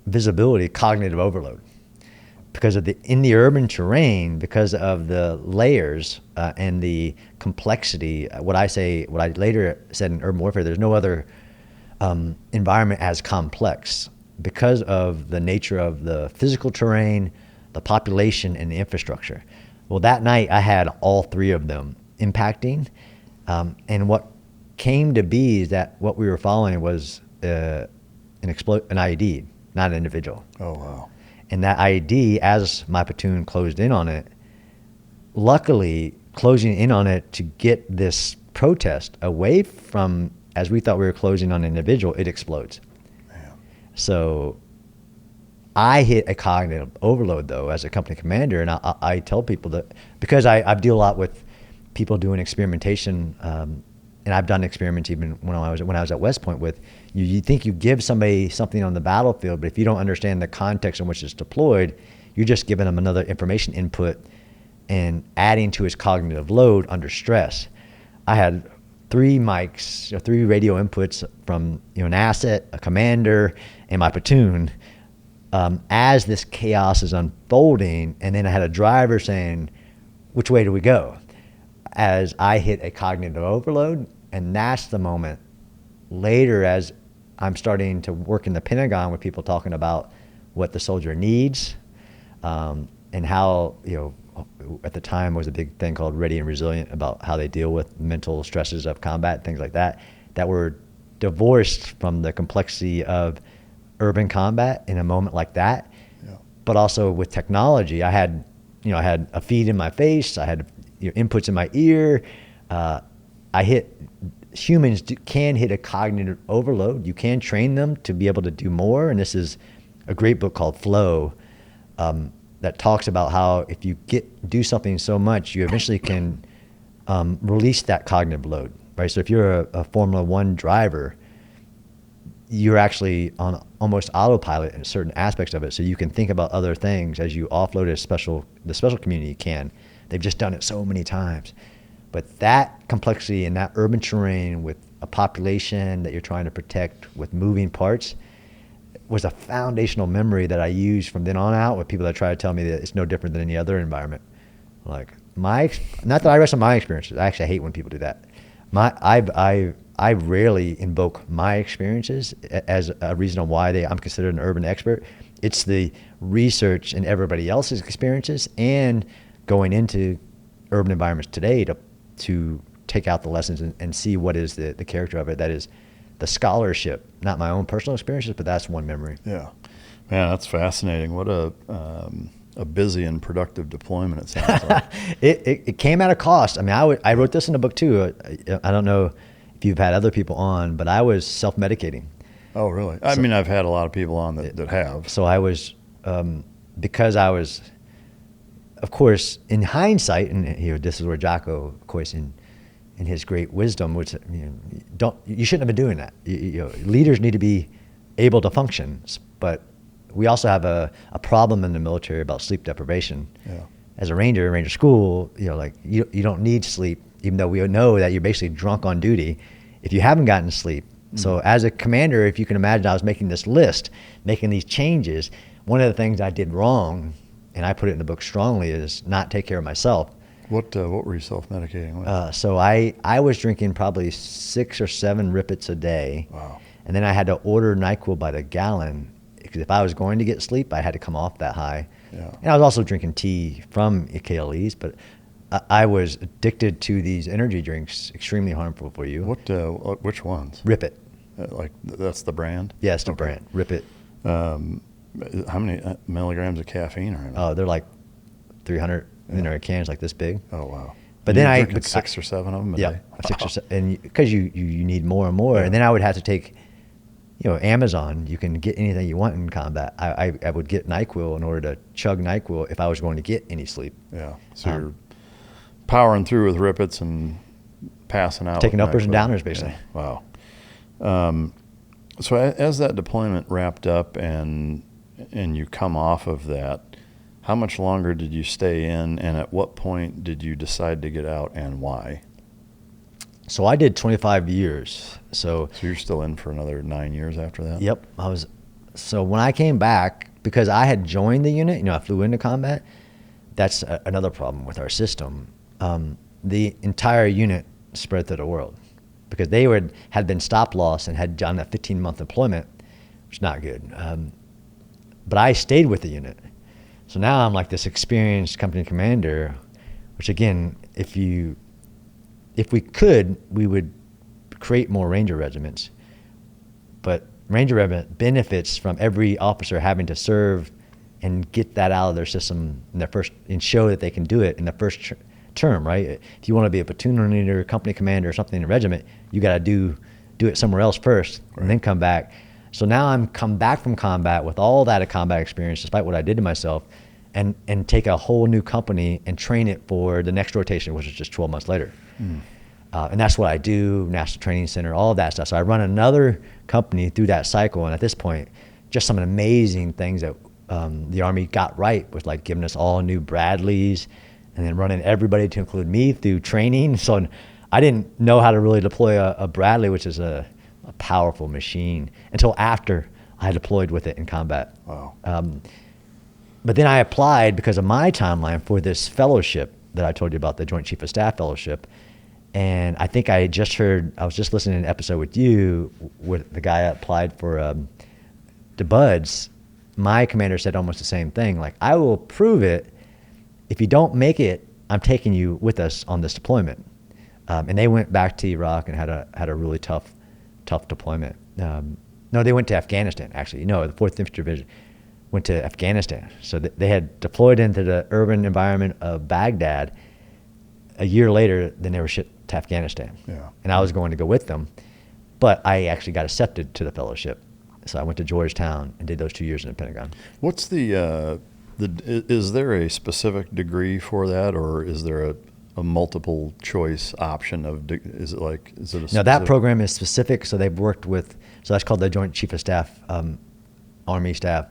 visibility, cognitive overload. Because in the urban terrain, because of the layers and the complexity, what I later said in urban warfare, there's no other environment as complex because of the nature of the physical terrain, the population, and the infrastructure. Well, that night I had all 3 of them impacting, and what came to be is that what we were following was an IED, not an individual. Oh, wow. And that IED, as my platoon closed in on it, luckily closing in on it to get this protest away from, as we thought we were closing on an individual, it explodes. Man. So I hit a cognitive overload, though, as a company commander. And I tell people that, because I deal a lot with people doing experimentation, and I've done experiments even when I was at West Point with, you think you give somebody something on the battlefield, but if you don't understand the context in which it's deployed, you're just giving them another information input and adding to his cognitive load under stress. I had 3 mics, 3 radio inputs from an asset, a commander, and my platoon as this chaos is unfolding. And then I had a driver saying, which way do we go? As I hit a cognitive overload. And that's the moment later, as I'm starting to work in the Pentagon with people talking about what the soldier needs, and how, at the time was a big thing called Ready and Resilient, about how they deal with mental stresses of combat, things like that were divorced from the complexity of urban combat in a moment like that. Yeah. But also with technology, I had a feed in my face, I had inputs in my ear. Humans can hit a cognitive overload. You can train them to be able to do more. And this is a great book called Flaw that talks about how if you do something so much, you eventually can release that cognitive load, right? So if you're a Formula One driver, you're actually on almost autopilot in certain aspects of it. So you can think about other things as you offload the special community can. They've just done it so many times. But that complexity in that urban terrain with a population that you're trying to protect with moving parts was a foundational memory that I use from then on out with people that try to tell me that it's no different than any other environment. Like not that I rest on my experiences. I actually hate when people do that. I rarely invoke my experiences as a reason why I'm considered an urban expert. It's the research and everybody else's experiences and going into urban environments today to take out the lessons and see what is the character of it. That is the scholarship, not my own personal experiences, but that's one memory. Yeah, man, that's fascinating. What a busy and productive deployment it sounds like. It came at a cost. I mean, I wrote this in a book too. I don't know if you've had other people on, but I was self-medicating. Oh, really? I mean, I've had a lot of people on that have. So I was, because I was, of course, in hindsight, and this is where Jocko, of course, in his great wisdom, which you shouldn't have been doing that. Leaders need to be able to function, but we also have a problem in the military about sleep deprivation. Yeah. As a ranger school, you don't need sleep, even though we know that you're basically drunk on duty if you haven't gotten sleep. Mm-hmm. So as a commander, if you can imagine, I was making this list, making these changes. One of the things I did wrong, and I put it in the book strongly, is not take care of myself. What were you self-medicating with? So I was drinking probably 6 or 7 Rippets a day. Wow. And then I had to order NyQuil by the gallon, because if I was going to get sleep, I had to come off that high. Yeah. And I was also drinking tea from KLEs, but I was addicted to these energy drinks, extremely harmful for you. Which ones? Rip It. Like that's the brand? Yeah, it's the brand. Rip It. How many milligrams of caffeine are in it? Oh, they're like 300 cans like this big. Oh, wow. But then I drinking 6 or 7 of them a yeah, day? 6 or 7, and because you need more and more, and then I would have to take, Amazon. You can get anything you want in combat. I would get NyQuil in order to chug NyQuil if I was going to get any sleep. Yeah, so you're powering through with Rip Its and passing out. Taking with uppers and NyQuil. downers, basically. Yeah. Wow. So as that deployment wrapped up and you come off of that, how much longer did you stay in, and at what point did you decide to get out, and why? So I did 25 years. So you're still in for another 9 years after that? Yep. So when I came back, because I had joined the unit, I flew into combat, that's another problem with our system. The entire unit spread through the world because they had been stop loss and had done a 15-month deployment, which is not good. But I stayed with the unit. So now I'm like this experienced company commander, which again, if we could, we would create more Ranger regiments. But Ranger regiment benefits from every officer having to serve and get that out of their system in their first, and show that they can do it in the first term, right? If you want to be a platoon leader, company commander, or something in a regiment, you got to do it somewhere else first, right, and then come back. So now I'm come back from combat with all that combat experience, despite what I did to myself, and take a whole new company and train it for the next rotation, which is just 12 months later. And that's what I do, National Training Center, all of that stuff. So I run another company through that cycle. And at this point, just some amazing things that the Army got right was like giving us all new Bradleys and then running everybody to include me through training. So I didn't know how to really deploy a Bradley, which is a powerful machine, until after I deployed with it in combat. Wow. But then I applied because of my timeline for this fellowship that I told you about, the Joint Chief of Staff Fellowship. And I think I was just listening to an episode with you with the guy applied for the Buds. My commander said almost the same thing. Like, I will prove it. If you don't make it, I'm taking you with us on this deployment. And they went back to Iraq and had a really tough deployment. No, they went to Afghanistan, actually. The 4th Infantry Division went to Afghanistan. So they had deployed into the urban environment of Baghdad. A year later, then they were shipped to Afghanistan. Yeah. And I was going to go with them, but I actually got accepted to the fellowship. So I went to Georgetown and did those 2 years in the Pentagon. What's is there a specific degree for that, or is there a multiple choice option is it a specific? No, that program is specific. So they've worked with, so that's called the Joint Chief of Staff, Army Staff,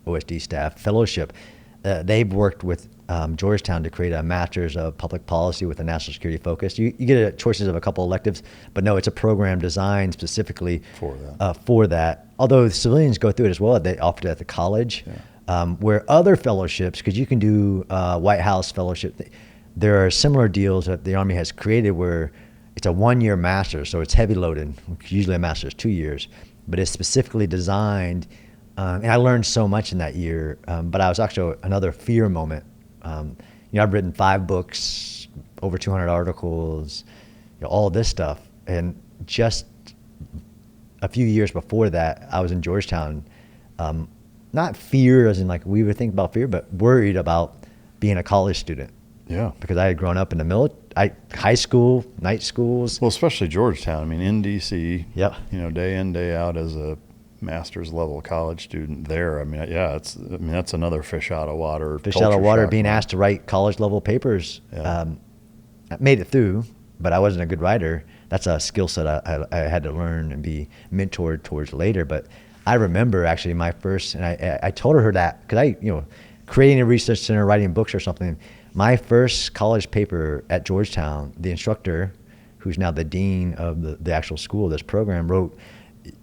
OSD Staff Fellowship. They've worked with Georgetown to create a Master's of Public Policy with a national security focus. You get choices of a couple electives, but no, it's a program designed specifically for that. Although civilians go through it as well, they offer it at the college. Yeah. Where other fellowships, because you can do White House Fellowship, there are similar deals that the Army has created where it's a 1-year master's, so it's heavy loaded. Usually a master's 2 years, but it's specifically designed. And I learned so much in that year, but I was actually another fear moment. I've written 5 books, over 200 articles, all this stuff. And just a few years before that, I was in Georgetown. Not fear as in like we would think about fear, but worried about being a college student. Yeah. Because I had grown up in the military, high school, night schools. Well, especially Georgetown. I mean, in D.C., yep. Day in, day out as a master's level college student there. I mean, yeah, that's another fish out of water. Fish out of water, being asked to write college level papers. Yeah. I made it through, but I wasn't a good writer. That's a skill set I had to learn and be mentored towards later. But I remember actually my first, and I told her that because creating a research center, writing books or something. My first college paper at Georgetown, the instructor, who's now the dean of the actual school, this program, wrote,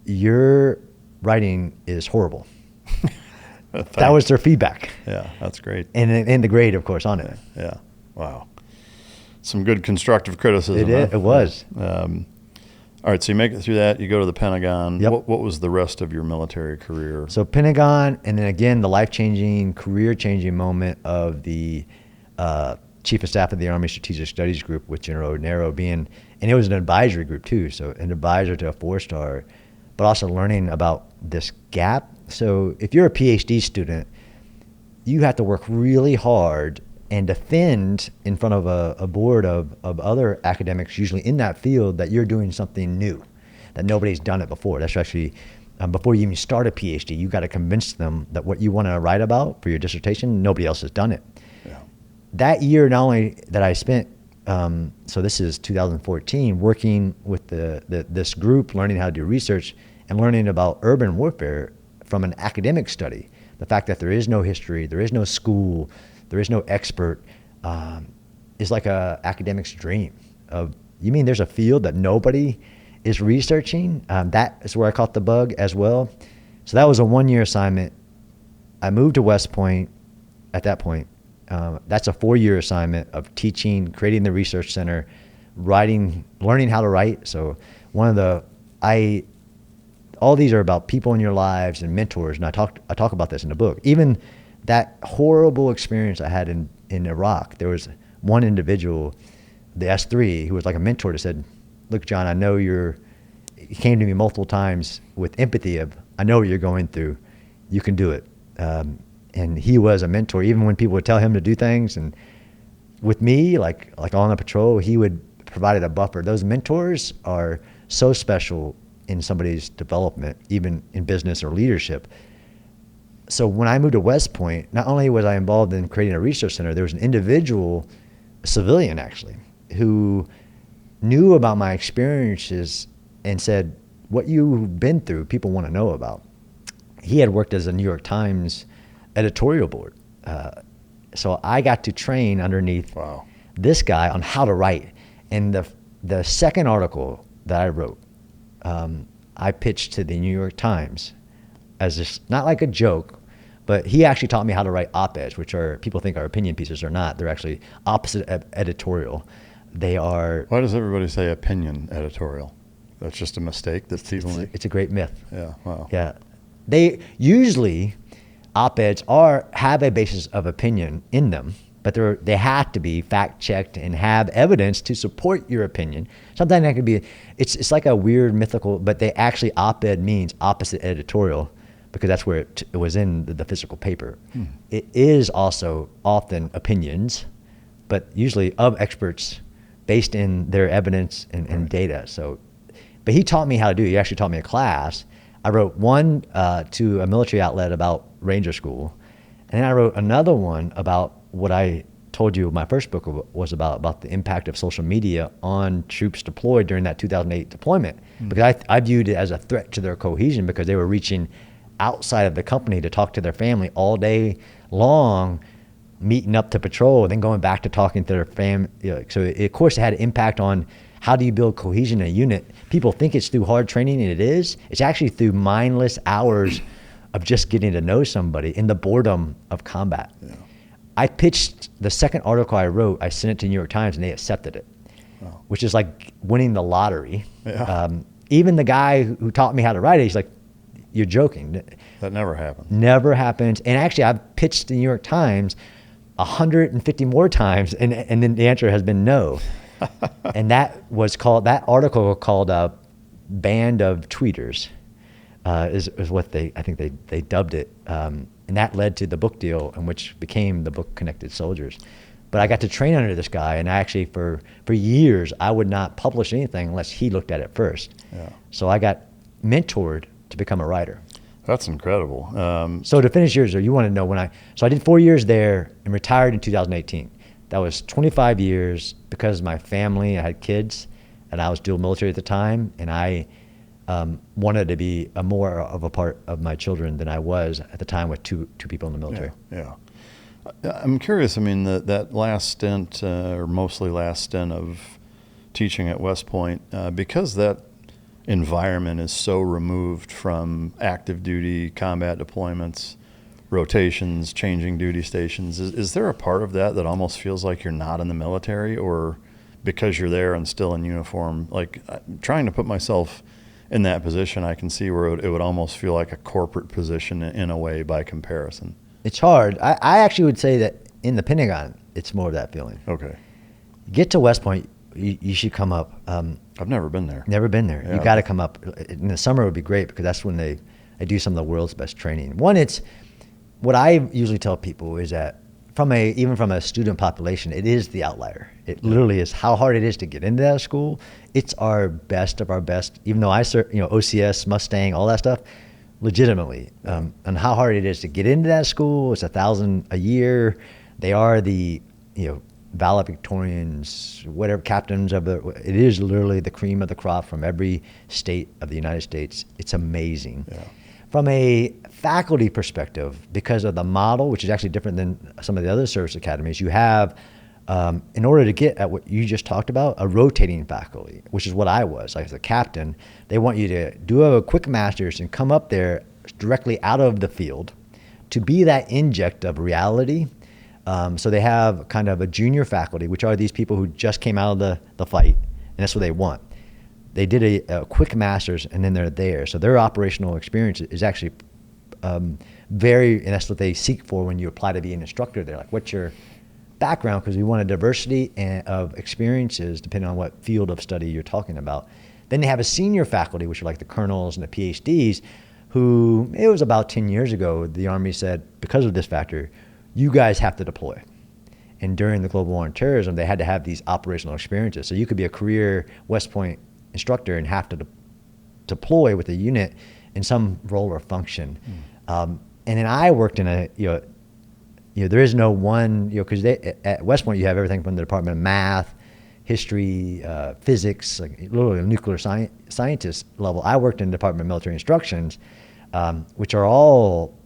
"Your writing is horrible." That was their feedback. Yeah, that's great. And the grade, of course, on it. Yeah. Wow. Some good constructive criticism. It was. All right, so you make it through that. You go to the Pentagon. Yep. What was the rest of your military career? So Pentagon, and then again, the life-changing, career-changing moment of the Chief of Staff of the Army Strategic Studies Group with General Nero being, and it was an advisory group too, so an advisor to a 4-star, but also learning about this gap. So if you're a PhD student, you have to work really hard and defend in front of a board of other academics, usually in that field, that you're doing something new, that nobody's done it before. That's actually, before you even start a PhD, you got to convince them that what you want to write about for your dissertation, nobody else has done it. Yeah. That year, not only that I spent, so this is 2014, working with this group, learning how to do research and learning about urban warfare from an academic study. The fact that there is no history, there is no school, there is no expert, is like a academic's dream. You mean there's a field that nobody is researching? That is where I caught the bug as well. So that was a 1-year assignment. I moved to West Point at that point. That's a 4-year assignment of teaching, creating the research center, writing, learning how to write. So all these are about people in your lives and mentors, and I talk about this in the book. Even that horrible experience I had in Iraq, there was one individual, the S3, who was like a mentor, that said, "Look, John, I know he came to me multiple times with empathy of, I know what you're going through, you can do it." And he was a mentor, even when people would tell him to do things. And with me, like on the patrol, he would provide a buffer. Those mentors are so special in somebody's development, even in business or leadership. So when I moved to West Point, not only was I involved in creating a research center, there was an individual, a civilian actually, who knew about my experiences and said, "What you've been through, people want to know about." He had worked as a New York Times editorial board. So I got to train underneath this guy on how to write. And the second article that I wrote, I pitched to the New York Times as this, not like a joke, but he actually taught me how to write op-eds, which are, people think are opinion pieces. They're not. They're actually opposite editorial. They are. Why does everybody say opinion editorial? That's just a mistake that people make? It's a great myth. Yeah, wow. Yeah. They usually, op-eds have a basis of opinion in them, but they have to be fact-checked and have evidence to support your opinion. Sometimes that could be, it's like a weird mythical, but they actually, op-ed means opposite editorial, because that's where it was in the physical paper. It is also often opinions, but usually of experts based in their evidence and data. So, but he taught me how to do it. He actually taught me a class. I wrote one to a military outlet about Ranger School, and then I wrote another one about what I told you my first book was about the impact of social media on troops deployed during that 2008 deployment. Because I viewed it as a threat to their cohesion, because they were reaching outside of the company to talk to their family all day long, meeting up to patrol, and then going back to talking to their family. So it, of course, it had an impact on how do you build cohesion in a unit. People think it's through hard training, and it is. It's actually through mindless hours of just getting to know somebody in the boredom of combat. Yeah. I pitched the second article I wrote, I sent it to New York Times, and they accepted it, which is like winning the lottery. Yeah. Even the guy who taught me how to write it, he's like, "You're joking." That never happened. Never happened. And actually, I've pitched the New York Times 150 more times, and then the answer has been no. And that article called Band of Tweeters is what I think they dubbed it. And that led to the book deal, in which became the book Connected Soldiers. But I got to train under this guy, and actually for years, I would not publish anything unless he looked at it first. Yeah. So I got mentored to become a writer. That's incredible. So to finish yours, you want to know so I did 4 years there and retired in 2018. That was 25 years because of my family. I had kids, and I was dual military at the time, and I wanted to be more of a part of my children than I was at the time with two people in the military. Yeah. I'm curious, I mean, that last stint, or mostly last stint of teaching at West Point, because that environment is so removed from active duty, combat deployments, rotations, changing duty stations, is there a part of that almost feels like you're not in the military, or because you're there and still in uniform. Like, trying to put myself in that position, I can see where it would almost feel like a corporate position in a way by comparison. It's hard. I actually would say that in the Pentagon, it's more of that feeling. Okay. Get to West Point, you should come up. I've never been there. Never been there. Yeah. You got to come up. In the summer would be great because that's when they do some of the world's best training. One, it's what I usually tell people is that even from a student population, it is the outlier. It literally is how hard it is to get into that school. It's our best of our best, even though I serve, OCS, Mustang, all that stuff, legitimately, and how hard it is to get into that school. It's $1,000 a year. They are the, valedictorians, whatever, captains it is literally the cream of the crop from every state of the United States. It's amazing. Yeah. From a faculty perspective, because of the model, which is actually different than some of the other service academies, you have, in order to get at what you just talked about, a rotating faculty, which is what I was. Like as a captain, they want you to do a quick master's and come up there directly out of the field to be that inject of reality. So they have kind of a junior faculty, which are these people who just came out of the fight, and that's what they want. They did a quick master's, and then they're there. So their operational experience is actually and that's what they seek for when you apply to be an instructor. They're like, what's your background? Because we want a diversity of experiences depending on what field of study you're talking about. Then they have a senior faculty, which are like the colonels and the PhDs, who, it was about 10 years ago, the Army said, because of this factor, you guys have to deploy. And during the global war on terrorism, they had to have these operational experiences. So you could be a career West Point instructor and have to deploy with a unit in some role or function. And then I worked in there is no one, because at West Point you have everything from the Department of Math, History, Physics, like literally a nuclear scientist level. I worked in the Department of Military Instructions, which are all,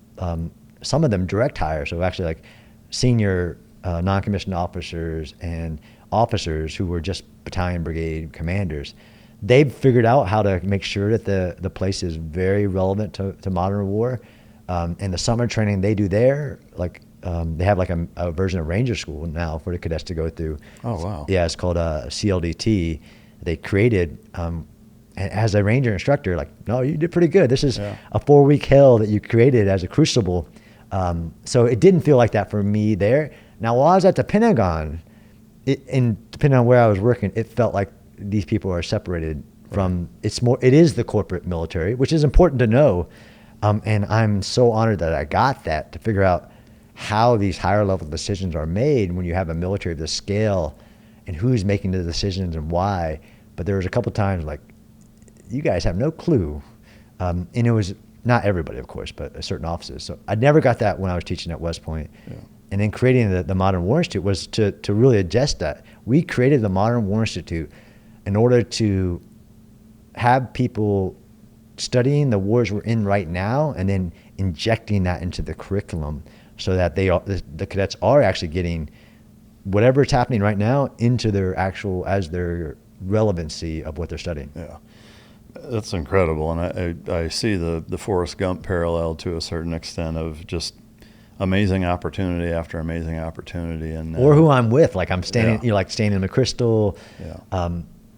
some of them direct hire. So actually like senior non-commissioned officers and officers who were just battalion brigade commanders. They've figured out how to make sure that the place is very relevant to modern war. And the summer training they do there, like they have like a version of Ranger School now for the cadets to go through. Oh, wow. Yeah, it's called CLDT. They created, as a Ranger instructor, like, no, you did pretty good. This is a 4-week hell that you created as a crucible. So it didn't feel like that for me there. Now, while I was at the Pentagon, and depending on where I was working, it felt like these people are separated from, it is the corporate military, which is important to know. And I'm so honored that I got that to figure out how these higher level decisions are made when you have a military of this scale and who's making the decisions and why. But there was a couple times like, you guys have no clue. And it was not everybody, of course, but certain offices. So I never got that when I was teaching at West Point. Yeah. And then creating the Modern War Institute was to really adjust that. We created the Modern War Institute in order to have people studying the wars we're in right now and then injecting that into the curriculum so that the cadets are actually getting whatever is happening right now into their relevancy of what they're studying. Yeah. That's incredible. And I see the Forrest Gump parallel to a certain extent of just amazing opportunity after amazing opportunity. And or who I'm with, like I'm standing, like standing in McChrystal,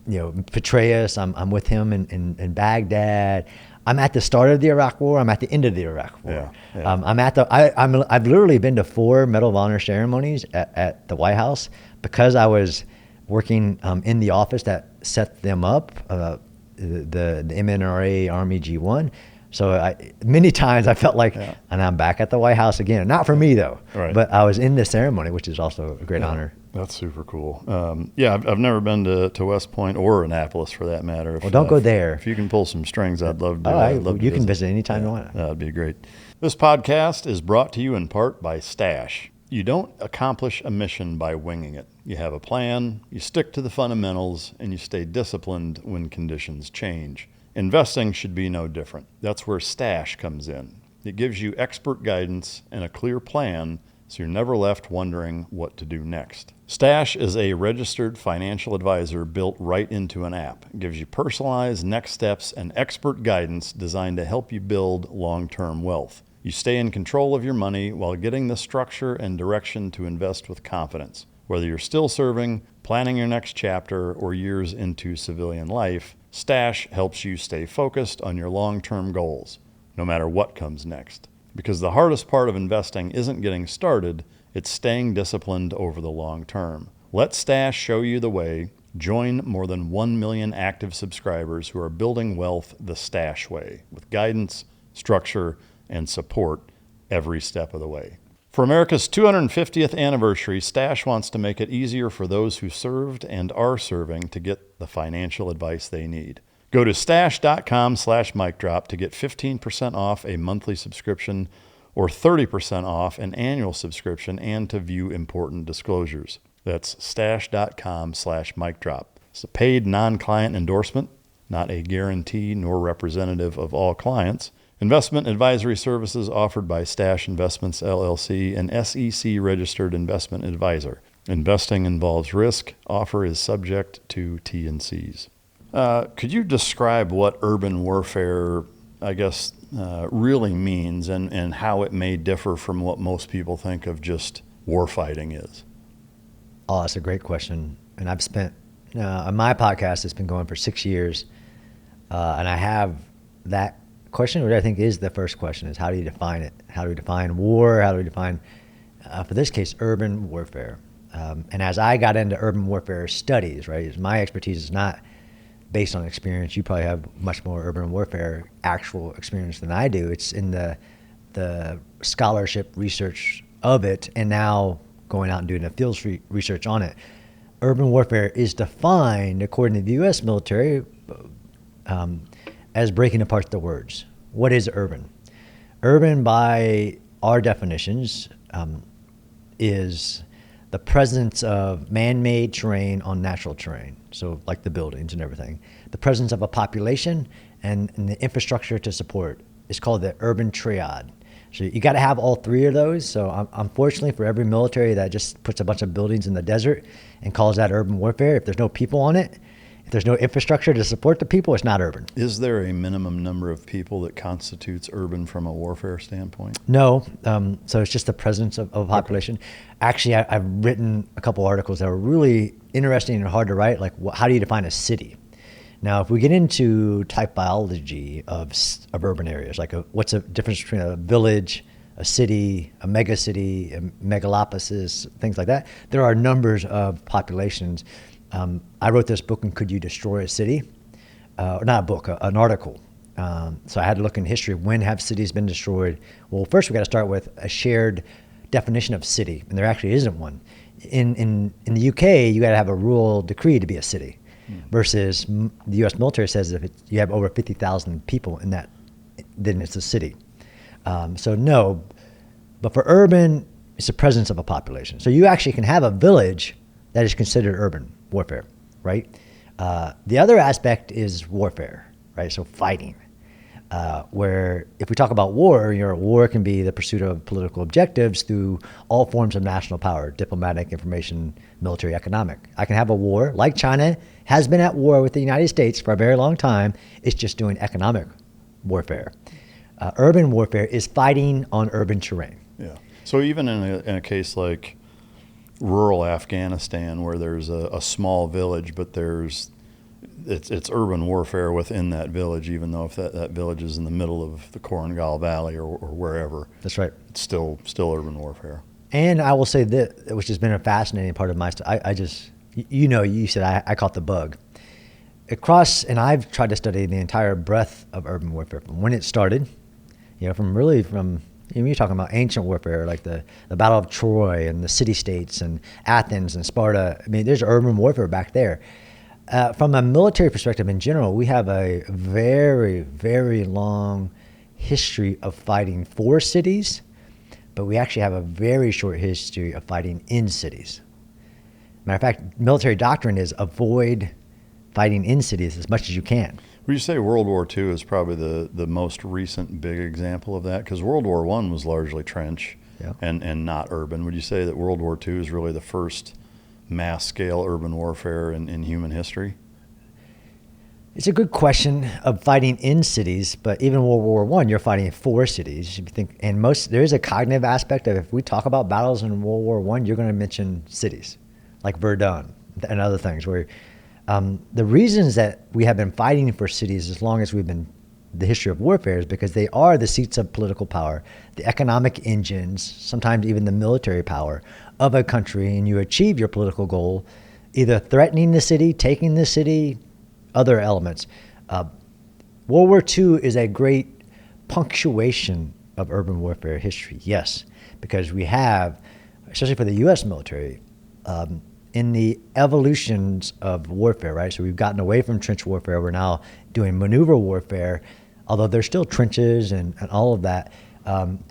Petraeus, I'm with him in Baghdad. I'm at the start of the Iraq War. I'm at the end of the Iraq War. I've literally been to 4 Medal of Honor ceremonies at the White House because I was working in the office that set them up, the MNRA Army G1. So many times I felt like, and I'm back at the White House again. Not for me though, but I was in the ceremony, which is also a great honor. That's super cool. I've never been to West Point or Annapolis for that matter. Well, don't go there. If you can pull some strings, I'd love to. You can visit anytime you want. That'd be great. This podcast is brought to you in part by Stash. You don't accomplish a mission by winging it. You have a plan, you stick to the fundamentals, and you stay disciplined when conditions change. Investing should be no different. That's where Stash comes in. It gives you expert guidance and a clear plan so you're never left wondering what to do next. Stash is a registered financial advisor built right into an app. It gives you personalized next steps and expert guidance designed to help you build long-term wealth. You stay in control of your money while getting the structure and direction to invest with confidence. Whether you're still serving, planning your next chapter, or years into civilian life, Stash helps you stay focused on your long-term goals, no matter what comes next. Because the hardest part of investing isn't getting started, it's staying disciplined over the long term. Let Stash show you the way. Join more than 1 million active subscribers who are building wealth the Stash way, with guidance, structure, and support every step of the way. For America's 250th anniversary, Stash wants to make it easier for those who served and are serving to get the financial advice they need. Go to stash.com/micdrop to get 15% off a monthly subscription or 30% off an annual subscription and to view important disclosures. That's stash.com/micdrop. It's a paid non-client endorsement, not a guarantee nor representative of all clients. Investment advisory services offered by Stash Investments, LLC, an SEC-registered investment advisor. Investing involves risk. Offer is subject to T&Cs. Could you describe what urban warfare, really means and how it may differ from what most people think of just warfighting is? Oh, that's a great question. And I've spent, on my podcast, it's been going for 6 years. And I have that question, which I think is the first question, is how do you define it? How do we define war? How do we define, for this case, urban warfare? And as I got into urban warfare studies, right, my expertise is not based on experience. You probably have much more urban warfare actual experience than I do. It's in the scholarship research of it, and now going out and doing the field research on it. Urban warfare is defined, according to the U.S. military, as breaking apart the words. What is urban? Urban, by our definitions, is the presence of man-made terrain on natural terrain, so like the buildings and everything. The presence of a population and the infrastructure to support is called the urban triad. So you got to have all three of those. So unfortunately, for every military that just puts a bunch of buildings in the desert and calls that urban warfare, if there's no people on it, if there's no infrastructure to support the people, it's not urban. Is there a minimum number of people that constitutes urban from a warfare standpoint? No. So it's just the presence of a population. Okay. Actually, I've written a couple articles that are really interesting and hard to write, like how do you define a city? Now, if we get into typology of urban areas, like what's the difference between a village, a city, a megacity, a megalopolis, things like that, there are numbers of populations. I wrote this book, and Could You Destroy a City? Not a book, an article. So I had to look in history. When have cities been destroyed? Well, first we got to start with a shared definition of city, and there actually isn't one. In the UK, you got to have a royal decree to be a city, versus the U.S. military says if you have over 50,000 people in that, then it's a city. So no, but for urban, it's the presence of a population. So you actually can have a village that is considered urban warfare, right? The other aspect is warfare, right? So fighting, where if we talk about war, war can be the pursuit of political objectives through all forms of national power, diplomatic, information, military, economic. I can have a war, like China has been at war with the United States for a very long time. It's just doing economic warfare. Urban warfare is fighting on urban terrain. Yeah. So even in a case like rural Afghanistan, where there's a small village, but it's urban warfare within that village, even though if that village is in the middle of the Korengal Valley or wherever. That's right. It's still urban warfare. And I will say that, which has been a fascinating part of my study, you said I caught the bug. And I've tried to study the entire breadth of urban warfare from when it started, from you're talking about ancient warfare, like the Battle of Troy and the city-states and Athens and Sparta. I mean, there's urban warfare back there. From a military perspective in general, we have a very, very long history of fighting for cities, but we actually have a very short history of fighting in cities. Matter of fact, military doctrine is avoid fighting in cities as much as you can. Would you say World War II is probably the most recent big example of that? Because World War I was largely trench and not urban. Would you say that World War II is really the first mass-scale urban warfare in human history? It's a good question of fighting in cities, but even World War I, you're fighting for cities. If you think, and there is a cognitive aspect of if we talk about battles in World War I, you're going to mention cities, like Verdun and other things, where the reasons that we have been fighting for cities as long as we've been the history of warfare is because they are the seats of political power, the economic engines, sometimes even the military power of a country, and you achieve your political goal either threatening the city, taking the city, other elements. World War II is a great punctuation of urban warfare history, yes, because we have, especially for the U.S. military, in the evolutions of warfare, right? So we've gotten away from trench warfare. We're now doing maneuver warfare, although there's still trenches and all of that.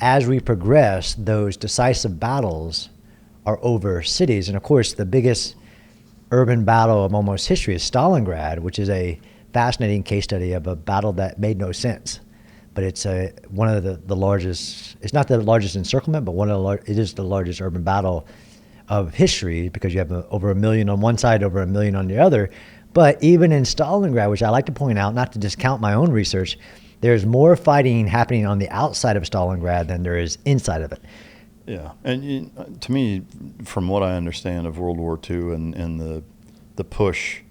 As we progress, those decisive battles are over cities. And of course, the biggest urban battle of almost history is Stalingrad, which is a fascinating case study of a battle that made no sense. But it's one of the largest, it's not the largest encirclement, but it is the largest urban battle of history, because you have over 1 million on one side, over 1 million on the other. But even in Stalingrad, which I like to point out, not to discount my own research, there's more fighting happening on the outside of Stalingrad than there is inside of it. Yeah, and to me, from what I understand of World War II and the push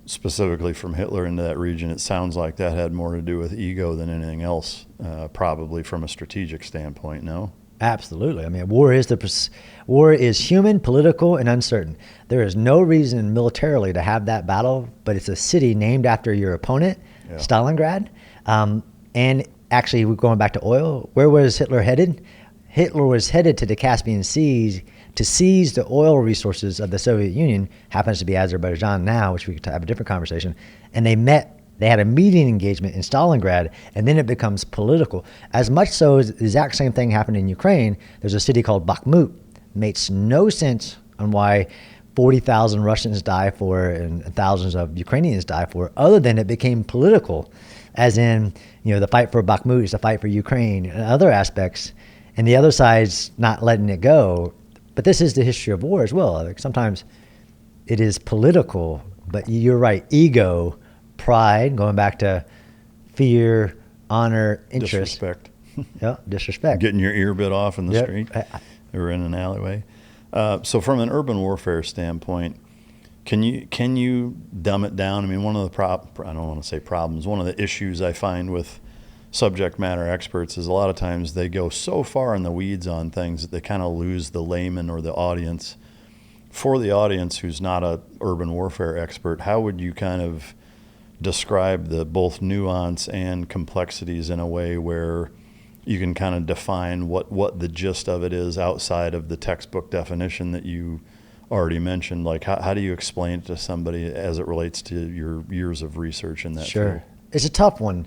specifically from Hitler into that region, it sounds like that had more to do with ego than anything else, probably from a strategic standpoint, no? Absolutely. I mean, war is human, political, and uncertain. There is no reason militarily to have that battle, but it's a city named after your opponent, yeah. Stalingrad. And actually, we're going back to oil. Where was Hitler headed? Hitler was headed to the Caspian Sea to seize the oil resources of the Soviet Union, happens to be Azerbaijan now, which we could have a different conversation. And they had a meeting engagement in Stalingrad, and then it becomes political. As much so as the exact same thing happened in Ukraine. There's a city called Bakhmut. Makes no sense on why 40,000 Russians die for and thousands of Ukrainians die for, other than it became political, as in, the fight for Bakhmut is the fight for Ukraine and other aspects, and the other side's not letting it go. But this is the history of war as well. Like, sometimes it is political, but you're right, ego, pride, going back to fear, honor, interest. Disrespect. Yeah, disrespect. Getting your ear bit off in the street or in an alleyway. So from an urban warfare standpoint, can you dumb it down? I mean, one of the I don't want to say problems, one of the issues I find with subject matter experts is a lot of times they go so far in the weeds on things that they kind of lose the layman or the audience. For the audience who's not a urban warfare expert, how would you kind of describe the both nuance and complexities in a way where you can kind of define what the gist of it is outside of the textbook definition that you already mentioned? Like, how do you explain it to somebody as it relates to your years of research in that field? It's a tough one.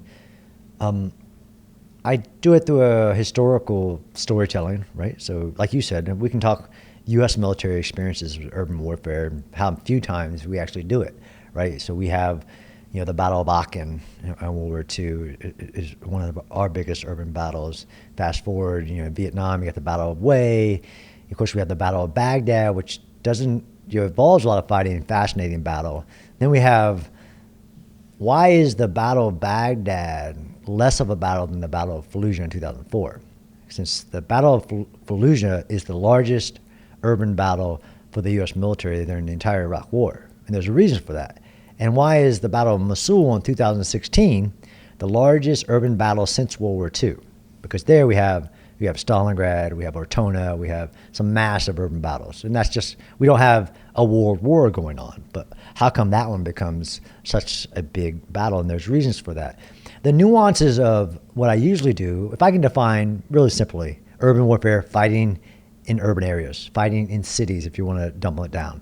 I do it through a historical storytelling, right? So like you said, we can talk U.S. military experiences with urban warfare, how few times we actually do it, right? So we have, the Battle of Aachen in World War II is one of our biggest urban battles. Fast forward, Vietnam, you got the Battle of Hue. Of course, we have the Battle of Baghdad, which doesn't, involves a lot of fighting, fascinating battle. Then we have, why is the Battle of Baghdad less of a battle than the Battle of Fallujah in 2004? Since the Battle of Fallujah is the largest urban battle for the U.S. military during the entire Iraq War. And there's a reason for that. And why is the Battle of Mosul in 2016 the largest urban battle since World War II? Because there we have Stalingrad, we have Ortona, we have some massive urban battles. And that's just, we don't have a world war going on. But how come that one becomes such a big battle? And there's reasons for that. The nuances of what I usually do, if I can define really simply, urban warfare, fighting in urban areas, fighting in cities, if you want to dumb it down,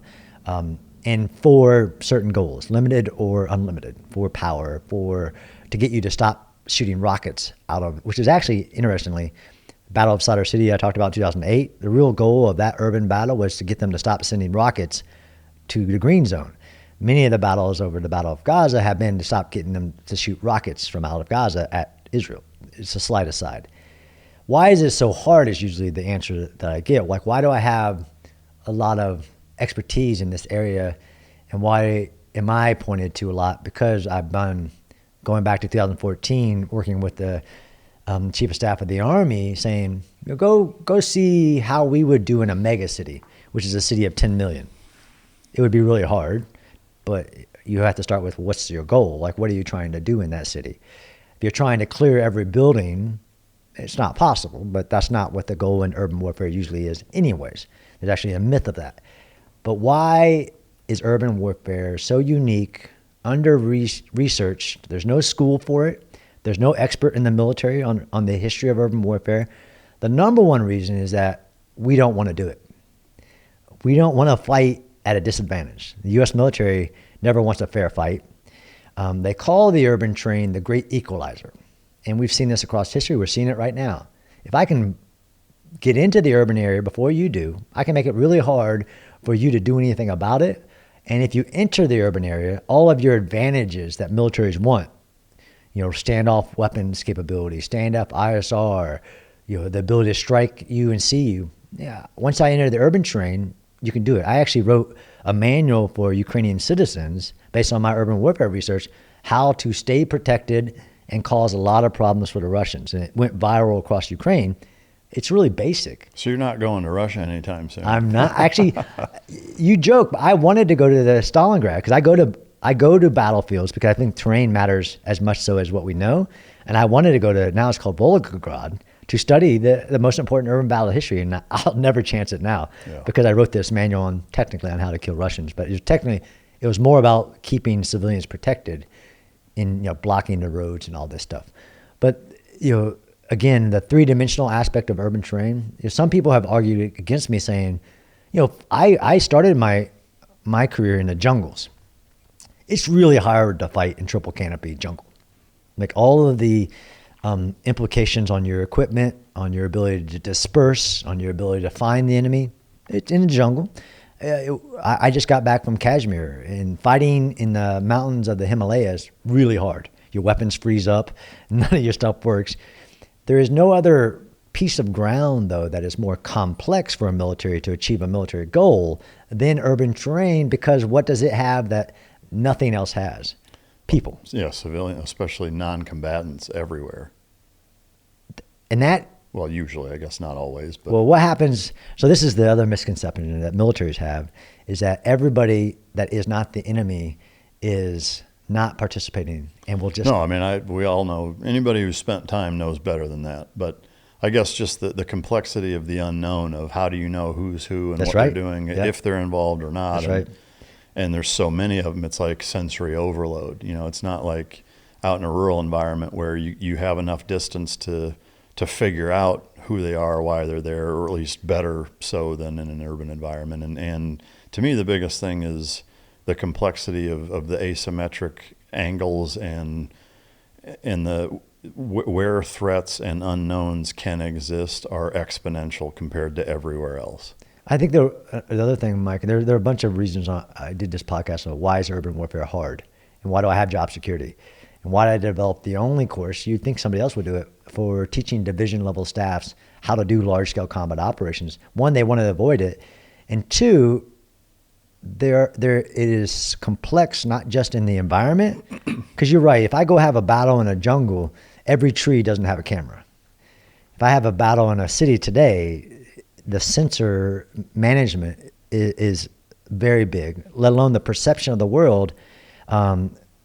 and for certain goals, limited or unlimited, for power, to get you to stop shooting rockets out of, which is actually, interestingly, Battle of Sadr City I talked about in 2008. The real goal of that urban battle was to get them to stop sending rockets to the green zone. Many of the battles over the Battle of Gaza have been to stop getting them to shoot rockets from out of Gaza at Israel. It's a slight aside. Why is it so hard is usually the answer that I get. Like, why do I have a lot of expertise in this area, and why am I pointed to a lot? Because I've been going back to 2014 working with the chief of staff of the Army, saying, go see how we would do in a mega city, which is a city of 10 million. it would be really hard, but you have to start with what's your goal? Like, what are you trying to do in that city? If you're trying to clear every building, it's not possible, but that's not what the goal in urban warfare usually is anyways. There's actually a myth of that. But why is urban warfare so unique, under-researched? There's no school for it. There's no expert in the military on the history of urban warfare. The number one reason is that we don't want to do it. We don't want to fight at a disadvantage. The U.S. military never wants a fair fight. They call the urban terrain the great equalizer. And we've seen this across history. We're seeing it right now. If I can get into the urban area before you do, I can make it really hard for you to do anything about it. And if you enter the urban area, all of your advantages that militaries want, standoff weapons capability, stand-up ISR, the ability to strike you and see you. Yeah, once I enter the urban terrain, you can do it. I actually wrote a manual for Ukrainian citizens based on my urban warfare research, how to stay protected and cause a lot of problems for the Russians. And it went viral across Ukraine. It's really basic. So you're not going to Russia anytime soon? I'm not. Actually, you joke, but I wanted to go to the Stalingrad because I go to battlefields because I think terrain matters as much so as what we know. And I wanted to go to, now it's called Volgograd, to study the most important urban battle history. And I'll never chance it now because I wrote this manual technically on how to kill Russians. But it was more about keeping civilians protected in blocking the roads and all this stuff. But again, the three-dimensional aspect of urban terrain, some people have argued against me saying, I started my career in the jungles. It's really hard to fight in triple canopy jungle. Like all of the implications on your equipment, on your ability to disperse, on your ability to find the enemy, it's in the jungle. I just got back from Kashmir, and fighting in the mountains of the Himalayas really hard. Your weapons freeze up, none of your stuff works. There is no other piece of ground, though, that is more complex for a military to achieve a military goal than urban terrain, because what does it have that nothing else has? People. Yeah, civilian, especially non-combatants everywhere. And that... Well, usually, I guess not always. But. Well, what happens... So this is the other misconception that militaries have, is that everybody that is not the enemy is not participating and will just... No, I mean, we all know, anybody who's spent time knows better than that. But I guess just the complexity of the unknown of how do you know who's who and That's what right. they're doing, Yep. if they're involved or not. That's right. And there's so many of them, it's like sensory overload. It's not like out in a rural environment where you have enough distance to figure out who they are, why they're there, or at least better so than in an urban environment. And to me, the biggest thing is the complexity of the asymmetric angles and the where threats and unknowns can exist are exponential compared to everywhere else. I think the other thing, Mike, there are a bunch of reasons I did this podcast on why is urban warfare hard, and why do I have job security, and why did I develop the only course, you'd think somebody else would do it, for teaching division level staffs how to do large scale combat operations. One, they want to avoid it, and two, it is complex not just in the environment, because you're right. If I go have a battle in a jungle, every tree doesn't have a camera. If I have a battle in a city today, the sensor management is very big, let alone the perception of the world.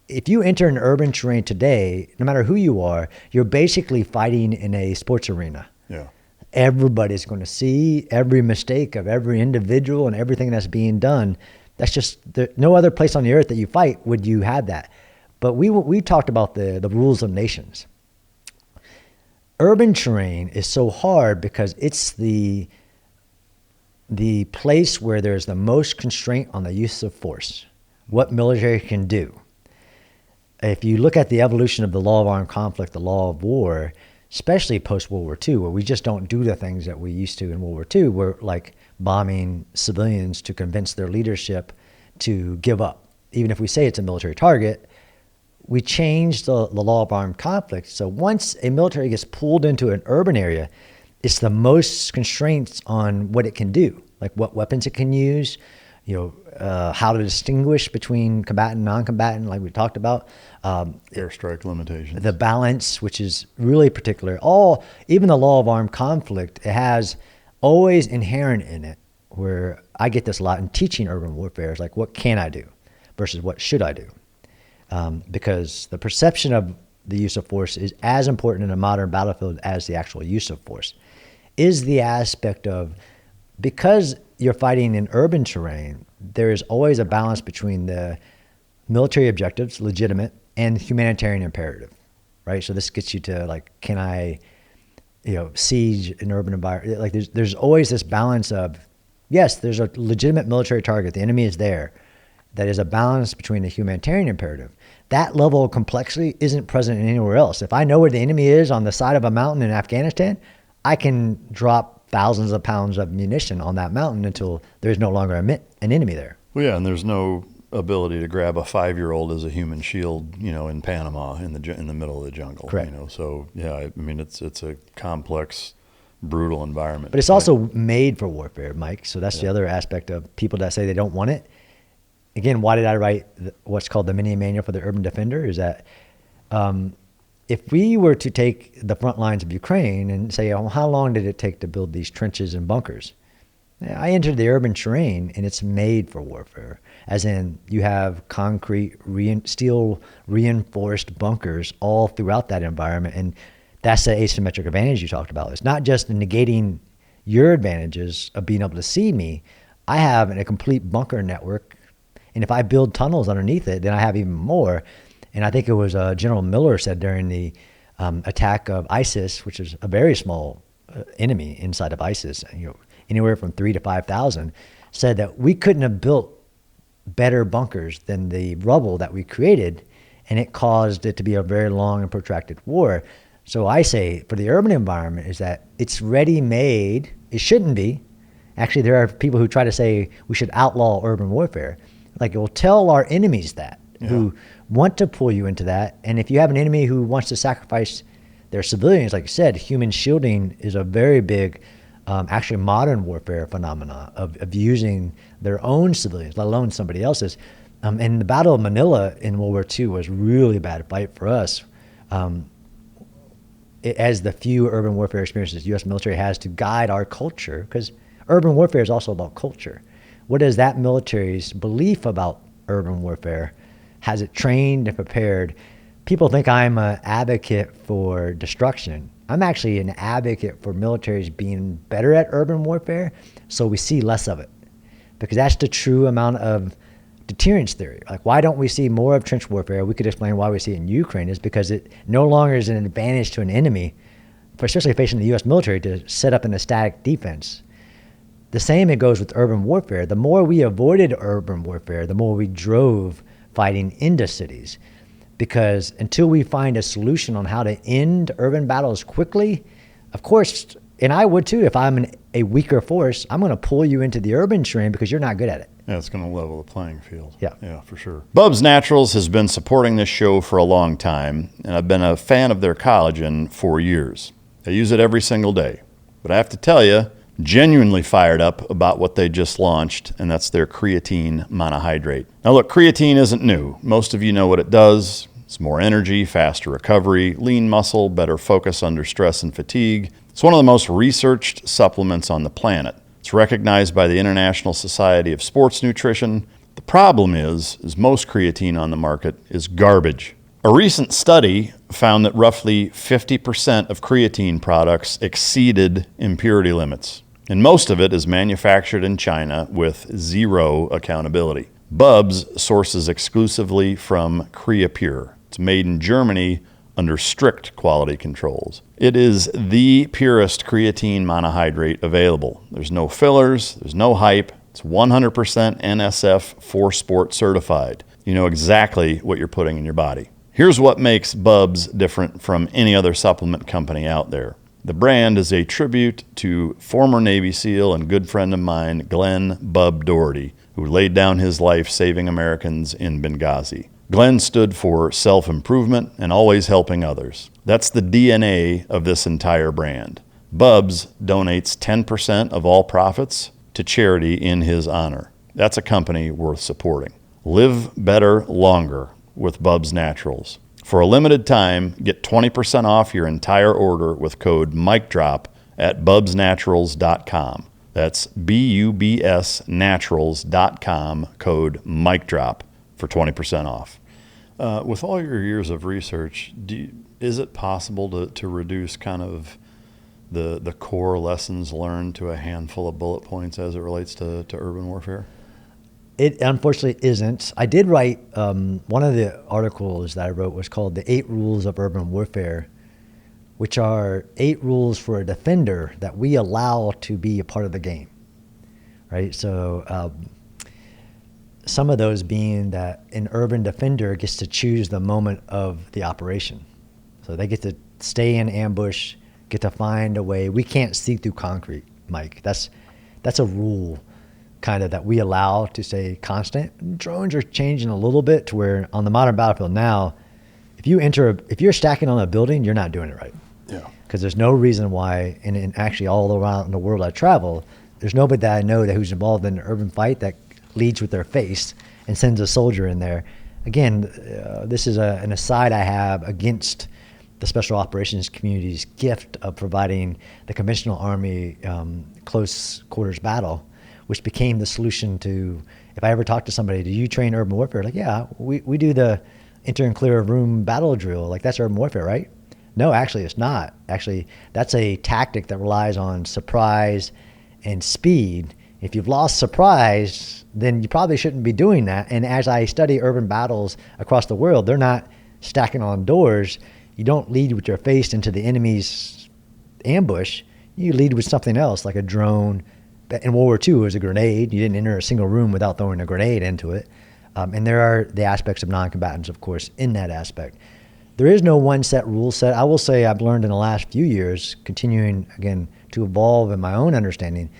If you enter an urban terrain today, no matter who you are, you're basically fighting in a sports arena. Yeah. Everybody's going to see every mistake of every individual and everything that's being done. That's just no other place on the earth that you fight would you have that. But we talked about the rules of nations. Urban terrain is so hard because it's the place where there's the most constraint on the use of force, what military can do. If you look at the evolution of the law of armed conflict, the law of war, especially post-World War II, where we just don't do the things that we used to in World War II, we're like bombing civilians to convince their leadership to give up. Even if we say it's a military target, we changed the law of armed conflict. So once a military gets pulled into an urban area, it's the most constraints on what it can do, like what weapons it can use, how to distinguish between combatant and non-combatant, like we talked about. Airstrike limitations. The balance, which is really particular. Even the law of armed conflict, it has always inherent in it where I get this a lot in teaching urban warfare, is like, what can I do versus what should I do? Because the perception of the use of force is as important in a modern battlefield as the actual use of force. Is the aspect of, because you're fighting in urban terrain, there is always a balance between the military objectives, legitimate, and humanitarian imperative, right? So this gets you to like, can I, siege an urban environment? Like there's always this balance of, yes, there's a legitimate military target. The enemy is there. That is a balance between the humanitarian imperative. That level of complexity isn't present anywhere else. If I know where the enemy is on the side of a mountain in Afghanistan, I can drop thousands of pounds of munition on that mountain until there's no longer an enemy there. Well, yeah, and there's no ability to grab a 5-year-old as a human shield, in Panama in the middle of the jungle. Correct. So yeah, I mean it's a complex, brutal environment. But it's also made for warfare, Mike. So that's the other aspect of people that say they don't want it. Again, why did I write what's called the mini manual for the urban defender? Is that if we were to take the front lines of Ukraine and say, how long did it take to build these trenches and bunkers? I entered the urban terrain and it's made for warfare, as in you have concrete, steel reinforced bunkers all throughout that environment. And that's the asymmetric advantage you talked about. It's not just negating your advantages of being able to see me. I have a complete bunker network. And if I build tunnels underneath it, then I have even more. And I think it was General Miller said during the attack of ISIS, which is a very small enemy inside of ISIS, anywhere from 3,000 to 5,000, said that we couldn't have built better bunkers than the rubble that we created, and it caused it to be a very long and protracted war. So I say for the urban environment is that it's ready-made. It shouldn't be. Actually, there are people who try to say we should outlaw urban warfare. Like, it will tell our enemies that, who want to pull you into that. And if you have an enemy who wants to sacrifice their civilians, like you said, human shielding is a very big, actually modern warfare phenomena of using their own civilians, let alone somebody else's. And the Battle of Manila in World War II was really a bad fight for us. As the few urban warfare experiences the U.S. military has to guide our culture, because urban warfare is also about culture. What is that military's belief about urban warfare? Has it trained and prepared? People think I'm an advocate for destruction. I'm actually an advocate for militaries being better at urban warfare so we see less of it. Because that's the true amount of deterrence theory. Like, why don't we see more of trench warfare? We could explain why we see it in Ukraine is because it no longer is an advantage to an enemy, especially facing the U.S. military, to set up an static defense. The same it goes with urban warfare. The more we avoided urban warfare, the more we drove fighting into cities. Because until we find a solution on how to end urban battles quickly, of course, and I would too, if I'm a weaker force, I'm going to pull you into the urban terrain because you're not good at it. Yeah, it's going to level the playing field. Yeah, for sure. Bubs Naturals has been supporting this show for a long time, and I've been a fan of their collagen for years. I use it every single day. But I have to tell you, genuinely fired up about what they just launched, and that's their creatine monohydrate. Now look, creatine isn't new. Most of you know what it does. It's more energy, faster recovery, lean muscle, better focus under stress and fatigue. It's one of the most researched supplements on the planet. It's recognized by the International Society of Sports Nutrition. The problem is most creatine on the market is garbage. A recent study found that roughly 50% of creatine products exceeded impurity limits. And most of it is manufactured in China with zero accountability. Bubs sources exclusively from Creapure. It's made in Germany under strict quality controls. It is the purest creatine monohydrate available. There's no fillers, there's no hype. It's 100% NSF 4-Sport certified. You know exactly what you're putting in your body. Here's what makes Bubs different from any other supplement company out there. The brand is a tribute to former Navy SEAL and good friend of mine, Glenn Bub Doherty, who laid down his life saving Americans in Benghazi. Glenn stood for self-improvement and always helping others. That's the DNA of this entire brand. Bubs donates 10% of all profits to charity in his honor. That's a company worth supporting. Live better longer with Bubs Naturals. For a limited time, get 20% off your entire order with code MICDROP at bubsnaturals.com. That's BUBSnaturals.com, code MicDrop for 20% off. With all your years of research, is it possible to reduce kind of the core lessons learned to a handful of bullet points as it relates to urban warfare? It unfortunately isn't. I did write, one of the articles that I wrote was called The 8 Rules of Urban Warfare, which are 8 rules for a defender that we allow to be a part of the game, right? So some of those being that an urban defender gets to choose the moment of the operation. So they get to stay in ambush, get to find a way. We can't see through concrete, Mike. That's a rule kind of that we allow to stay constant. Drones are changing a little bit to where on the modern battlefield now, if you're stacking on a building, you're not doing it right. Yeah. Because there's no reason why, and actually all around the world I travel, there's nobody that I know that who's involved in an urban fight that leads with their face and sends a soldier in there. Again, this is an aside I have against the special operations community's gift of providing the conventional army close quarters battle, which became the solution to, if I ever talk to somebody, do you train urban warfare? Like, yeah, we do the enter and clear room battle drill. Like, that's urban warfare, right? No, actually, it's not. Actually, that's a tactic that relies on surprise and speed. If you've lost surprise, then you probably shouldn't be doing that. And as I study urban battles across the world, they're not stacking on doors. You don't lead with your face into the enemy's ambush. You lead with something else, like a drone. In World War II, it was a grenade. You didn't enter a single room without throwing a grenade into it. And there are the aspects of non-combatants, of course, in that aspect. There is no one set rule set. I will say I've learned in the last few years, continuing, again, to evolve in my own understanding.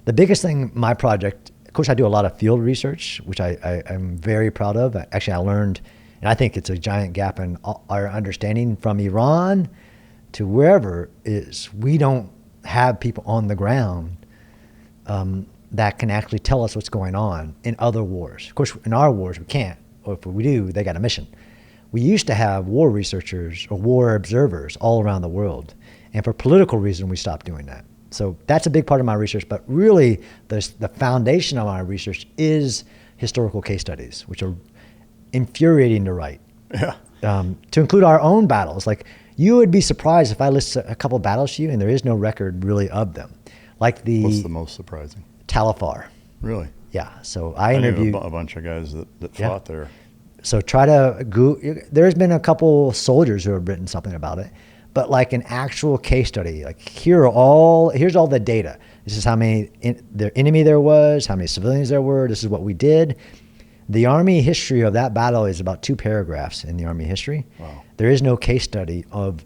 The biggest thing, my project, of course, I do a lot of field research, which I'm very proud of. Actually, I learned, and I think it's a giant gap in our understanding from Iran to wherever, is we don't have people on the ground that can actually tell us what's going on in other wars. Of course, in our wars, we can't. Or if we do, they got a mission. We used to have war researchers or war observers all around the world. And for political reasons, we stopped doing that. So that's a big part of my research. But really, the foundation of my research is historical case studies, which are infuriating to write. Yeah. To include our own battles. Like, you would be surprised if I list a couple battles to you, and there is no record really of them. Like What's the most surprising? Talafar. Really? Yeah. So I interviewed knew a bunch of guys that fought there. So try to there's been a couple soldiers who have written something about it, but like an actual case study, like here's all the data. This is how many the enemy there was, how many civilians there were. This is what we did. The Army history of that battle is about 2 paragraphs in the Army history. Wow. There is no case study of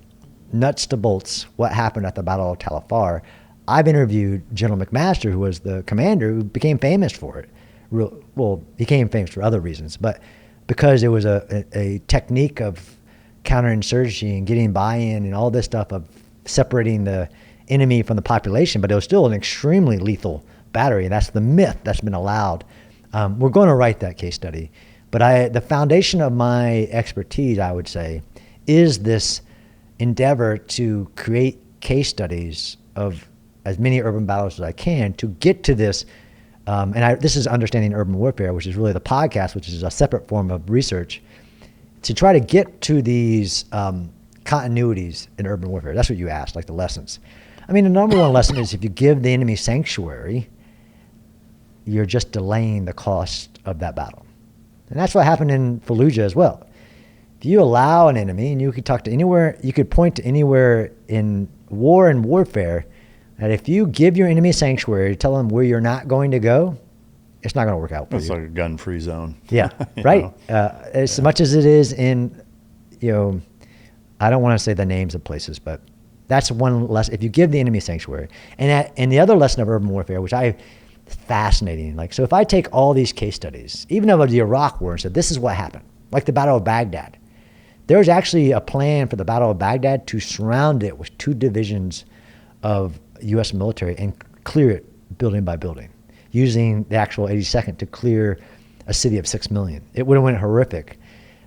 nuts to bolts what happened at the Battle of Talafar. I've interviewed General McMaster, who was the commander, who became famous for it. Well, he became famous for other reasons, but because it was a technique of counterinsurgency and getting buy-in and all this stuff of separating the enemy from the population, but it was still an extremely lethal battery. And that's the myth that's been allowed. We're going to write that case study. But the foundation of my expertise, I would say, is this endeavor to create case studies of as many urban battles as I can to get to this. This is Understanding Urban Warfare, which is really the podcast, which is a separate form of research, to try to get to these continuities in urban warfare. That's what you asked, like the lessons. I mean, the number one lesson is if you give the enemy sanctuary, you're just delaying the cost of that battle. And that's what happened in Fallujah as well. If you allow an enemy, and you could talk to anywhere, you could point to anywhere in war and warfare, that if you give your enemy sanctuary, tell them where you're not going to go, it's not going to work out for you. It's like a gun-free zone. Yeah, right. As much as it is in, I don't want to say the names of places, but that's one lesson. If you give the enemy sanctuary, and the other lesson of urban warfare, which fascinating. Like, so if I take all these case studies, even of the Iraq War, and said this is what happened, like the Battle of Baghdad, there was actually a plan for the Battle of Baghdad to surround it with 2 divisions of U.S. military and clear it building by building, using the actual 82nd to clear a city of 6 million. It would have went horrific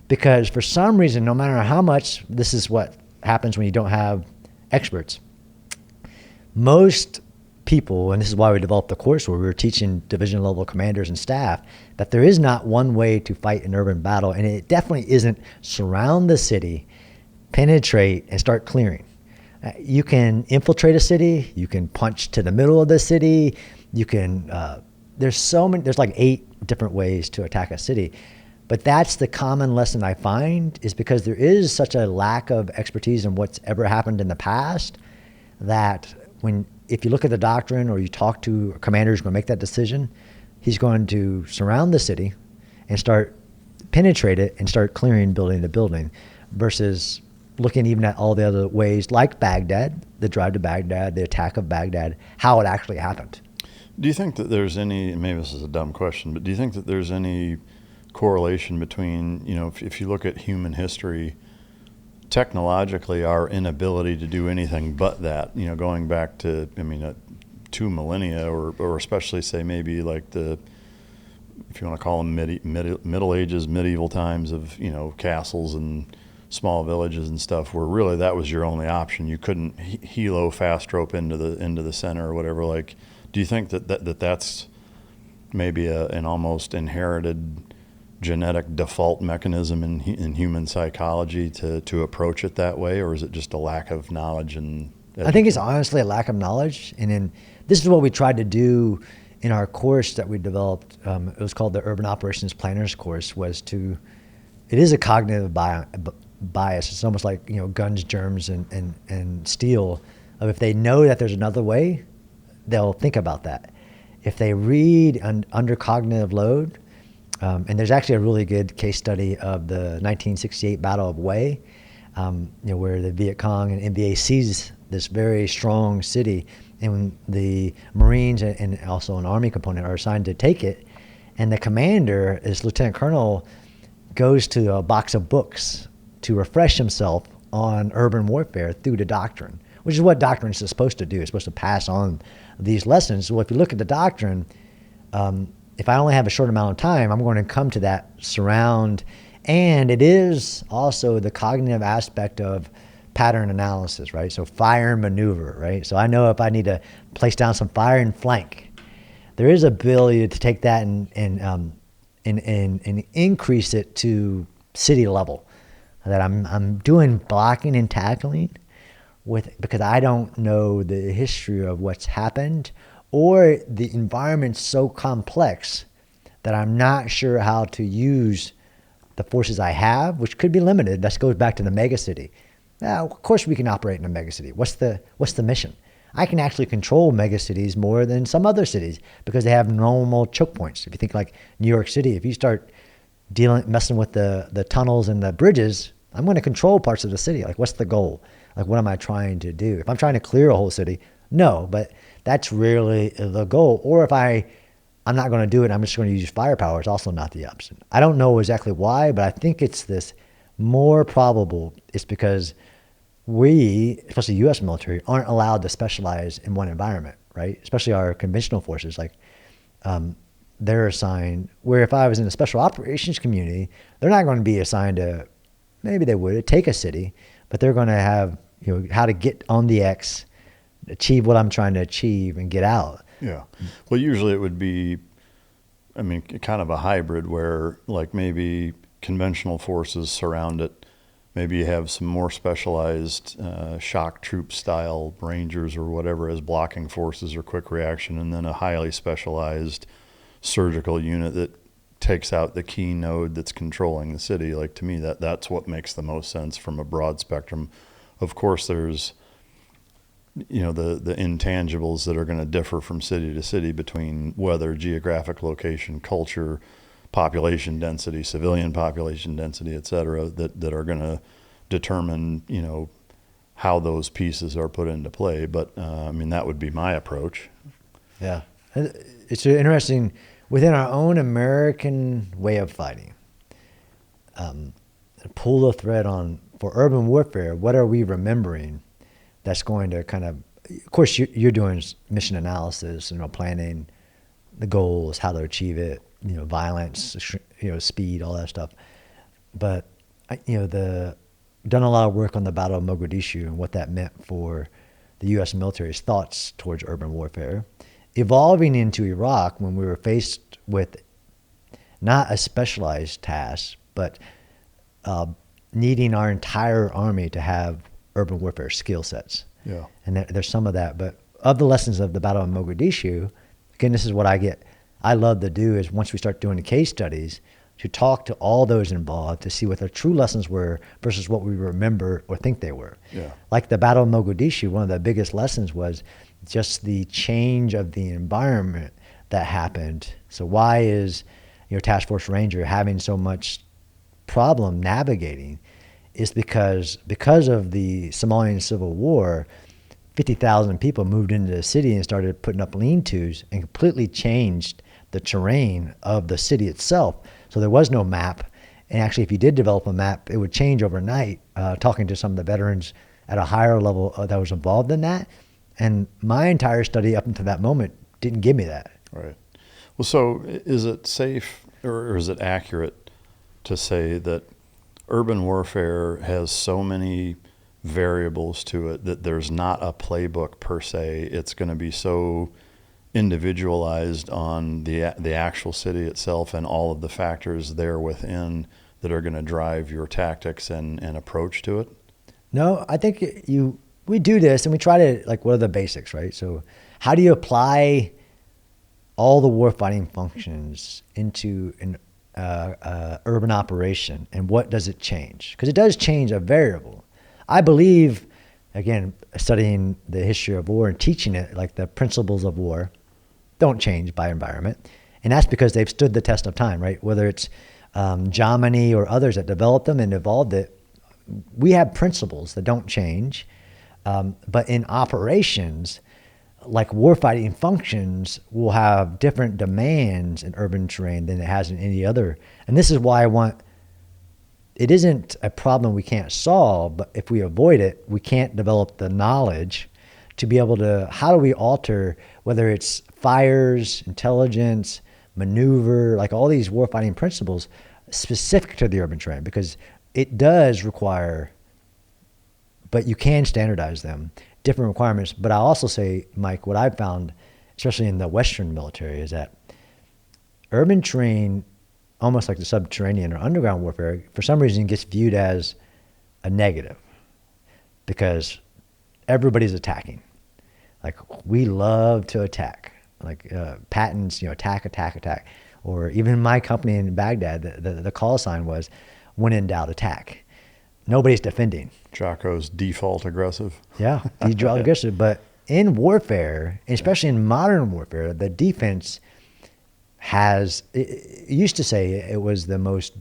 because for some reason, no matter how much, this is what happens when you don't have experts. Most people, and this is why we developed the course where we were teaching division level commanders and staff, that there is not one way to fight an urban battle, and it definitely isn't surround the city, penetrate, and start clearing. You can infiltrate a city, you can punch to the middle of the city, you can, there's like 8 different ways to attack a city. But that's the common lesson I find, is because there is such a lack of expertise in what's ever happened in the past, that if you look at the doctrine or you talk to a commander who's going to make that decision, he's going to surround the city and start penetrate it and start clearing building to building, versus looking even at all the other ways like Baghdad, the drive to Baghdad, the attack of Baghdad, how it actually happened. Do you think that there's any, maybe this is a dumb question, but do you think that there's any correlation between, if you look at human history, technologically our inability to do anything but that, going back to, 2 millennia or especially say maybe like if you want to call them Middle Ages, medieval times of, castles and small villages and stuff, where really that was your only option. You couldn't helo fast rope into the center or whatever. Like, do you think that's maybe an almost inherited genetic default mechanism in human psychology to approach it that way, or is it just a lack of knowledge? And I think it's honestly a lack of knowledge. And then this is what we tried to do in our course that we developed. It was called the Urban Operations Planners course. It is a cognitive bias. It's almost like guns, germs, and steel. If they know that there's another way, they'll think about that. If they read under cognitive load, and there's actually a really good case study of the 1968 Battle of Hue, where the Viet Cong and NBA seized this very strong city, and the Marines and also an Army component are assigned to take it. And the commander, this lieutenant colonel, goes to a box of books to refresh himself on urban warfare through the doctrine, which is what doctrine is supposed to do. It's supposed to pass on these lessons. Well, if you look at the doctrine, if I only have a short amount of time, I'm going to come to that surround. And it is also the cognitive aspect of pattern analysis, right? So fire and maneuver, right? So I know if I need to place down some fire and flank, there is ability to take that and increase it to city level. That I'm doing blocking and tackling because I don't know the history of what's happened, or the environment's so complex that I'm not sure how to use the forces I have, which could be limited. That goes back to the megacity. Now, of course we can operate in a megacity. What's the mission? I can actually control megacities more than some other cities because they have normal choke points. If you think like New York City, if you start messing with the tunnels and the bridges, I'm going to control parts of the city. Like, what's the goal? Like, what am I trying to do? If I'm trying to clear a whole city, no, but that's rarely the goal. Or if I'm not going to do it, I'm just going to use firepower, it's also not the option. I don't know exactly why, but I think it's this more probable. It's because we, especially U.S. military, aren't allowed to specialize in one environment, right? Especially our conventional forces, like they're assigned, where if I was in a special operations community, they're not going to be assigned to, maybe they would take a city, but they're going to have, how to get on the X, achieve what I'm trying to achieve and get out. Yeah. Well, usually it would be, kind of a hybrid where like maybe conventional forces surround it. Maybe you have some more specialized shock troop style Rangers or whatever as blocking forces or quick reaction, and then a highly specialized surgical unit that takes out the key node that's controlling the city. Like, to me, that's what makes the most sense from a broad spectrum. Of course, there's the intangibles that are going to differ from city to city between weather, geographic location, culture, population density, civilian population density, et cetera, that are going to determine, how those pieces are put into play. But, that would be my approach. Yeah. It's interesting, within our own American way of fighting, pull the thread on, for urban warfare, what are we remembering that's going to kind of course, you're doing mission analysis, planning the goals, how to achieve it, violence, speed, all that stuff. But, done a lot of work on the Battle of Mogadishu and what that meant for the U.S. military's thoughts towards urban warfare, evolving into Iraq when we were faced with not a specialized task, but needing our entire army to have urban warfare skill sets. Yeah. And there's some of that. But of the lessons of the Battle of Mogadishu, again, this is what I love to do is once we start doing the case studies, to talk to all those involved to see what their true lessons were versus what we remember or think they were. Yeah. Like the Battle of Mogadishu, one of the biggest lessons was just the change of the environment that happened. So why is your Task Force Ranger having so much problem navigating? Is because of the Somalian Civil War, 50,000 people moved into the city and started putting up lean-tos and completely changed the terrain of the city itself. So there was no map. And actually, if you did develop a map, it would change overnight. Talking to some of the veterans at a higher level that was involved in that. And my entire study up until that moment didn't give me that. Right. Well, so is it safe or is it accurate to say that urban warfare has so many variables to it that there's not a playbook per se? It's going to be so individualized on the actual city itself and all of the factors there within that are going to drive your tactics and approach to it? No, I think we do this and we try to, like, what are the basics, right? So how do you apply all the warfighting functions into an urban operation, and what does it change? Because it does change a variable. I believe, again, studying the history of war and teaching it, like the principles of war don't change by environment. And that's because they've stood the test of time, right? Whether it's Jomini or others that developed them and evolved it, we have principles that don't change. But in operations, like warfighting functions will have different demands in urban terrain than it has in any other. And this is why it isn't a problem we can't solve, but if we avoid it, we can't develop the knowledge to be able to, how do we alter, whether it's fires, intelligence, maneuver, like all these warfighting principles specific to the urban terrain, because it does require, but you can standardize them, different requirements. But I also say, Mike, what I've found, especially in the Western military, is that urban terrain, almost like the subterranean or underground warfare, for some reason gets viewed as a negative because everybody's attacking. Like, we love to attack. Like patents, attack. Or even in my company in Baghdad, the call sign was, when in doubt, attack. Nobody's defending. Jocko's default aggressive. Yeah, default aggressive. But in warfare, especially in modern warfare, the defense it used to say it was the most,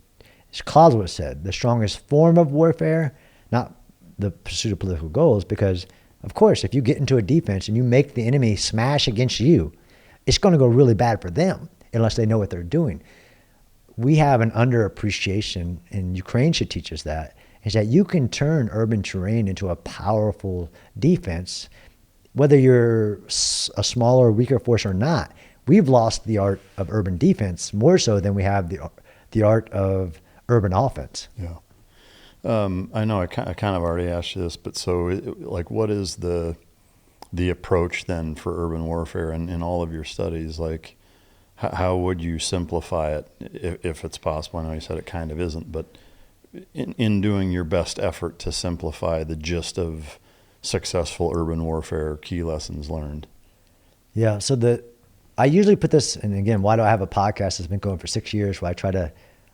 as Clausewitz said, the strongest form of warfare, not the pursuit of political goals, because, of course, if you get into a defense and you make the enemy smash against you, it's going to go really bad for them unless they know what they're doing. We have an underappreciation, and Ukraine should teach us that, is that you can turn urban terrain into a powerful defense, whether you're a smaller, weaker force or not. We've lost the art of urban defense more so than we have the art of urban offense. Yeah. I know I kind of already asked you this, but so what is the approach then for urban warfare in all of your studies? Like, how would you simplify it if it's possible? I know you said it kind of isn't, but in doing your best effort to simplify the gist of successful urban warfare, key lessons learned. Yeah. So I usually put this, and again, why do I have a podcast that's been going for 6 years where I try to,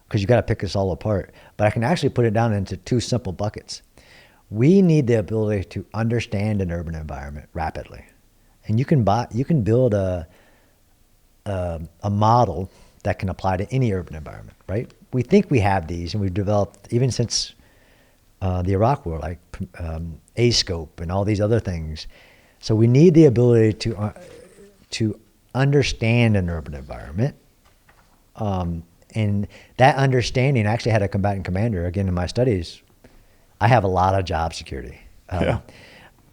because you got to pick this all apart, but I can actually put it down into two simple buckets. We need the ability to understand an urban environment rapidly. And you can build a model that can apply to any urban environment, right? We think we have these, and we've developed, even since the Iraq War, like A-scope and all these other things. So we need the ability to understand an urban environment. And that understanding, I actually had a combatant commander, again, in my studies. I have a lot of job security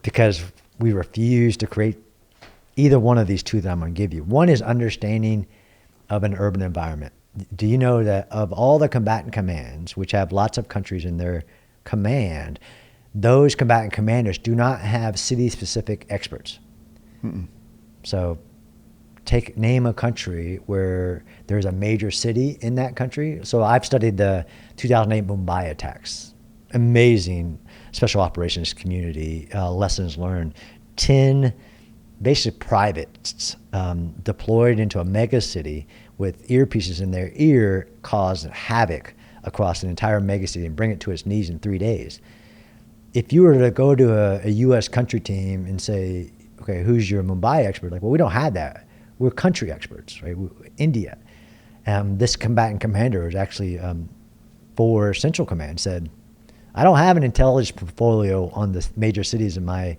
because we refuse to create either one of these two that I'm going to give you. One is understanding of an urban environment. Do you know that of all the combatant commands, which have lots of countries in their command, those combatant commanders do not have city-specific experts. Mm-mm. So name a country where there's a major city in that country. So I've studied the 2008 Mumbai attacks. Amazing special operations community, lessons learned. 10 basically privates deployed into a mega city with earpieces in their ear caused havoc across an entire mega city and bring it to its knees in 3 days. If you were to go to a U.S. country team and say, okay, who's your Mumbai expert? Like, well, we don't have that. We're country experts, right? India. This combatant commander was actually for Central Command said, I don't have an intelligence portfolio on the major cities in my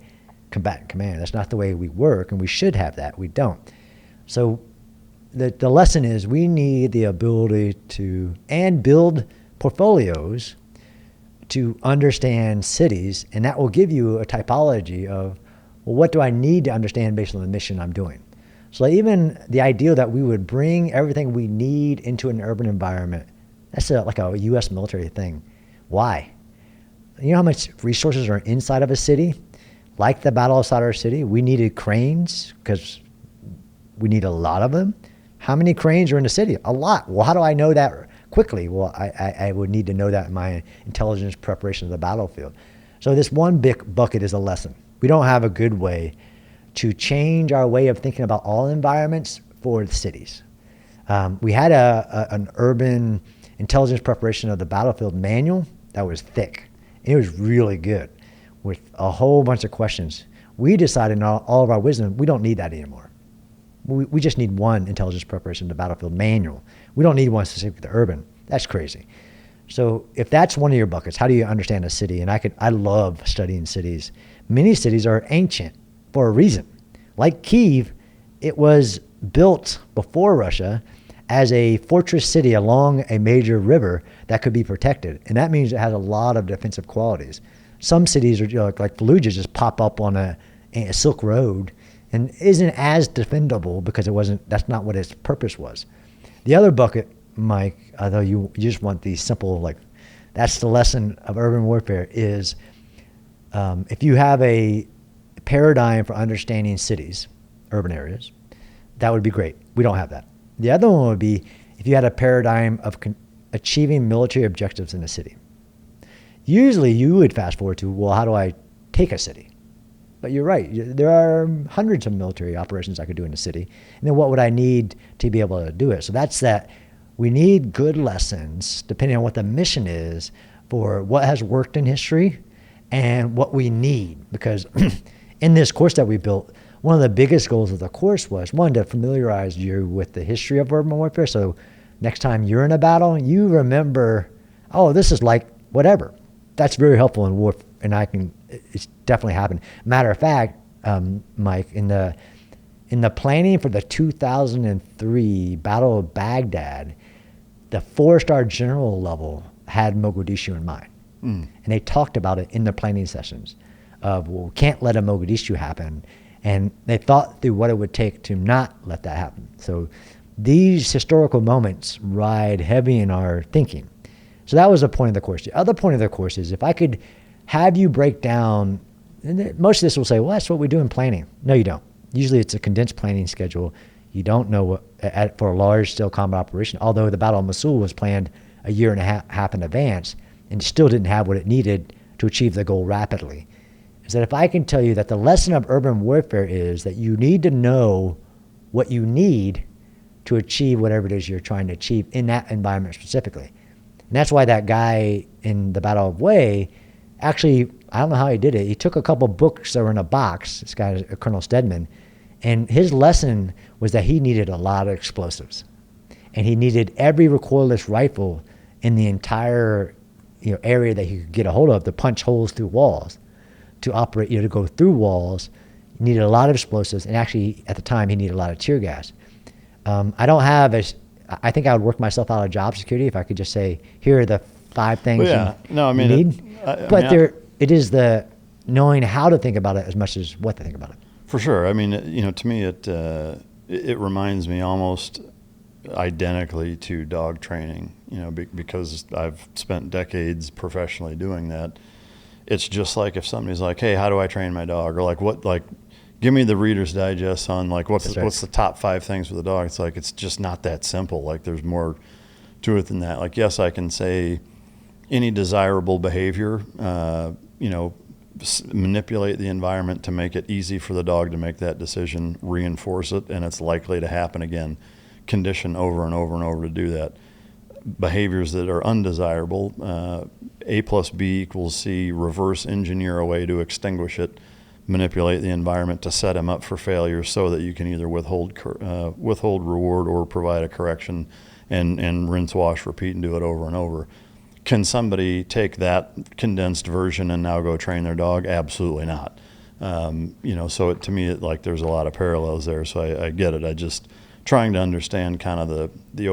combatant command. That's not the way we work, and we should have that. We don't. So the lesson is we need the ability to, and build portfolios to understand cities, and that will give you a typology of, well, what do I need to understand based on the mission I'm doing? So even the idea that we would bring everything we need into an urban environment, that's like a U.S. military thing. Why? You know how much resources are inside of a city? Like the Battle of Sadr City, we needed cranes because we need a lot of them. How many cranes are in the city? A lot. Well, how do I know that quickly? Well, I would need to know that in my intelligence preparation of the battlefield. So this one big bucket is a lesson. We don't have a good way to change our way of thinking about all environments for the cities. We had an urban intelligence preparation of the battlefield manual that was thick. It was really good with a whole bunch of questions. We decided in all of our wisdom, we don't need that anymore. We just need one intelligence preparation of the battlefield manual. We don't need one specific to urban. That's crazy. So if that's one of your buckets, how do you understand a city? And I love studying cities. Many cities are ancient for a reason. Like Kyiv, it was built before Russia as a fortress city along a major river that could be protected. And that means it has a lot of defensive qualities. Some cities are like Fallujah just pop up on a Silk Road and isn't as defendable because that's not what its purpose was. The other bucket, Mike, although you just want these simple, that's the lesson of urban warfare is if you have a paradigm for understanding cities, urban areas, that would be great. We don't have that. The other one would be if you had a paradigm of achieving military objectives in a city. Usually you would fast forward to, well, how do I take a city? But you're right. There are hundreds of military operations I could do in a city. And then what would I need to be able to do it? So that's that. We need good lessons, depending on what the mission is, for what has worked in history and what we need. Because in this course that we built, one of the biggest goals of the course was, one, to familiarize you with the history of urban warfare. So next time you're in a battle, you remember, oh, this is like whatever. That's very helpful in war, and it's definitely happened. Matter of fact, Mike, in the planning for the 2003 Battle of Baghdad, the 4-star general level had Mogadishu in mind. And they talked about it in the planning sessions of, well, we can't let a Mogadishu happen. And they thought through what it would take to not let that happen. So these historical moments ride heavy in our thinking. So that was the point of the course. The other point of the course is if I could have you break down, and most of this will say, well, that's what we do in planning. No, you don't. Usually it's a condensed planning schedule. You don't know what, for a large-scale combat operation, although the Battle of Mosul was planned a year and a half in advance and still didn't have what it needed to achieve the goal rapidly. Is that if I can tell you that the lesson of urban warfare is that you need to know what you need to achieve whatever it is you're trying to achieve in that environment specifically. And that's why that guy in the Battle of Wei, actually, I don't know how he did it. He took a couple books that were in a box, this guy, Colonel Stedman, and his lesson was that he needed a lot of explosives. And he needed every recoilless rifle in the entire area that he could get a hold of to punch holes through walls, to operate, to go through walls. He needed a lot of explosives, and actually, at the time, he needed a lot of tear gas. I think I would work myself out of job security if I could just say, here are the 5 things you need. It is the knowing how to think about it as much as what to think about it. For sure. I mean, to me, it reminds me almost identically to dog training, because I've spent decades professionally doing that. it's just like if somebody's like, hey, how do I train my dog? Or like, give me the Reader's Digest on like, what's the top 5 things with a dog? It's like, it's just not that simple. Like there's more to it than that. Like, yes, I can say any desirable behavior, manipulate the environment to make it easy for the dog to make that decision, reinforce it, and it's likely to happen again. Condition over and over and over to do that. Behaviors that are undesirable, A plus B equals C, reverse engineer a way to extinguish it, manipulate the environment to set him up for failure so that you can either withhold reward or provide a correction, and rinse, wash, repeat, and do it over and over. Can somebody take that condensed version and now go train their dog? Absolutely not. So to me, there's a lot of parallels there. So I get it. I just trying to understand kind of the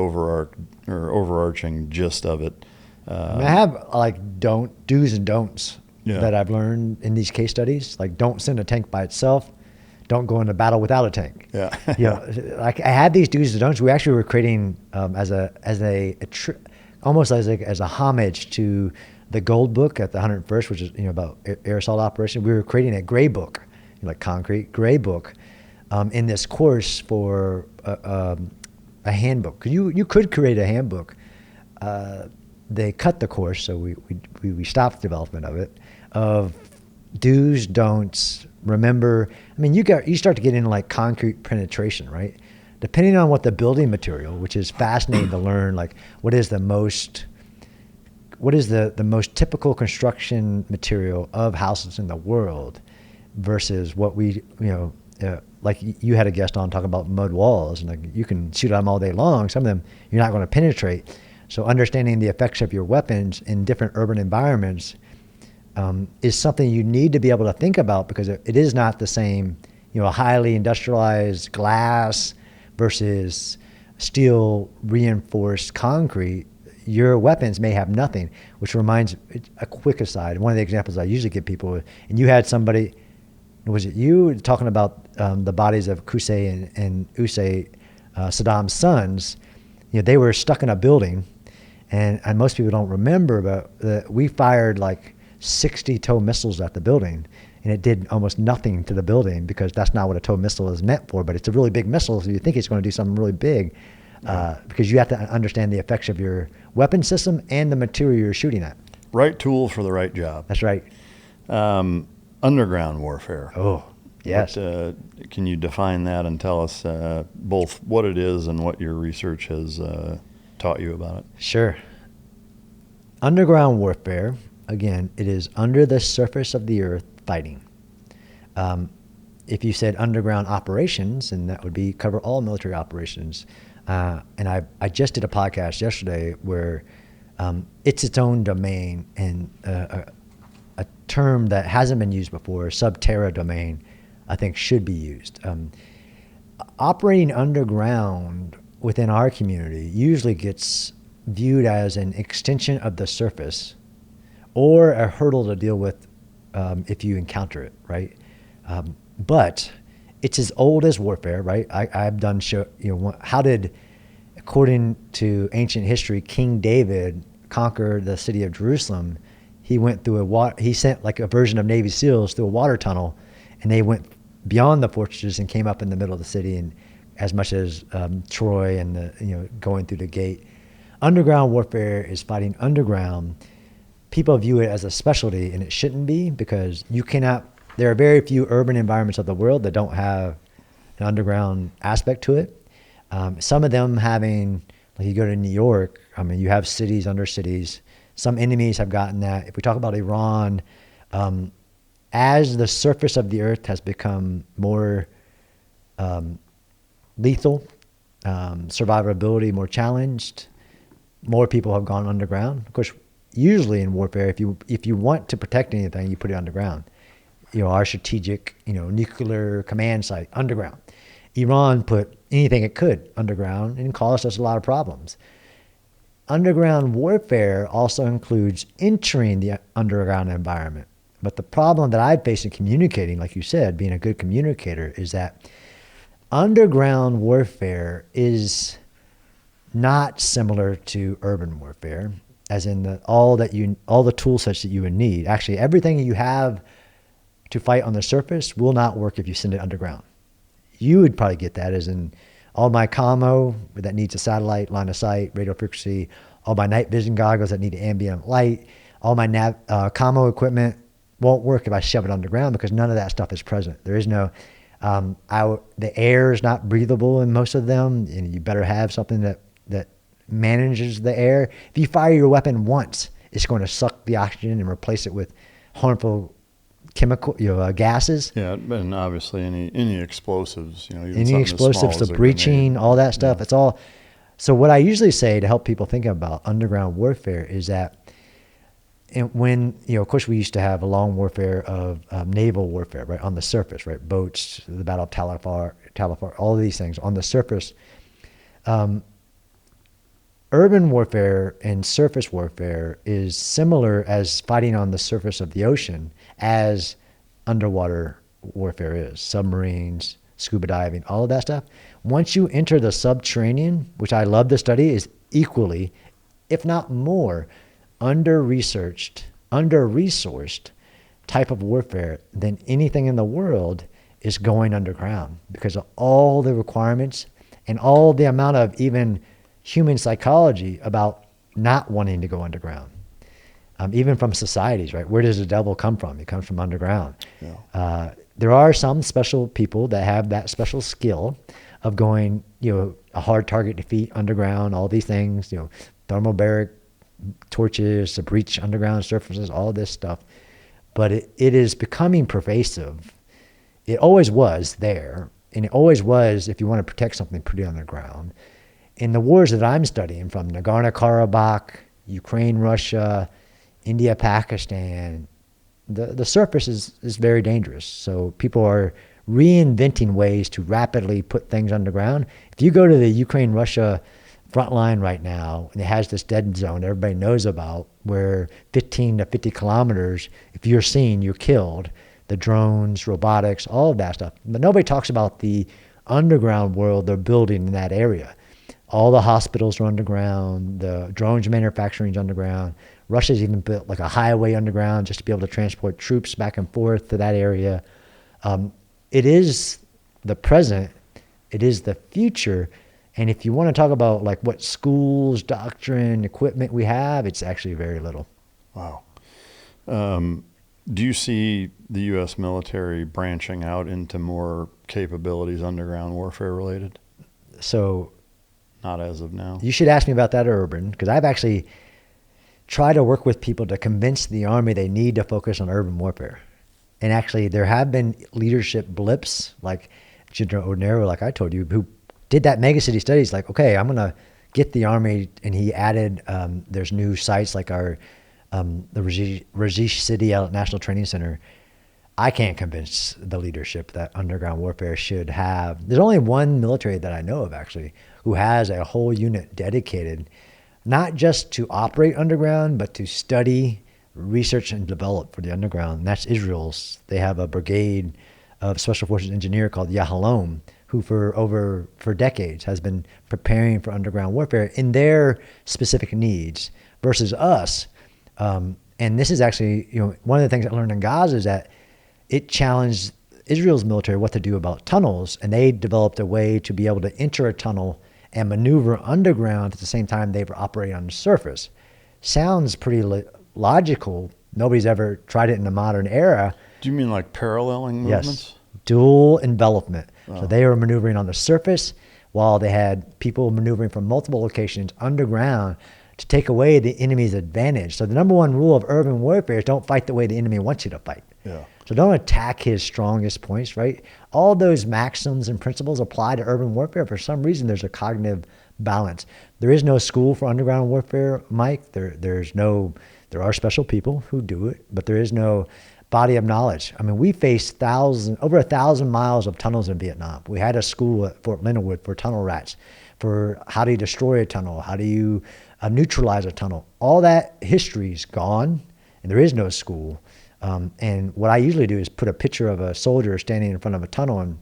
overarching gist of it. I have do's and don'ts that I've learned in these case studies. Like, don't send a tank by itself. Don't go into battle without a tank. Yeah. I had these do's and don'ts. We actually were creating almost as a homage to the Gold Book at the 101st, which is about air assault operation. We were creating a gray book, like concrete gray book, in this course for a handbook. You could create a handbook. They cut the course, so we stopped development of it. Of do's, don'ts. Remember, you start to get into like concrete penetration, right? Depending on what the building material, which is fascinating to learn, like what is the most typical construction material of houses in the world versus what like you had a guest on talking about mud walls, and like you can shoot at them all day long. Some of them you're not going to penetrate. So understanding the effects of your weapons in different urban environments is something you need to be able to think about, because it is not the same, a highly industrialized glass versus steel reinforced concrete. Your weapons may have nothing, which reminds a quick aside. One of the examples I usually give people, and you had somebody, was it you talking about the bodies of Qusay and Usay, Saddam's sons? They were stuck in a building, and most people don't remember, but we fired like 60 TOW missiles at the building, and it did almost nothing to the building, because that's not what a TOW missile is meant for. But it's a really big missile, so you think it's going to do something really big, because you have to understand the effects of your weapon system and the material you're shooting at. Right tool for the right job. That's right. Underground warfare. Oh, yes. Can you define that and tell us both what it is and what your research has taught you about it? Sure. Underground warfare, again, it is under the surface of the earth fighting. If you said underground operations, and that would be cover all military operations. And I just did a podcast yesterday where it's its own domain, and a term that hasn't been used before, subterra domain, I think should be used. Operating underground within our community usually gets viewed as an extension of the surface or a hurdle to deal with if you encounter it, right? But it's as old as warfare, right? I've done show, how did, according to ancient history, King David conquer the city of Jerusalem? He went through he sent like a version of Navy SEALs through a water tunnel, and they went beyond the fortresses and came up in the middle of the city, and as much as Troy and going through the gate. Underground warfare is fighting underground. People view it as a specialty, and it shouldn't be, because there are very few urban environments of the world that don't have an underground aspect to it. Some of them having, like you go to New York, you have cities under cities. Some enemies have gotten that. If we talk about Iran, as the surface of the earth has become more lethal, survivability more challenged, more people have gone underground. Of course, usually in warfare, if you want to protect anything, you put it underground. Our strategic, nuclear command site, underground. Iran put anything it could underground and caused us a lot of problems. Underground warfare also includes entering the underground environment. But the problem that I face in communicating, like you said, being a good communicator, is that underground warfare is not similar to urban warfare. as in all the tool sets that you would need. Actually, everything you have to fight on the surface will not work if you send it underground. You would probably get that as in all my commo that needs a satellite, line of sight, radio frequency, all my night vision goggles that need ambient light, all my commo equipment won't work if I shove it underground because none of that stuff is present. There is no, the air is not breathable in most of them, and you better have something that manages the air. If you fire your weapon once, it's going to suck the oxygen and replace it with harmful chemical, gases. Yeah, and obviously any explosives, even any explosives, the a breaching, grenade. all that stuff. It's all. So what I usually say to help people think about underground warfare is that, when of course we used to have a long warfare of naval warfare, right, on the surface, right, boats, the Battle of Talafar, all of these things on the surface. Urban warfare and surface warfare is similar as fighting on the surface of the ocean as underwater warfare is. Submarines, scuba diving, all of that stuff. Once you enter the subterranean, which I love to study, is equally, if not more, under-researched, under-resourced type of warfare than anything in the world is going underground because of all the requirements and all the amount of even human psychology about not wanting to go underground. Even from societies, right? Where does the devil come from? It comes from underground. Yeah. There are some special people that have that special skill of going, a hard target defeat underground, all these things, thermobaric torches to breach underground surfaces, all this stuff. But it is becoming pervasive. It always was there, and it always was, if you want to protect something, put it on the ground. In the wars that I'm studying, from Nagorno-Karabakh, Ukraine, Russia, India, Pakistan, the surface is very dangerous. So people are reinventing ways to rapidly put things underground. If you go to the Ukraine-Russia front line right now, and it has this dead zone everybody knows about, where 15 to 50 kilometers, if you're seen, you're killed. The drones, robotics, all of that stuff. But nobody talks about the underground world they're building in that area. All the hospitals are underground. The drones manufacturing is underground. Russia's even built like a highway underground just to be able to transport troops back and forth to that area. It is the present. It is the future. And if you want to talk about like what schools, doctrine, equipment we have, it's actually very little. Wow. Do you see the U.S. military branching out into more capabilities underground warfare related? So, not as of now. You should ask me about that, urban, because I've actually tried to work with people to convince the Army they need to focus on urban warfare. And actually, there have been leadership blips, like General Odnero, like I told you, who did that megacity studies, like, okay, I'm going to get the Army, and he added, there's new sites like the Rajesh City National Training Center. I can't convince the leadership that underground warfare should have. There's only one military that I know of, actually, who has a whole unit dedicated, not just to operate underground, but to study, research, and develop for the underground. And that's Israel's. They have a brigade of Special Forces engineer called Yahalom, who for decades has been preparing for underground warfare in their specific needs versus us. And this is actually, one of the things I learned in Gaza is that it challenged Israel's military what to do about tunnels, and they developed a way to be able to enter a tunnel and maneuver underground at the same time they were operating on the surface. Sounds pretty logical. Nobody's ever tried it in the modern era. Do you mean like paralleling movements? Yes, dual envelopment. Oh. So they were maneuvering on the surface while they had people maneuvering from multiple locations underground to take away the enemy's advantage. So the number one rule of urban warfare is don't fight the way the enemy wants you to fight. Yeah. So don't attack his strongest points, right? All those maxims and principles apply to urban warfare. For some reason, there's a cognitive balance. There is no school for underground warfare, Mike. There are special people who do it, but there is no body of knowledge. I mean, we faced over 1,000 miles of tunnels in Vietnam. We had a school at Fort Leonard Wood for tunnel rats, for how do you destroy a tunnel, how do you neutralize a tunnel. All that history is gone, and there is no school. And what I usually do is put a picture of a soldier standing in front of a tunnel, and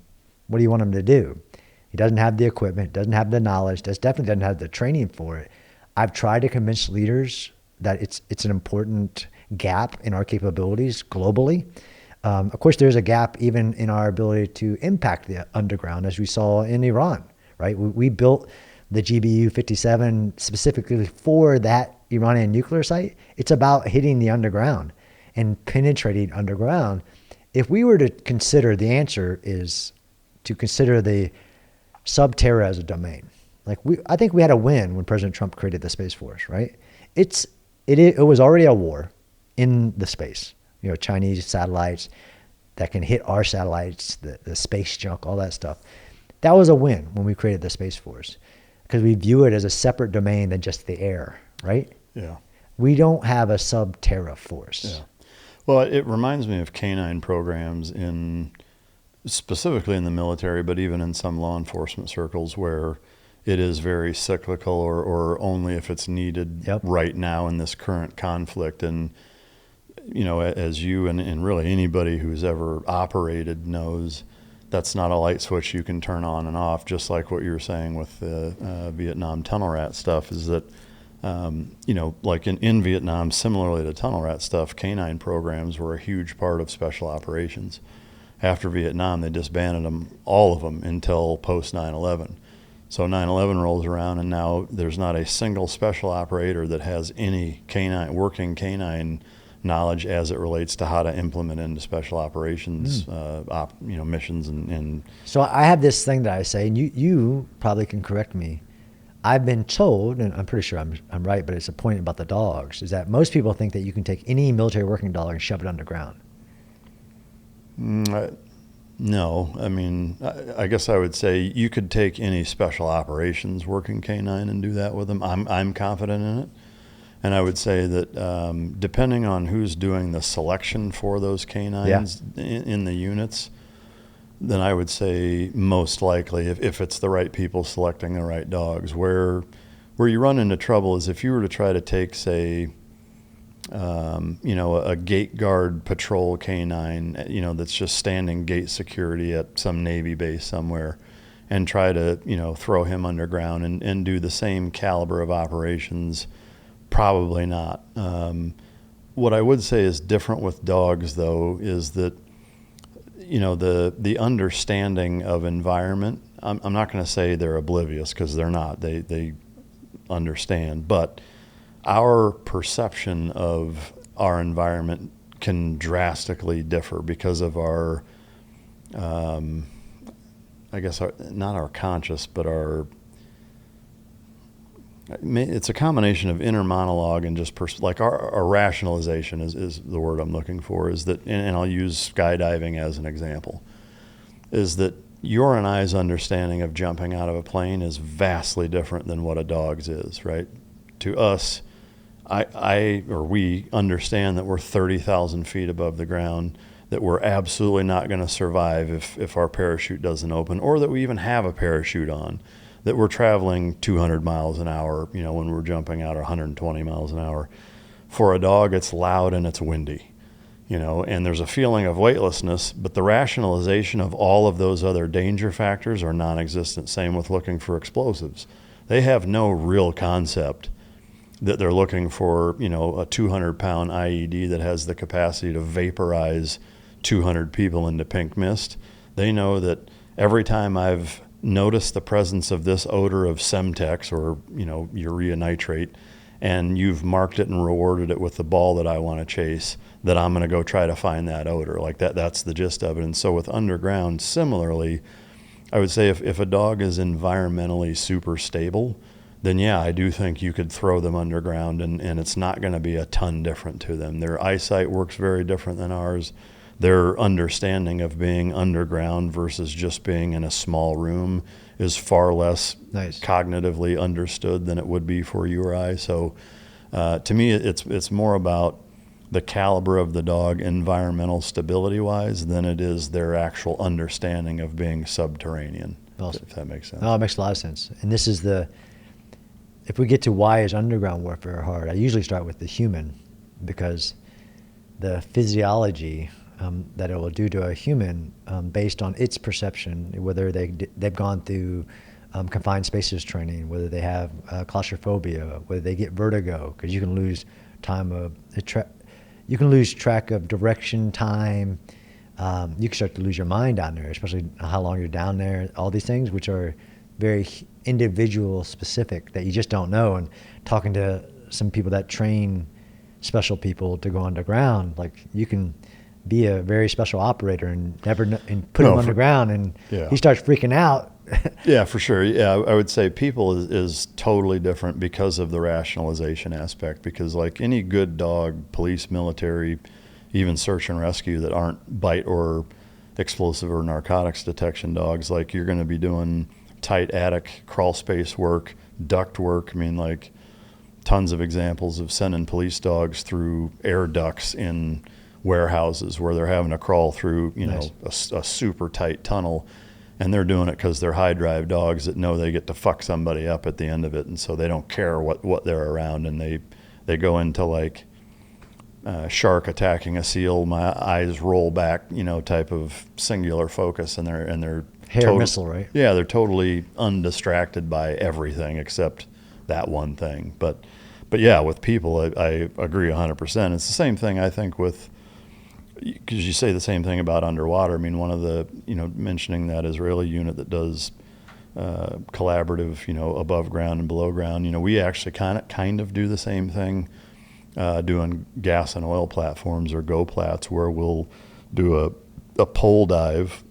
what do you want him to do? He doesn't have the equipment, doesn't have the knowledge, definitely doesn't have the training for it. I've tried to convince leaders that it's an important gap in our capabilities globally. Of course, there's a gap even in our ability to impact the underground, as we saw in Iran, right? We built the GBU-57 specifically for that Iranian nuclear site. It's about hitting the underground and penetrating underground. If we were to consider, the answer is to consider the Subterra as a domain. I think we had a win when President Trump created the Space Force, right? It was already a war in the space. Chinese satellites that can hit our satellites, the space junk, all that stuff. That was a win when we created the Space Force, because we view it as a separate domain than just the air, right? Yeah. We don't have a Subterra force. Yeah. Well, it reminds me of canine programs specifically in the military, but even in some law enforcement circles where it is very cyclical or only if it's needed right now in this current conflict. And, as you and really anybody who's ever operated knows, that's not a light switch you can turn on and off, just like what you were saying with the Vietnam tunnel rat stuff, is that, like in Vietnam, similarly to tunnel rat stuff, canine programs were a huge part of special operations. After Vietnam, they disbanded them, all of them, until post 9/11. So 9/11 rolls around, and now there's not a single special operator that has any working canine knowledge as it relates to how to implement into special operations, missions. And so I have this thing that I say, and you probably can correct me. I've been told, and I'm pretty sure I'm right, but it's a point about the dogs, is that most people think that you can take any military working dog and shove it underground. No, I mean, I guess I would say you could take any special operations working canine and do that with them. I'm confident in it. And I would say that depending on who's doing the selection for those canines in the units, then I would say most likely, if it's the right people selecting the right dogs. Where you run into trouble is if you were to try to take, say, a gate guard patrol canine, that's just standing gate security at some Navy base somewhere, and try to, throw him underground and do the same caliber of operations. Probably not. What I would say is different with dogs, though, is that, the understanding of environment, I'm not going to say they're oblivious, because they're not. They understand. But our perception of our environment can drastically differ because of our, not our conscious, but it's a combination of inner monologue and just our rationalization is the word I'm looking for, is that, and I'll use skydiving as an example, is that your and I's understanding of jumping out of a plane is vastly different than what a dog's is, right? To us, we understand that we're 30,000 feet above the ground, that we're absolutely not going to survive if our parachute doesn't open, or that we even have a parachute on, that we're traveling 200 miles an hour, when we're jumping out, or 120 miles an hour. For a dog, it's loud and it's windy, and there's a feeling of weightlessness, but the rationalization of all of those other danger factors are non-existent. Same with looking for explosives. They have no real concept that they're looking for, a 200-pound IED that has the capacity to vaporize 200 people into pink mist. They know that every time I've noticed the presence of this odor of Semtex or, urea nitrate, and you've marked it and rewarded it with the ball that I want to chase, that I'm going to go try to find that odor. Like that's the gist of it. And so with underground, similarly, I would say if a dog is environmentally super stable, then I do think you could throw them underground and it's not going to be a ton different to them. Their eyesight works very different than ours. Their understanding of being underground versus just being in a small room is far less cognitively understood than it would be for you or I. So to me, it's more about the caliber of the dog environmental stability-wise than it is their actual understanding of being subterranean, if that makes sense. Oh, it makes a lot of sense. And this is if we get to why is underground warfare hard, I usually start with the human, because the physiology that it will do to a human based on its perception, whether they've gone through confined spaces training, whether they have claustrophobia, whether they get vertigo, because you can lose time of you can lose track of direction, time. You can start to lose your mind down there, especially how long you're down there. All these things, which are very individual specific, that you just don't know. And talking to some people that train special people to go underground, like you can be a very special operator and and put him underground, and he starts freaking out. Yeah, for sure. Yeah, I would say people is totally different because of the rationalization aspect. Because like any good dog, police, military, even search and rescue that aren't bite or explosive or narcotics detection dogs, like you're going to be doing tight attic, crawl space work, duct work. I mean, like tons of examples of sending police dogs through air ducts in warehouses where they're having to crawl through, a super tight tunnel. And they're doing it because they're high drive dogs that know they get to fuck somebody up at the end of it. And so they don't care what they're around. And they go into like shark attacking a seal, my eyes roll back, type of singular focus. And they're hair missile, right? Yeah, they're totally undistracted by everything except that one thing. But yeah, with people, I agree 100%. It's the same thing, I think, with, because you say the same thing about underwater. I mean, one of the, mentioning that Israeli unit that does collaborative, above ground and below ground, we actually kind of do the same thing, doing gas and oil platforms or GoPlats, where we'll do a pole dive.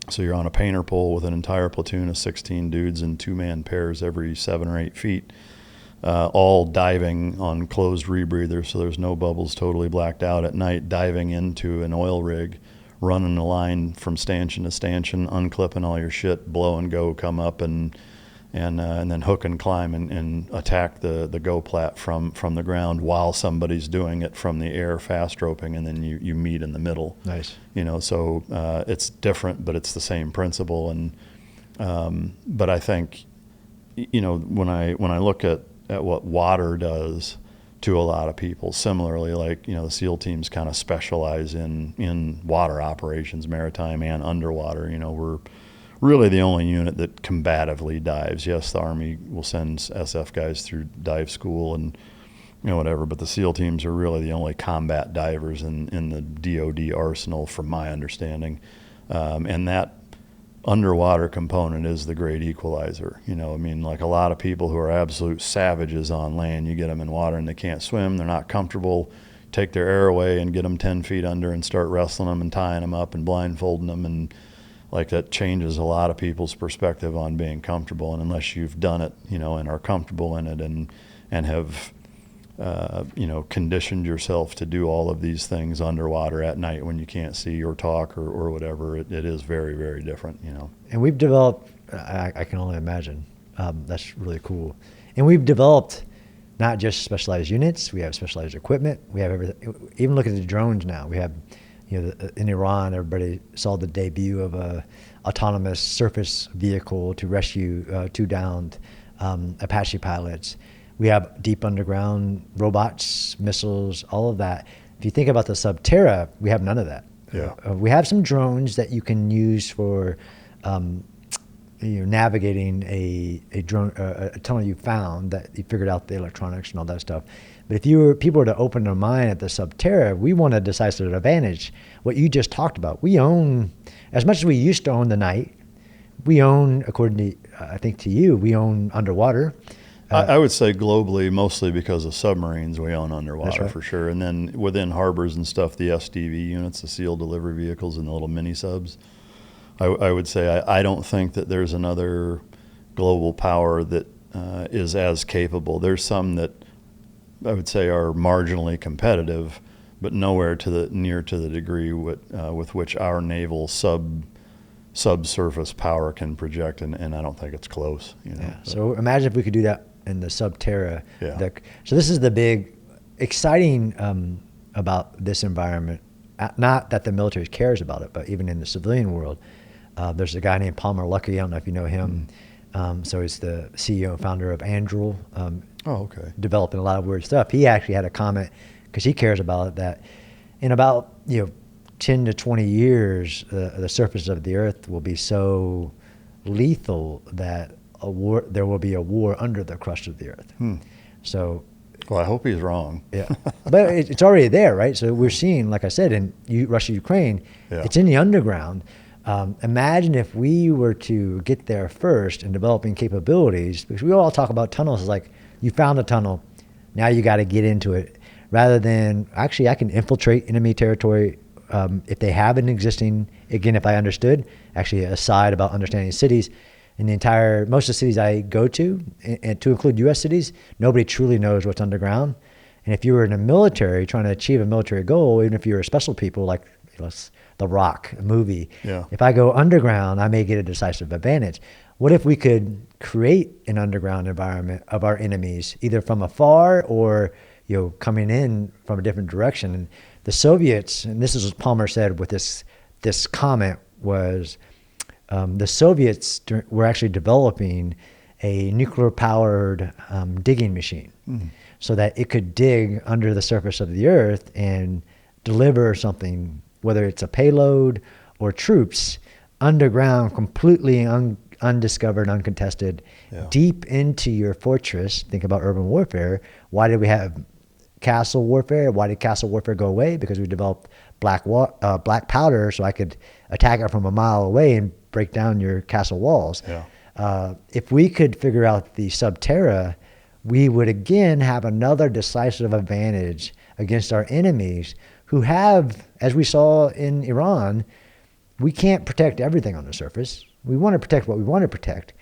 So you're on a painter pole with an entire platoon of 16 dudes in 2-man pairs every 7 or 8 feet, all diving on closed rebreathers, so there's no bubbles, totally blacked out at night, diving into an oil rig, running a line from stanchion to stanchion, unclipping all your shit, blow and go, come up and then hook and climb and attack the go plat from the ground while somebody's doing it from the air, fast roping, and then you meet in the middle. Nice. So it's different, but it's the same principle. And but I think, when I look at what water does to a lot of people, similarly, like, the SEAL teams kind of specialize in water operations, maritime and underwater. We're really the only unit that combatively dives. Yes, the Army will send SF guys through dive school and whatever, but the SEAL teams are really the only combat divers in the DoD arsenal, from my understanding. And that underwater component is the great equalizer. Like a lot of people who are absolute savages on land, you get them in water and they can't swim, they're not comfortable, take their air away and get them 10 feet under and start wrestling them and tying them up and blindfolding them, and like that changes a lot of people's perspective on being comfortable. And unless you've done it, and are comfortable in it and have conditioned yourself to do all of these things underwater at night when you can't see or talk or whatever, it is very, very different, And we've developed, I can only imagine, that's really cool. And we've developed not just specialized units, we have specialized equipment, we have everything. Even look at the drones now. We have, in Iran, everybody saw the debut of a autonomous surface vehicle to rescue 2 downed Apache pilots. We have deep underground robots, missiles, all of that. If you think about the Subterra, we have none of that. Yeah. We have some drones that you can use for navigating a drone, a tunnel you found that you figured out the electronics and all that stuff. But if people were to open their mind at the Subterra, we want a decisive advantage. What you just talked about, we own, as much as we used to own the night, we own, according to, I think to you, we own underwater. I would say globally, mostly because of submarines, we own underwater, right, for sure. And then within harbors and stuff, the SDV units, the SEAL delivery vehicles and the little mini subs. I would say I don't think that there's another global power that is as capable. There's some that I would say are marginally competitive, but nowhere near to the degree with which our naval subsurface power can project, and I don't think it's close. Yeah. So imagine if we could do that in the Subterra. Yeah. So this is the big exciting about this environment. Not that the military cares about it, but even in the civilian world, there's a guy named Palmer Luckey. I don't know if you know him. So he's the CEO and founder of Anduril. Okay. Developing a lot of weird stuff. He actually had a comment, because he cares about it, that in about 10 to 20 years, the surface of the Earth will be so lethal that there will be a war under the crust of the Earth. So Well, I hope he's wrong. Yeah, but it's already there, right? So we're seeing, like I said, in Russia, Ukraine, it's in the underground. Imagine if we were to get there first in developing capabilities, because we all talk about tunnels as like, you found a tunnel, now you got to get into it, rather than, actually, I can infiltrate enemy territory if they have an existing, again, if I understood, actually aside about understanding cities, in most of the cities I go to, and to include U.S. cities, nobody truly knows what's underground. And if you were in the military trying to achieve a military goal, even if you're a special people like The Rock movie, if I go underground, I may get a decisive advantage. What if we could create an underground environment of our enemies, either from afar or coming in from a different direction? And the Soviets, and this is what Palmer said with this comment, was the Soviets were actually developing a nuclear-powered digging machine so that it could dig under the surface of the earth and deliver something, whether it's a payload or troops, underground, completely undiscovered, uncontested, deep into your fortress. Think about urban warfare. Why did we have castle warfare? Why did castle warfare go away? Because we developed black powder, so I could attack it from a mile away and break down your castle walls. If we could figure out the Subterra, we would again have another decisive advantage against our enemies, who have, as we saw in Iran, we can't protect everything on the surface. We want to protect what we want to protect.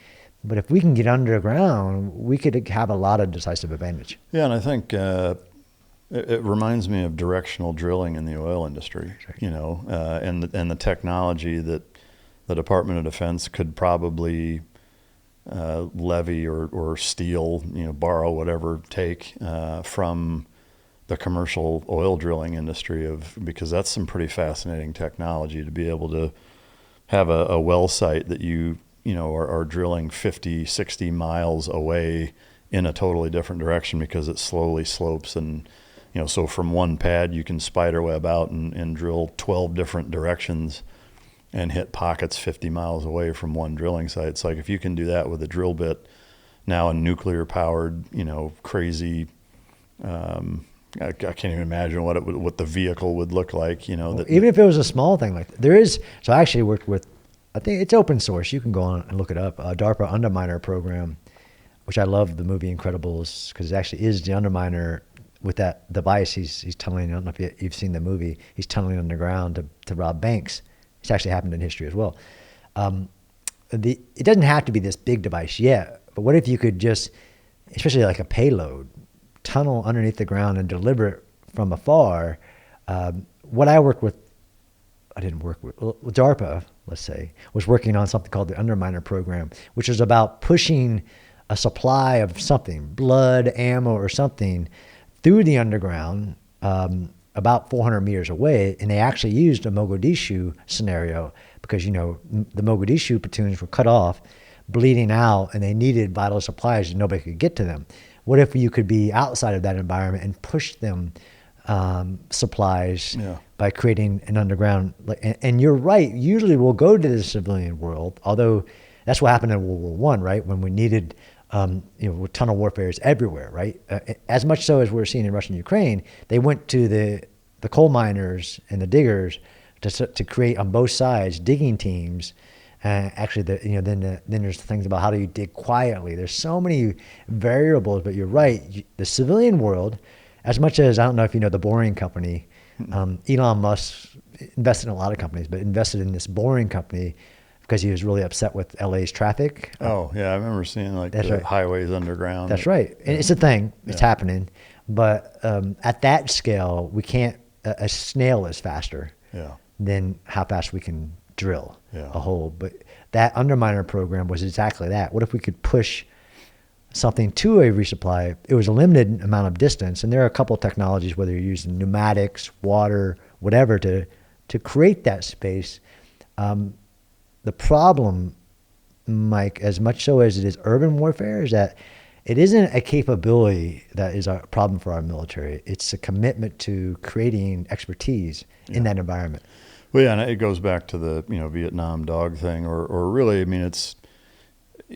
But if we can get underground, we could have a lot of decisive advantage. Yeah, and I think it reminds me of directional drilling in the oil industry, and the technology that the Department of Defense could probably levy or steal, borrow, whatever, take from the commercial oil drilling industry, because that's some pretty fascinating technology to be able to have a well site that you are drilling 50, 60 miles away in a totally different direction, because it slowly slopes. And, so from one pad, you can spider web out and drill 12 different directions and hit pockets 50 miles away from one drilling site. It's like, if you can do that with a drill bit, now a nuclear powered, crazy, I can't even imagine what the vehicle would look like, Even if it was a small thing like that. There is, so I actually worked with, I think it's open source, you can go on and look it up, a DARPA underminer program, which I love the movie Incredibles, because it actually is the underminer with that device. He's tunneling, I don't know if you've seen the movie, he's tunneling underground to rob banks. It's actually happened in history as well. It doesn't have to be this big device yet, but what if you could just, especially like a payload, tunnel underneath the ground and deliver it from afar? What I worked with, DARPA, let's say, was working on something called the Underminer program, which is about pushing a supply of something, blood, ammo, or something, through the underground, about 400 meters away. And they actually used a Mogadishu scenario, because, the Mogadishu platoons were cut off, bleeding out, and they needed vital supplies and nobody could get to them. What if you could be outside of that environment and push them supplies by creating an underground? And you're right, usually we'll go to the civilian world, although that's what happened in World War I, right? When we needed, tunnel warfare is everywhere, right? As much so as we're seeing in Russia and Ukraine, they went to the coal miners and the diggers to create on both sides digging teams. Actually, then there's things about how do you dig quietly. There's so many variables, but you're right. The civilian world, as much as, I don't know if you know the Boring Company, Elon Musk invested in a lot of companies, but invested in this Boring Company because he was really upset with LA's traffic. Oh, yeah, I remember seeing the highways underground. That's right. And it's a thing. It's happening. But at that scale, we can't, a snail is faster than how fast we can drill a hole. But that underminer program was exactly that. What if we could push something to a resupply? It was a limited amount of distance, and there are a couple of technologies, whether you're using pneumatics, water, whatever, to create that space. The problem, Mike, as much so as it is urban warfare, is that it isn't a capability that is a problem for our military. It's a commitment to creating expertise in that environment. Well, yeah, and it goes back to the Vietnam dog thing, or really, it's,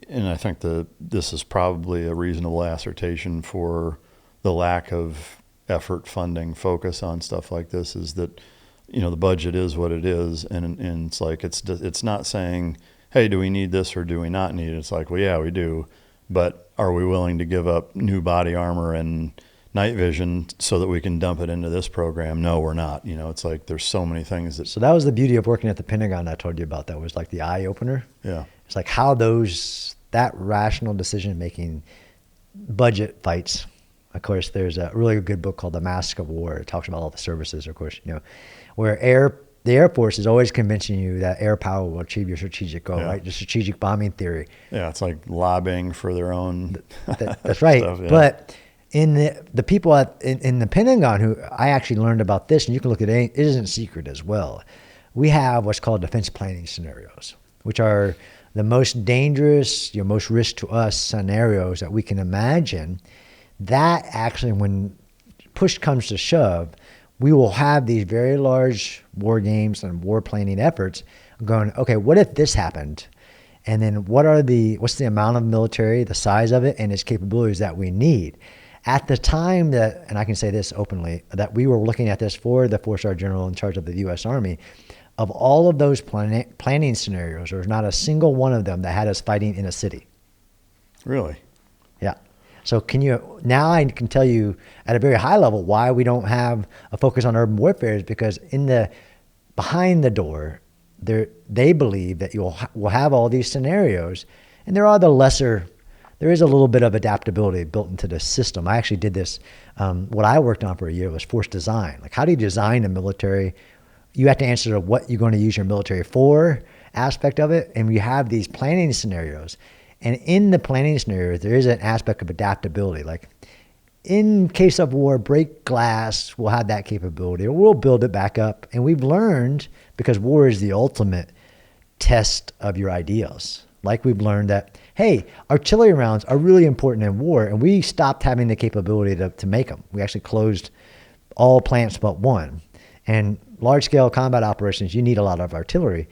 and I think this is probably a reasonable assertion for the lack of effort, funding, focus on stuff like this is that, the budget is what it is. And it's like, it's not saying, hey, do we need this or do we not need it? It's like, well, yeah, we do. But are we willing to give up new body armor and night vision so that we can dump it into this program? No, we're not. It's like there's so many things that. So that was the beauty of working at the Pentagon I told you about. That was like the eye opener. Yeah. It's like how that rational decision making budget fights. Of course, there's a really good book called The Mask of War. It talks about all the services, of course, where the Air Force is always convincing you that air power will achieve your strategic goal, right? The strategic bombing theory. Yeah, it's like lobbying for their own. That's right. Stuff, yeah. But in the people in the Pentagon who I actually learned about this, and you can look at it isn't secret as well. We have what's called defense planning scenarios, which are the most dangerous, most risk to us scenarios that we can imagine. That actually, when push comes to shove, we will have these very large war games and war planning efforts going, okay, what if this happened? And then what's the amount of military, the size of it, and its capabilities that we need? At the time and I can say this openly, that we were looking at this for the 4-star general in charge of the U.S. Army, of all of those planning scenarios, there was not a single one of them that had us fighting in a city. Really? Yeah. So now I can tell you at a very high level why we don't have a focus on urban warfare is because behind the door, they believe that we'll have all these scenarios, and there is a little bit of adaptability built into the system. I actually did this. What I worked on for a year was force design. Like, how do you design a military? You have to answer to what you're going to use your military for aspect of it, and you have these planning scenarios. And in the planning scenario, there is an aspect of adaptability. Like, in case of war, break glass, we'll have that capability, or we'll build it back up. And we've learned, because war is the ultimate test of your ideals. Like, we've learned that, hey, artillery rounds are really important in war, and we stopped having the capability to make them. We actually closed all plants but one. And large-scale combat operations, you need a lot of artillery.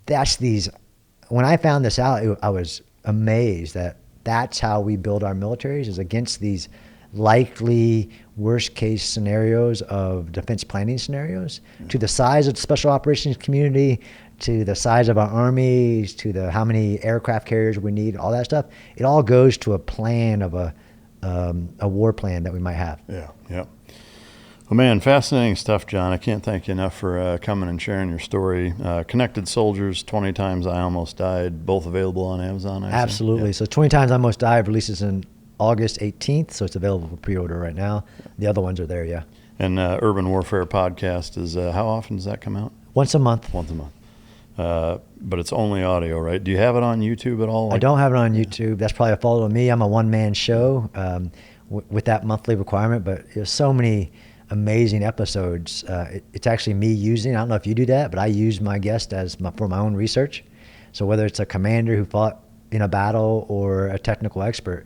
When I found this out, I was amazed that that's how we build our militaries, is against these likely worst-case scenarios of defense planning scenarios, to the size of the special operations community, to the size of our armies, to how many aircraft carriers we need, all that stuff. It all goes to a plan of a war plan that we might have. Yeah. Well, man, fascinating stuff, John. I can't thank you enough for coming and sharing your story. Connected Soldiers, 20 Times I Almost Died, both available on Amazon, I Absolutely. Yeah. So 20 Times I Almost Died releases in August 18th, so it's available for pre-order right now. The other ones are there, yeah. And Urban Warfare Podcast is, how often does that come out? Once a month. Once a month. But it's only audio, right? Do you have it on YouTube at all? I don't have it on YouTube. That's probably a fault of me. I'm a one-man show with that monthly requirement, but there's so many amazing episodes. It's actually me using, I don't know if you do that, but I use my guest for my own research. So whether it's a commander who fought in a battle or a technical expert,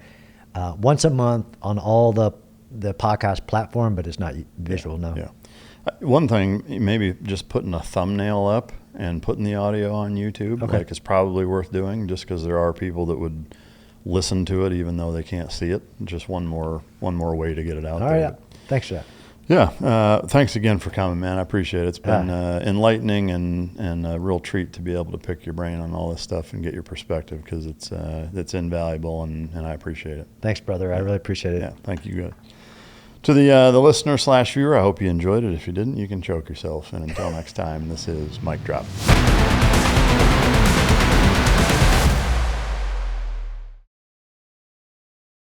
once a month on all the podcast platform, but it's not visual, no. Yeah. One thing, maybe just putting a thumbnail up and putting the audio on YouTube, okay, is probably worth doing, just because there are people that would listen to it even though they can't see it. Just one more way to get it out there. All right, yeah. Thanks for that. Yeah, thanks again for coming, man. I appreciate it. It's been enlightening and a real treat to be able to pick your brain on all this stuff and get your perspective, because it's invaluable, and I appreciate it. Thanks, brother. I really appreciate it. Yeah, thank you. To the listener/viewer, I hope you enjoyed it. If you didn't, you can choke yourself. And until next time, this is Mic Drop.